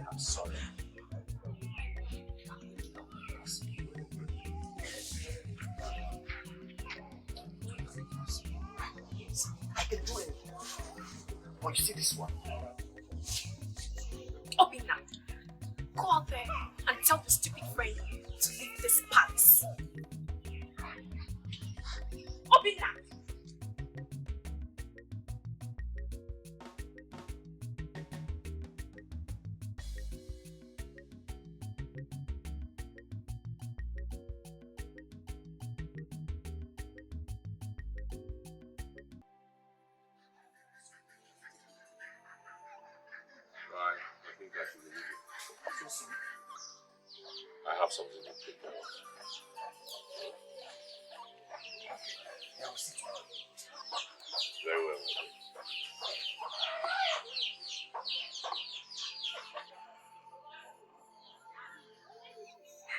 S7: I'm sorry. I can do anything. But you see this one?
S9: Obina, go out there and tell the stupid friend to leave this palace. Obina!
S22: I think I should leave you. I have something to take care of.
S7: Yeah, we'll see tomorrow.
S22: Very well.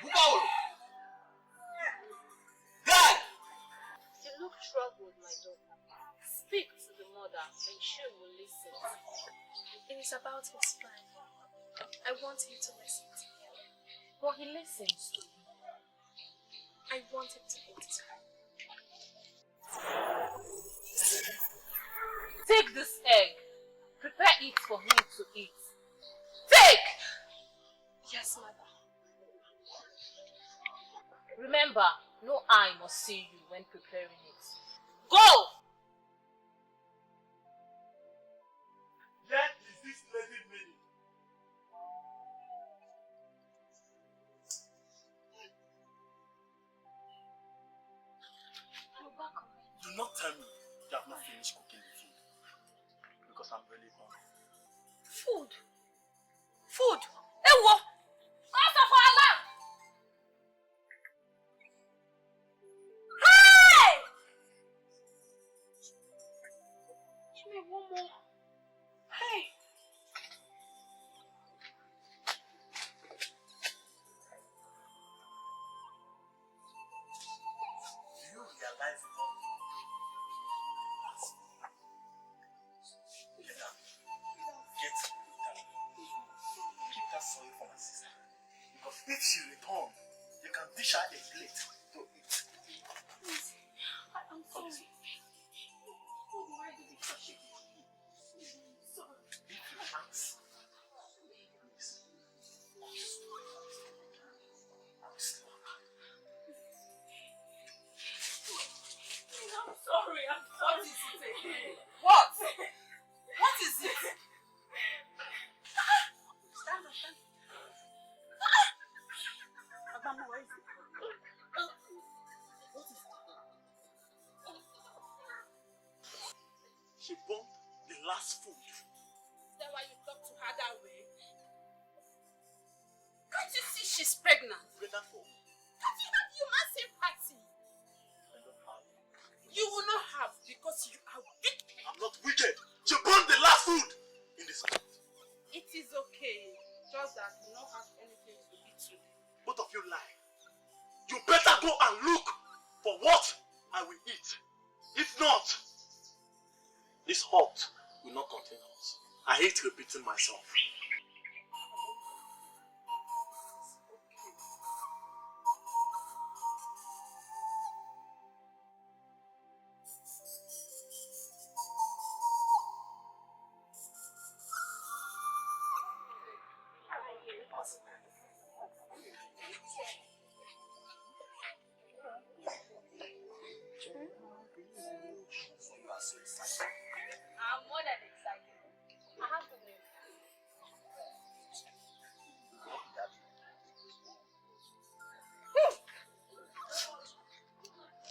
S7: Bukawo! Dad!
S20: You look troubled, my daughter. Speak to the mother and she will listen.
S9: It is about his plan. I want him to listen to me.
S20: But he listens to you.
S9: I want him to hate his wife.
S20: Take this egg. Prepare it for him to eat. Take!
S9: Yes, mother.
S20: Remember, no eye must see you when preparing it. Go!
S10: That is this blessed meaning. Do not tell me you have not finished cooking the food. Because I'm really hungry.
S9: Food? Food? Ewo! Master for Allah! Hey! Give me one more. Hey!
S10: Do you realize what? Get down. Keep that sorry for my sister. Because if she returns, you can dish her a plate to eat.
S9: Please, I'm sorry. What do I do because she I'm sorry.
S10: If you ask, please.
S9: I'm sorry.
S15: What is it? What? What is it?
S9: Stand up, stand up. Mama, where is it? What is it?
S10: She burnt the last food.
S9: Is that why you talk to her that way? Can't you see she's pregnant?
S10: Pregnant for who?
S9: Can't you have human sympathy?
S10: I don't have.
S9: You will not have because you are weak.
S10: I'm not wicked. She burned the last food in this house.
S9: It is okay. Just that you don't have anything to eat today.
S10: Both of you lie. You better go and look for what I will eat. If not, this hut will not contain us. I hate repeating myself.
S20: I'm more than excited. I have to leave.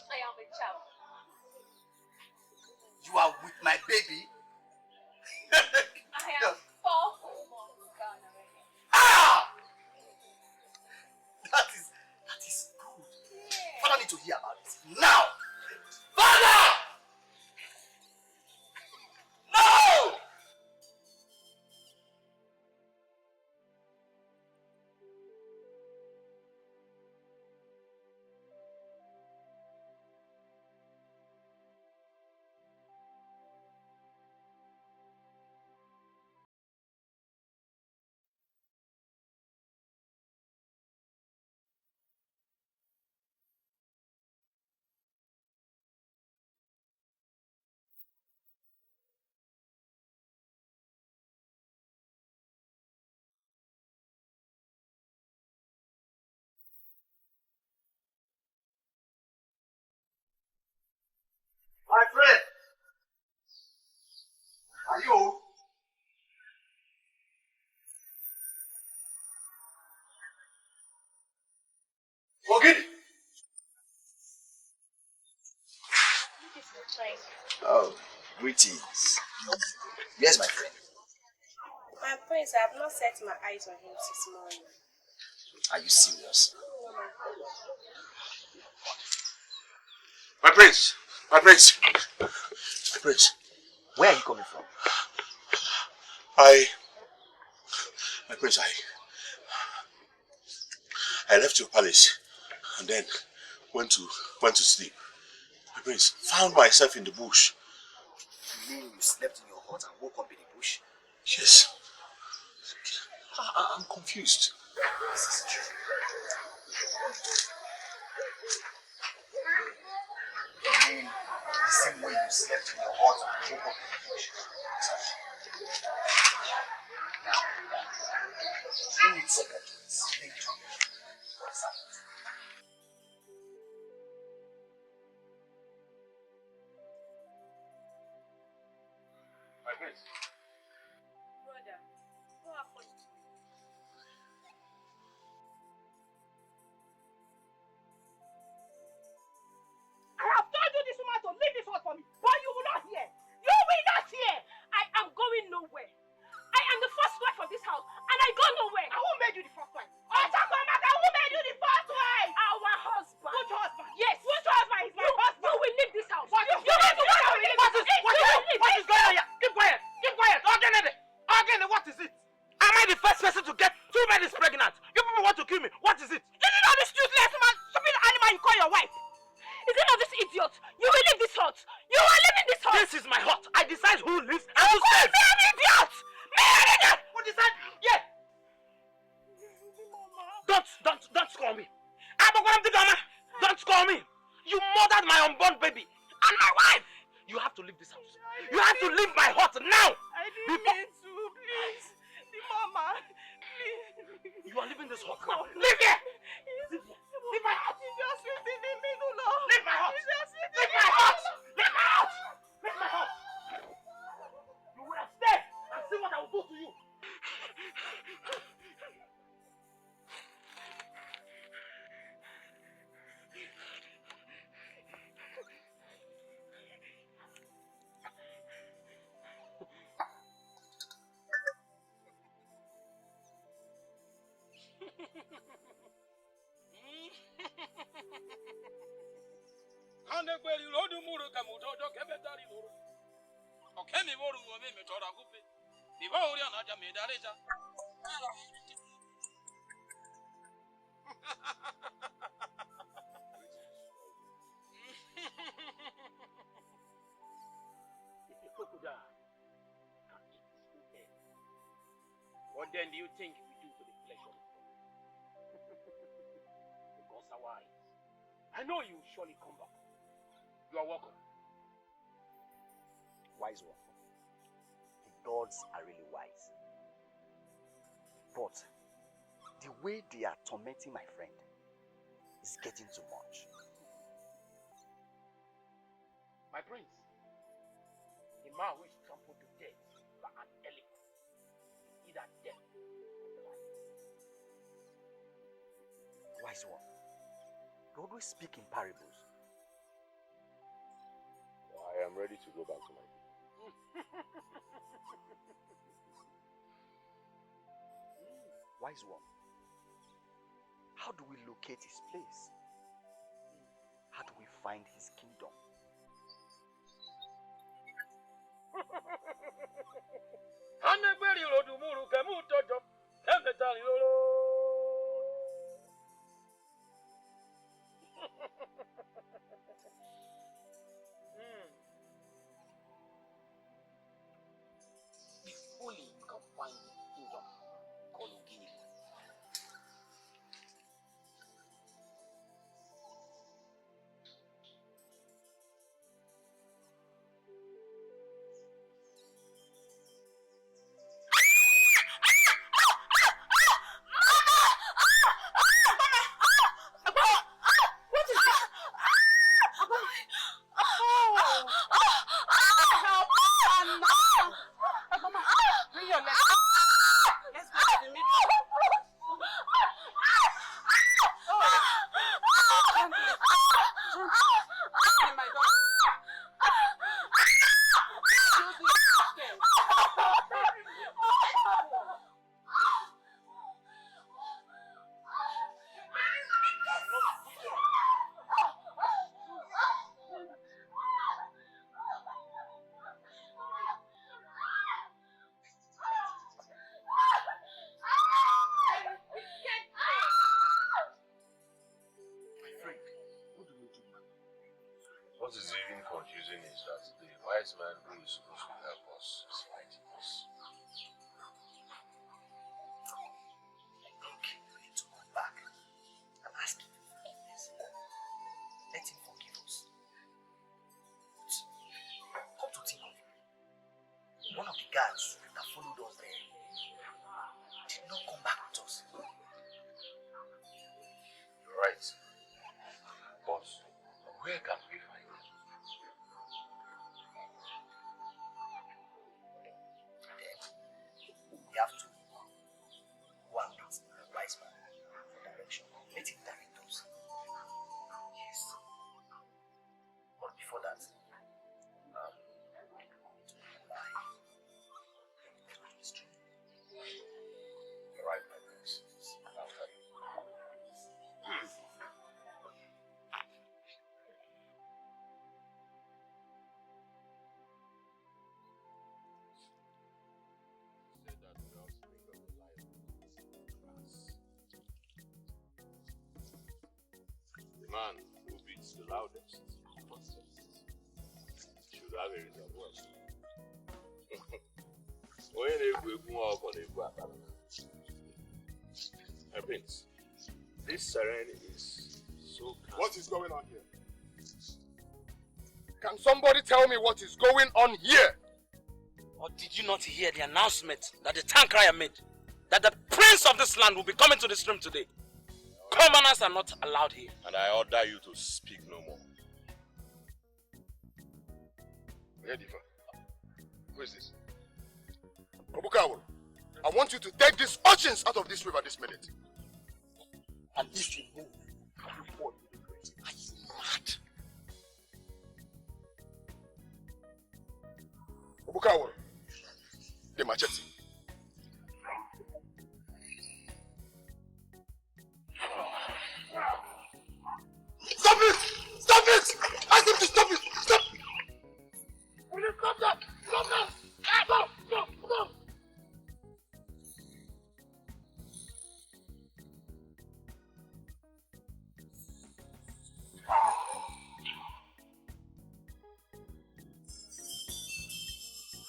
S20: I am a child.
S7: You are with my baby? Ayo. Ogidi. Oh, greetings. Yes, my friend.
S12: My prince, I have not set my eyes on him since morning.
S7: Are you serious?
S12: No, my prince.
S2: My prince! My prince! My prince!
S7: Where are you coming from?
S2: My prince, I left your palace and then went to sleep. My prince, found myself in the bush.
S7: You mean you slept in your hut and woke up in the bush?
S2: Yes. I'm confused.
S7: This is true. You mean the same way you slept in your hut and woke up in the bush? Now, give me a second. Speak to me. What's up?
S2: My prince.
S12: Brother, what happened to you? I have told you this woman to leave this house for me, but you will not hear. You will not hear. I am going nowhere. I am the first wife of this house, and I go nowhere. And who made you the first wife? Otakwamaka, who made you the first wife? Our husband. Which husband? Yes. Which husband is my husband? You will leave this house. What is going on here?
S19: What is going on here? Keep quiet. Keep quiet. Again, what is it? Am I the first person to get 2 men pregnant? You people want to kill me. What is it?
S12: Is it not this useless man, stupid animal you call your wife? Is it not this idiot? You will leave this house. You are leaving this house.
S19: This is my hut. I decide who lives and
S12: You
S19: who
S12: call
S19: stays.
S12: me an idiot! Me an idiot!
S19: Who decide? Yeah. Don't scold me. Don't scold me. You murdered my unborn baby and my wife. You have to leave this house. You have to leave my hut now.
S12: I didn't mean to, please. The mama, please.
S19: You are leaving this hut now. Leave here. Leave my house. Leave my house. Leave my house. Leave my house. Leave my house. You would have stayed and see what I will do to you. What then do you think we do to the flesh of it? Because our eyes. I know you will surely come back. You are welcome.
S7: Wise one. The gods are really wise. But the way they are tormenting my friend is getting too much.
S19: My prince, the man who is trampled to death by an elephant is either dead or alive.
S7: Wise one. You always speak in parables.
S2: I am ready to go back to my people.
S7: Wise one. How do we locate his place? How do we find his kingdom?
S19: If only you can find the kingdom called Guinea.
S22: What is even confusing is that the wise man who is supposed to help us is fighting us.
S14: I think we need to go back and ask him for forgiveness. Let him forgive us. Come to think of it, one of the guards that followed us there did not come back with us.
S22: You're right. But where can we find him?
S14: Then we have to go and meet the wise man for direction. Let him direct us. Yes. But before that,
S22: You're right, my prince. I'll tell you. Say that the offspring of the lion is grass. The man who beats the loudest should have a reason why. My prince, this Sharon is so calm.
S2: What is going on here? Can somebody tell me what is going on here?
S19: Or did you not hear the announcement that the town crier made? That the prince of this land will be coming to the stream today. Commoners are not allowed here.
S22: And I order you to speak no more. Edifa, who is this?
S2: Obukawuru, I want you to take these urchins out of this river this minute.
S14: And if you move, you fall into the grave. Are you mad?
S2: Obukawuru, the machete.
S18: Stop it! Stop it! Ask him to stop it! Stop! Will you come down? Come down! Go! Go! Go!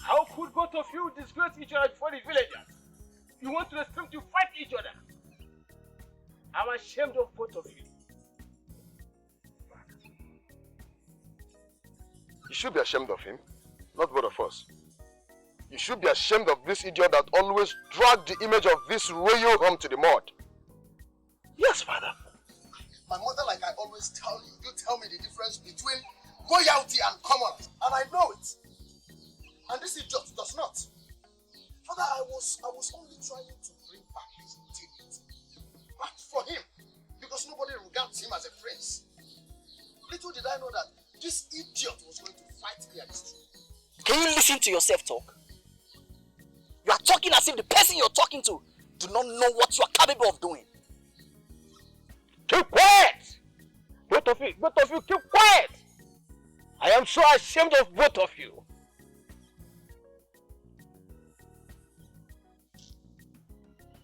S5: How could both of you disgrace each other before the villagers? You went to the stream to fight each other. I'm ashamed of both of you.
S2: You should be ashamed of him, not both of us. You should be ashamed of this idiot that always dragged the image of this royal home to the mud.
S14: Yes, father.
S7: My mother, like I always tell you, you tell me the difference between royalty and commoners, and I know it. And this idiot does not. Father, I was only trying to bring back his dignity. But for him, because nobody regards him as a prince. Little did I know that this idiot was going to fight me at the street.
S14: Can you listen to yourself talk? You are talking as if the person you're talking to do not know what you are capable of doing.
S5: Keep quiet! Both of you, keep quiet! I am so ashamed of both of you.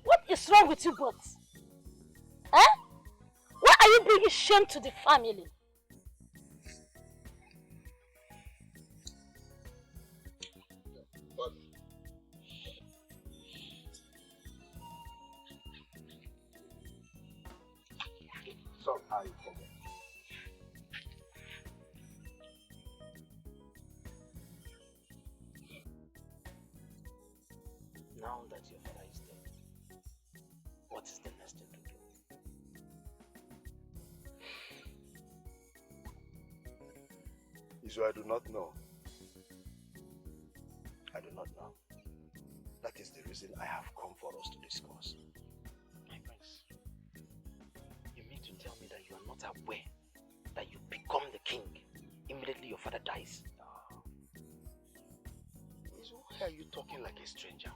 S21: What is wrong with you both? Eh? Why are you bringing shame to the family?
S2: Somehow you forget.
S14: Now that your father is dead, what is the next thing to do?
S2: Izu, I do not know.
S14: I do not know. That is the reason I have come for us to discuss. My prince, you mean to tell me that you are not aware that you become the king immediately your father dies? Izu, why are you talking like a stranger?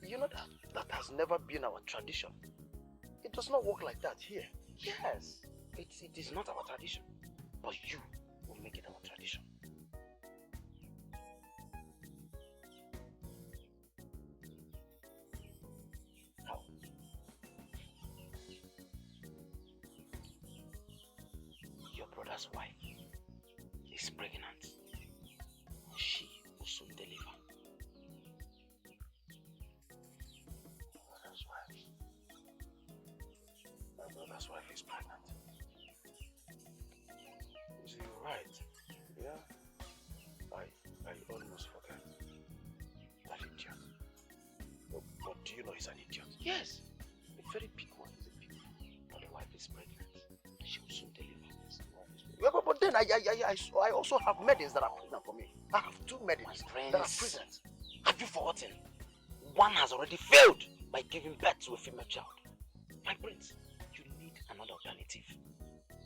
S14: You know that has never been our tradition. It does not work like that here. Yes, it is not our tradition. But you will make it our tradition. Now, your brother's wife
S19: is pregnant. She will soon deliver.
S18: That's why. My brother's wife is pregnant. You see, you're right. Yeah. I almost forgot. That idiot. But do you know he's an idiot?
S19: Yes. A very big one. He's a big one. But the wife is pregnant. She will soon deliver.
S18: Yeah, but then I also have maidens that are pregnant for me. I have 2 maidens that are pregnant.
S19: Have you forgotten? One has already failed by giving birth to a female child. My prince, you need another alternative.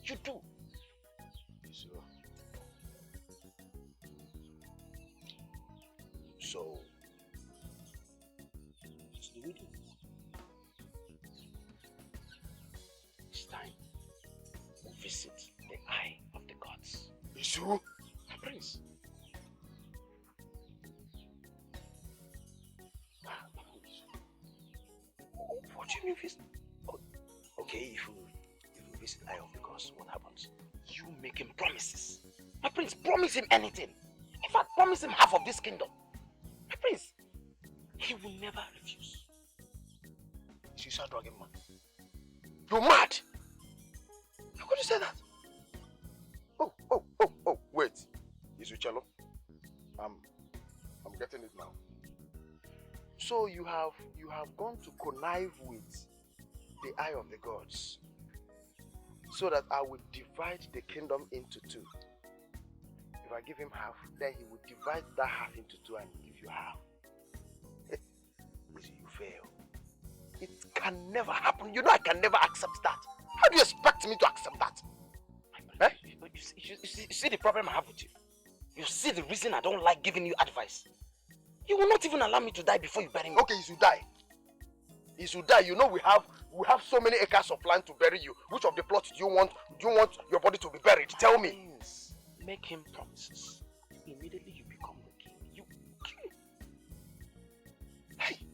S19: You do.
S18: So, what do we do?
S19: It's time to visit the eye of the gods.
S18: Isu?
S19: My prince.
S18: What do you mean visit? Oh, okay, if you visit eye of the gods, what happens?
S19: You make him promises. My prince, promise him anything. In fact, promise him half of this kingdom. My prince, he will never refuse.
S18: You start dragging man. You're mad! How could you say that? Oh, wait. Izuchelo, I'm getting it now. So you have gone to connive with the eye of the gods so that I will divide the kingdom into 2. If I give him half, then he will divide that half into 2 and give you half. You fail. It can never happen. You know I can never accept that. How do you expect me to accept that?
S19: Eh? You see the problem I have with you? You see the reason I don't like giving you advice? You will not even allow me to die before you bury me.
S18: Okay, you should die. You should die. You know we have so many acres of land to bury you. Which of the plots do you want your body to be buried? Tell me.
S19: Make him promises. Immediately you become the king. You king. Hey.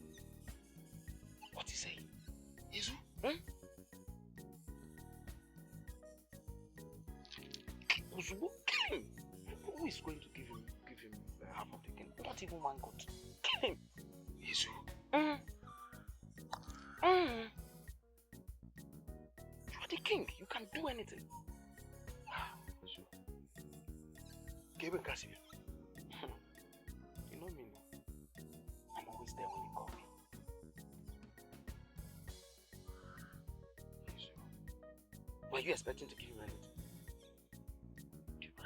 S19: What is he?
S18: Izu?
S19: Uzubu? King. Who is going to give him half of the king? Not even one god. King.
S18: Izu.
S19: You are the king. You can do anything.
S18: You
S19: know me, no? I'm always there when you call me. Were you expecting to give him anything?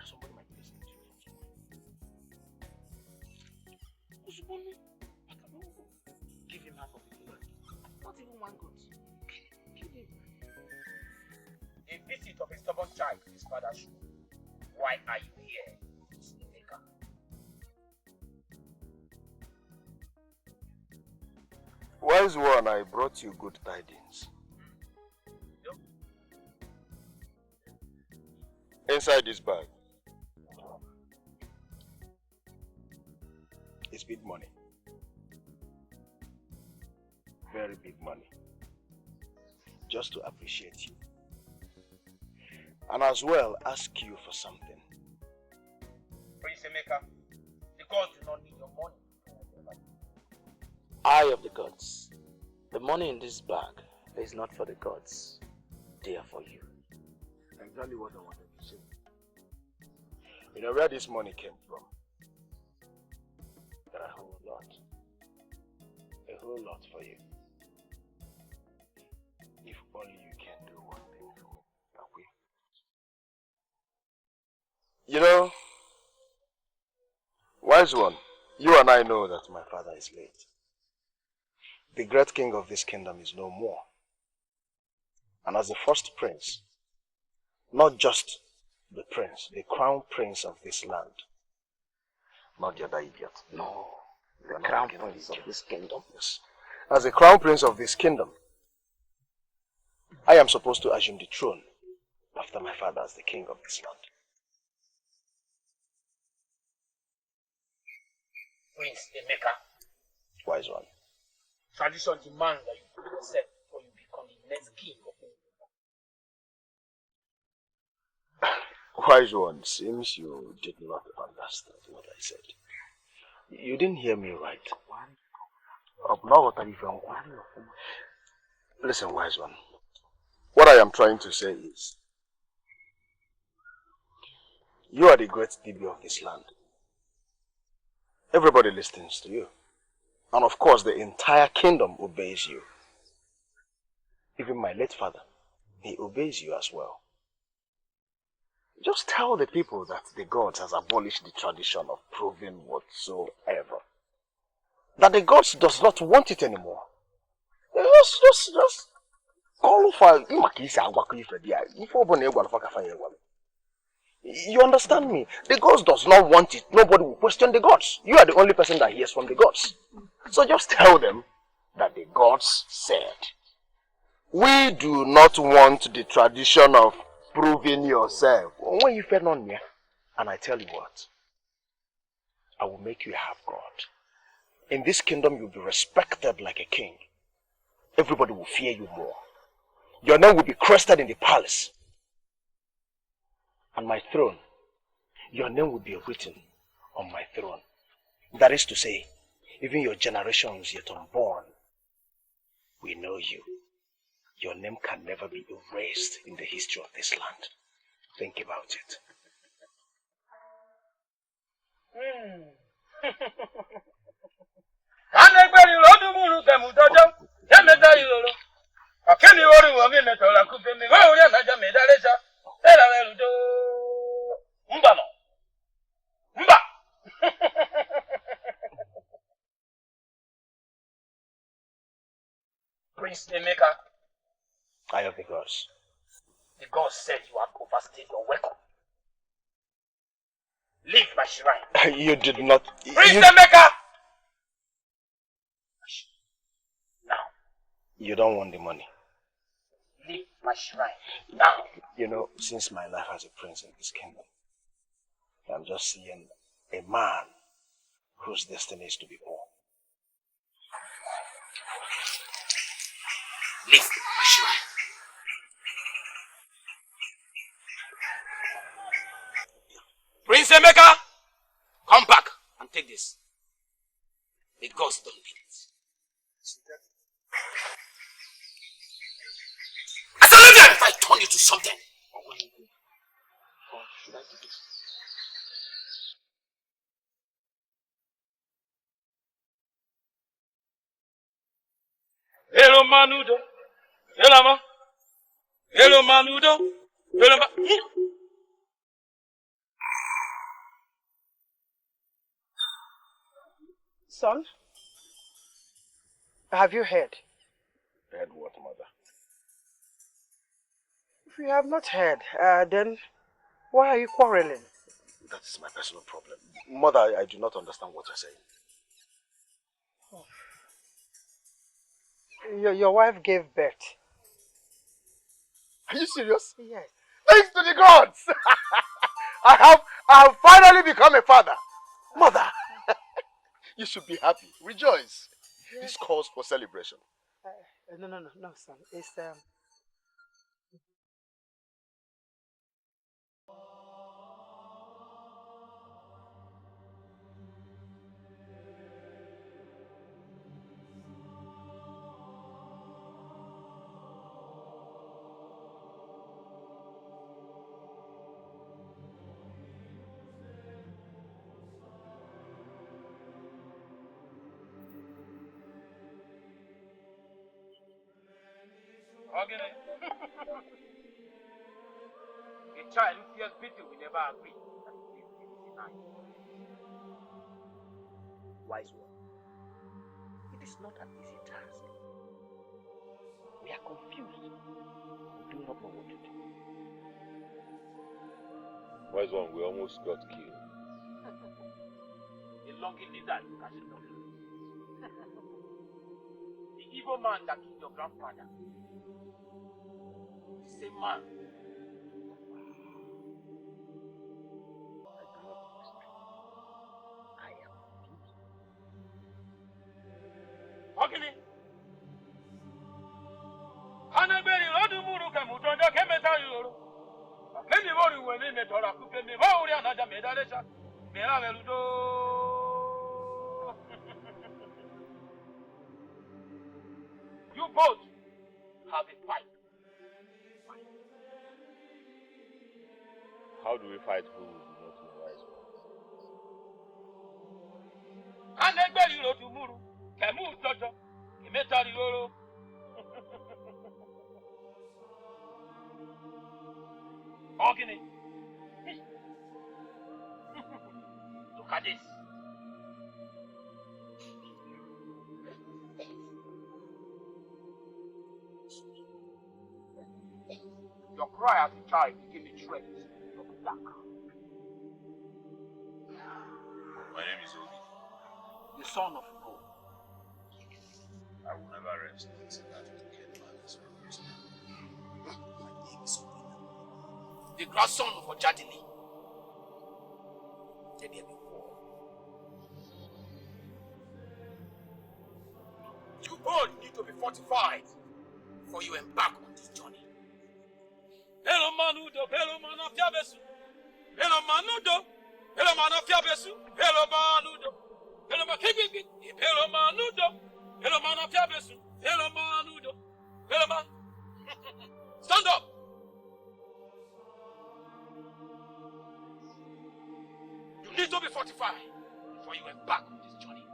S19: Somebody might be listening to you from somewhere. Give him half of the kingdom. Not even one god. Kill him.
S10: A visit of a stubborn child to his father's shoe. Why are you here?
S18: Wise one, I brought you good tidings. Inside this bag is big money. Very big money. Just to appreciate you. And as well ask you for something.
S10: Prince Emeka, the gods do not need your money.
S19: Eye of the gods. The money in this bag is not for the gods. They are for you.
S18: Exactly what I wanted to say. You know where this money came from?
S19: There are a whole lot. A whole lot for you.
S18: If only you can do one thing for me, Akwi. You know, wise one, you and I know that my father is late. The great king of this kingdom is no more. And as the first prince, not just the prince, the crown prince of this land, not the other idiot.
S19: No, the crown prince of this kingdom.
S18: Yes. As the crown prince of this kingdom, I am supposed to assume the throne after my father as the king of this land.
S10: Prince Emeka.
S18: Wise one.
S10: Tradition demands that you prove yourself before you become the next king of England.
S3: Wise one, seems you did not understand what I said. You didn't hear me right. Listen, wise one. What I am trying to say is, you are the great DB of this land. Everybody listens to you. And of course, the entire kingdom obeys you. Even my late father, he obeys you as well. Just tell the people that the gods has abolished the tradition of proving whatsoever. That the gods does not want it anymore. Just call for you understand me? The gods does not want it. Nobody will question the gods. You are the only person that hears from the gods. So just tell them that the gods said, we do not want the tradition of proving yourself. And I tell you what, I will make you a half god. In this kingdom, you'll be respected like a king. Everybody will fear you more. Your name will be crested in the palace. And my throne, your name will be written on my throne. That is to say, even your generations yet unborn, we know you. Your name can never be erased in the history of this land. Think about it.
S19: Prince Emeka,
S3: I have the gods.
S19: the gods said you have overstayed your welcome. Leave my shrine.
S3: You did not.
S19: Prince Emeka! Now.
S3: You don't want the money.
S19: Leave my shrine. Now.
S3: You know, since my life as a prince in this kingdom, I'm just seeing a man whose destiny is to be born.
S19: Leave my shrine. Prince Emeka, come back and take this. The gods don't need it. I said, leave here if I turn you to something.
S3: Should I do this?
S19: Hello, Manudo. Hello, ma. Hello, Manudo. Hello, ma.
S15: Son, have you heard?
S3: Heard what, mother?
S15: If you have not heard, then why are you quarreling?
S3: That is my personal problem. Mother, I do not understand what you're saying.
S15: Your wife gave birth.
S2: Are you serious?
S15: Yes.
S2: Thanks to the gods! I have finally become a father. Mother, you should be happy. Rejoice. Yes. This calls for celebration.
S15: No, son. It's
S19: A child who fears beating will never agree that he is denied.
S14: Wise one, it is not an easy task. We are confused. We do not know what to do.
S22: Wise one, we almost got killed.
S19: The lucky lizard catches the The evil man that killed your grandfather. The same man.
S14: I do not understand. I am confused.
S19: Ogini! Hanaberi Rodumuru Kamutonda Kemeta Yoro. Many more You both have a fight.
S22: How do we fight who do not know wise words?
S19: Anegberi lo tumuru, kemu jojo, imetari loro. Ogini. Look at this. Your cry as a child became a threat of the dark.
S22: My name is Obi.
S19: The son of God.
S22: I will never rest until that wicked man is removed.
S19: My name is Obi. The grandson of Ojadili. Let there be war. You all need to be fortified before you embark on this journey. Hello Manudo, hello Manafiabesu. Hello Manudo, hello Manafiabesu. Hello Manudo, hello Makibiki. Hello Manudo, hello Manafiabesu. Hello Manudo, hello Man. Stand up. You need to be fortified before you embark on this journey.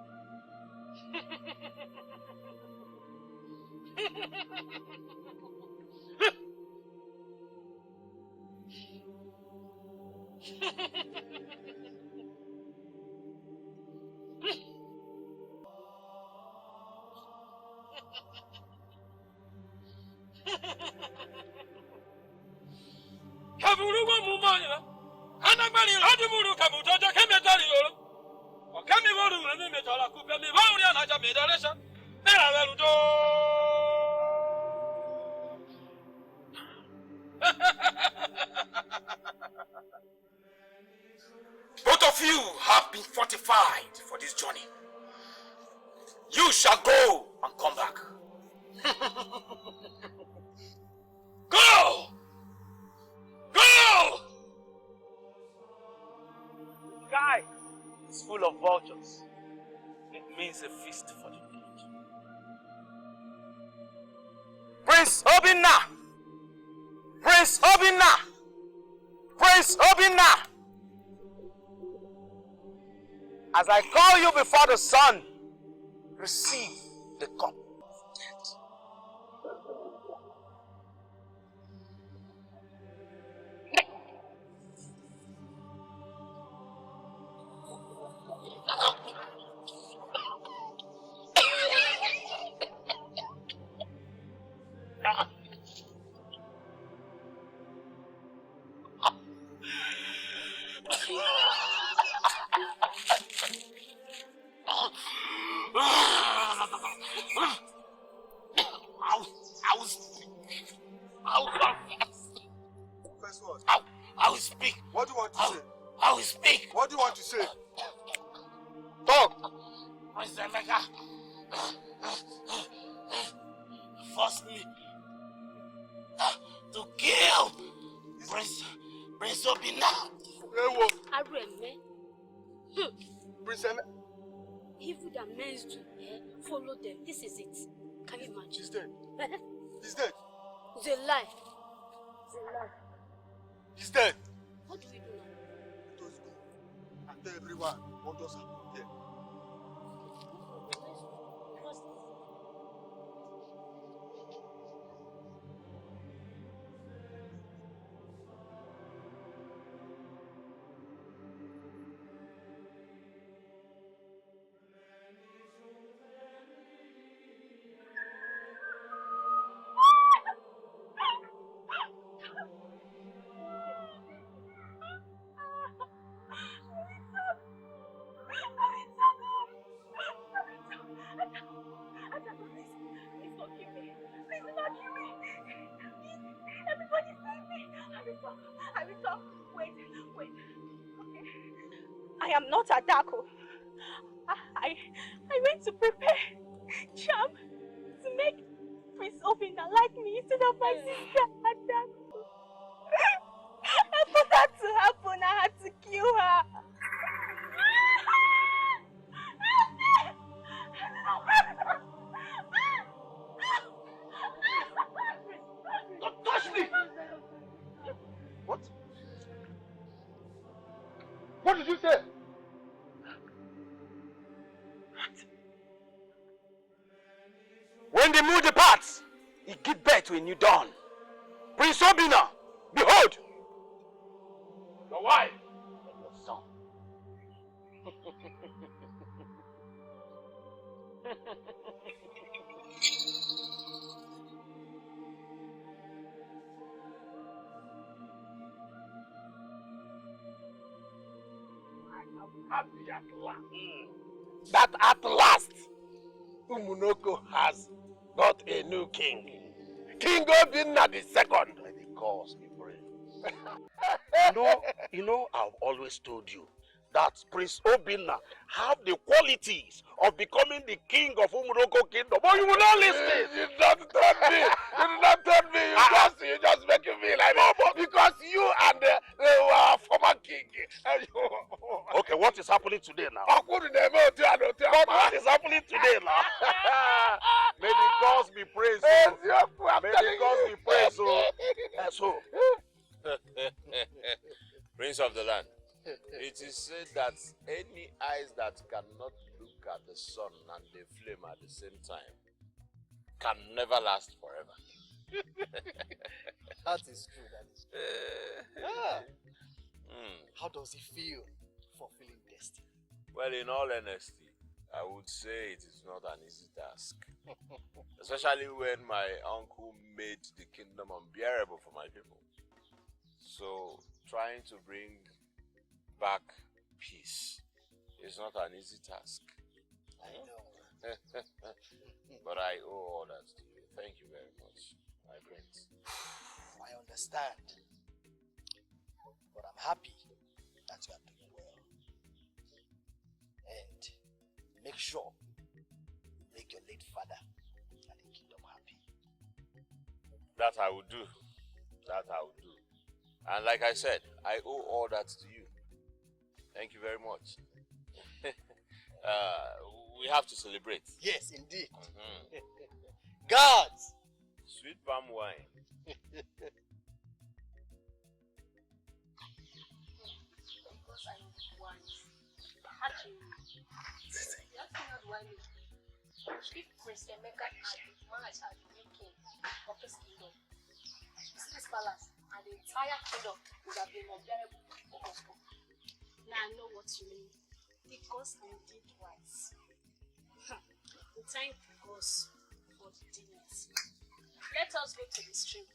S19: Kaburuwa mumanya, anamani radumuru kabutoja kemetali yoro. Okemi woru nemi metala kupe mi wauri anaja medaresha. Mera verudo. Both of you have been fortified for this journey. You shall go and come back. Go! Go! The sky is full of vultures. It means a feast for the village. Prince Obinna! Prince Obinna! Prince Obinna! As I call you before the sun, receive the cup of death. I will speak.
S2: What do you want to say?
S19: I will speak.
S2: What do you want to say?
S19: Talk. Prince Emeka forced me to kill Prince Obinna.
S4: Areme.
S2: Prince Emeka.
S4: Evil that men do, follow them. This is it. Can you imagine?
S2: He's dead. He's dead.
S4: It's a lie. It's a lie.
S2: He's dead.
S4: What do we do now?
S2: Let us go and tell everyone what just happened here.
S11: I am not Adako. I went to prepare charm to make Prince Obinna like me instead of my sister Adako. And for that to
S18: What did you say?
S19: When the moon departs, it gives birth to a new dawn. Prince Obina, behold,
S18: your wife
S19: and your son.
S18: Happy at last. That at last, Umunoko has got a new king. King Obinna the second.
S19: By the cause he prays.
S18: You know, I've always told you that Prince Obinna have the qualities of becoming the king of Umuroko kingdom. But you will not listen. You did not tell me. You did not tell me. You just make me feel like because you and the former king.
S19: Okay, what is happening today now?
S18: But what
S19: is happening today now? May the cause be praised. May the cause be praised. So,
S22: Prince of the land, it is said that any eyes that cannot look at the sun and the flame at the same time can never last forever.
S7: That is true, that is true. How does it feel fulfilling destiny?
S22: Well, in all honesty, I would say it is not an easy task. Especially when my uncle made the kingdom unbearable for my people. So, trying to bring back peace is not an easy task.
S7: I know.
S22: But I owe all that to you. Thank you very much, my prince.
S7: I understand. But I'm happy that you are doing well. And make sure you make your late father and the kingdom happy.
S22: That I will do. That I will do. And like I said, I owe all that to you. Thank you very much. We have to celebrate.
S7: Yes, indeed. Gods!
S22: Sweet palm wine.
S20: If Prince Emeka had managed as the new king of this kingdom, this palace and the entire kingdom would have been unbearable for us.
S4: Now I know what you mean. The gods indeed wise. We thank the gods for the deeds. Let us go to the stream.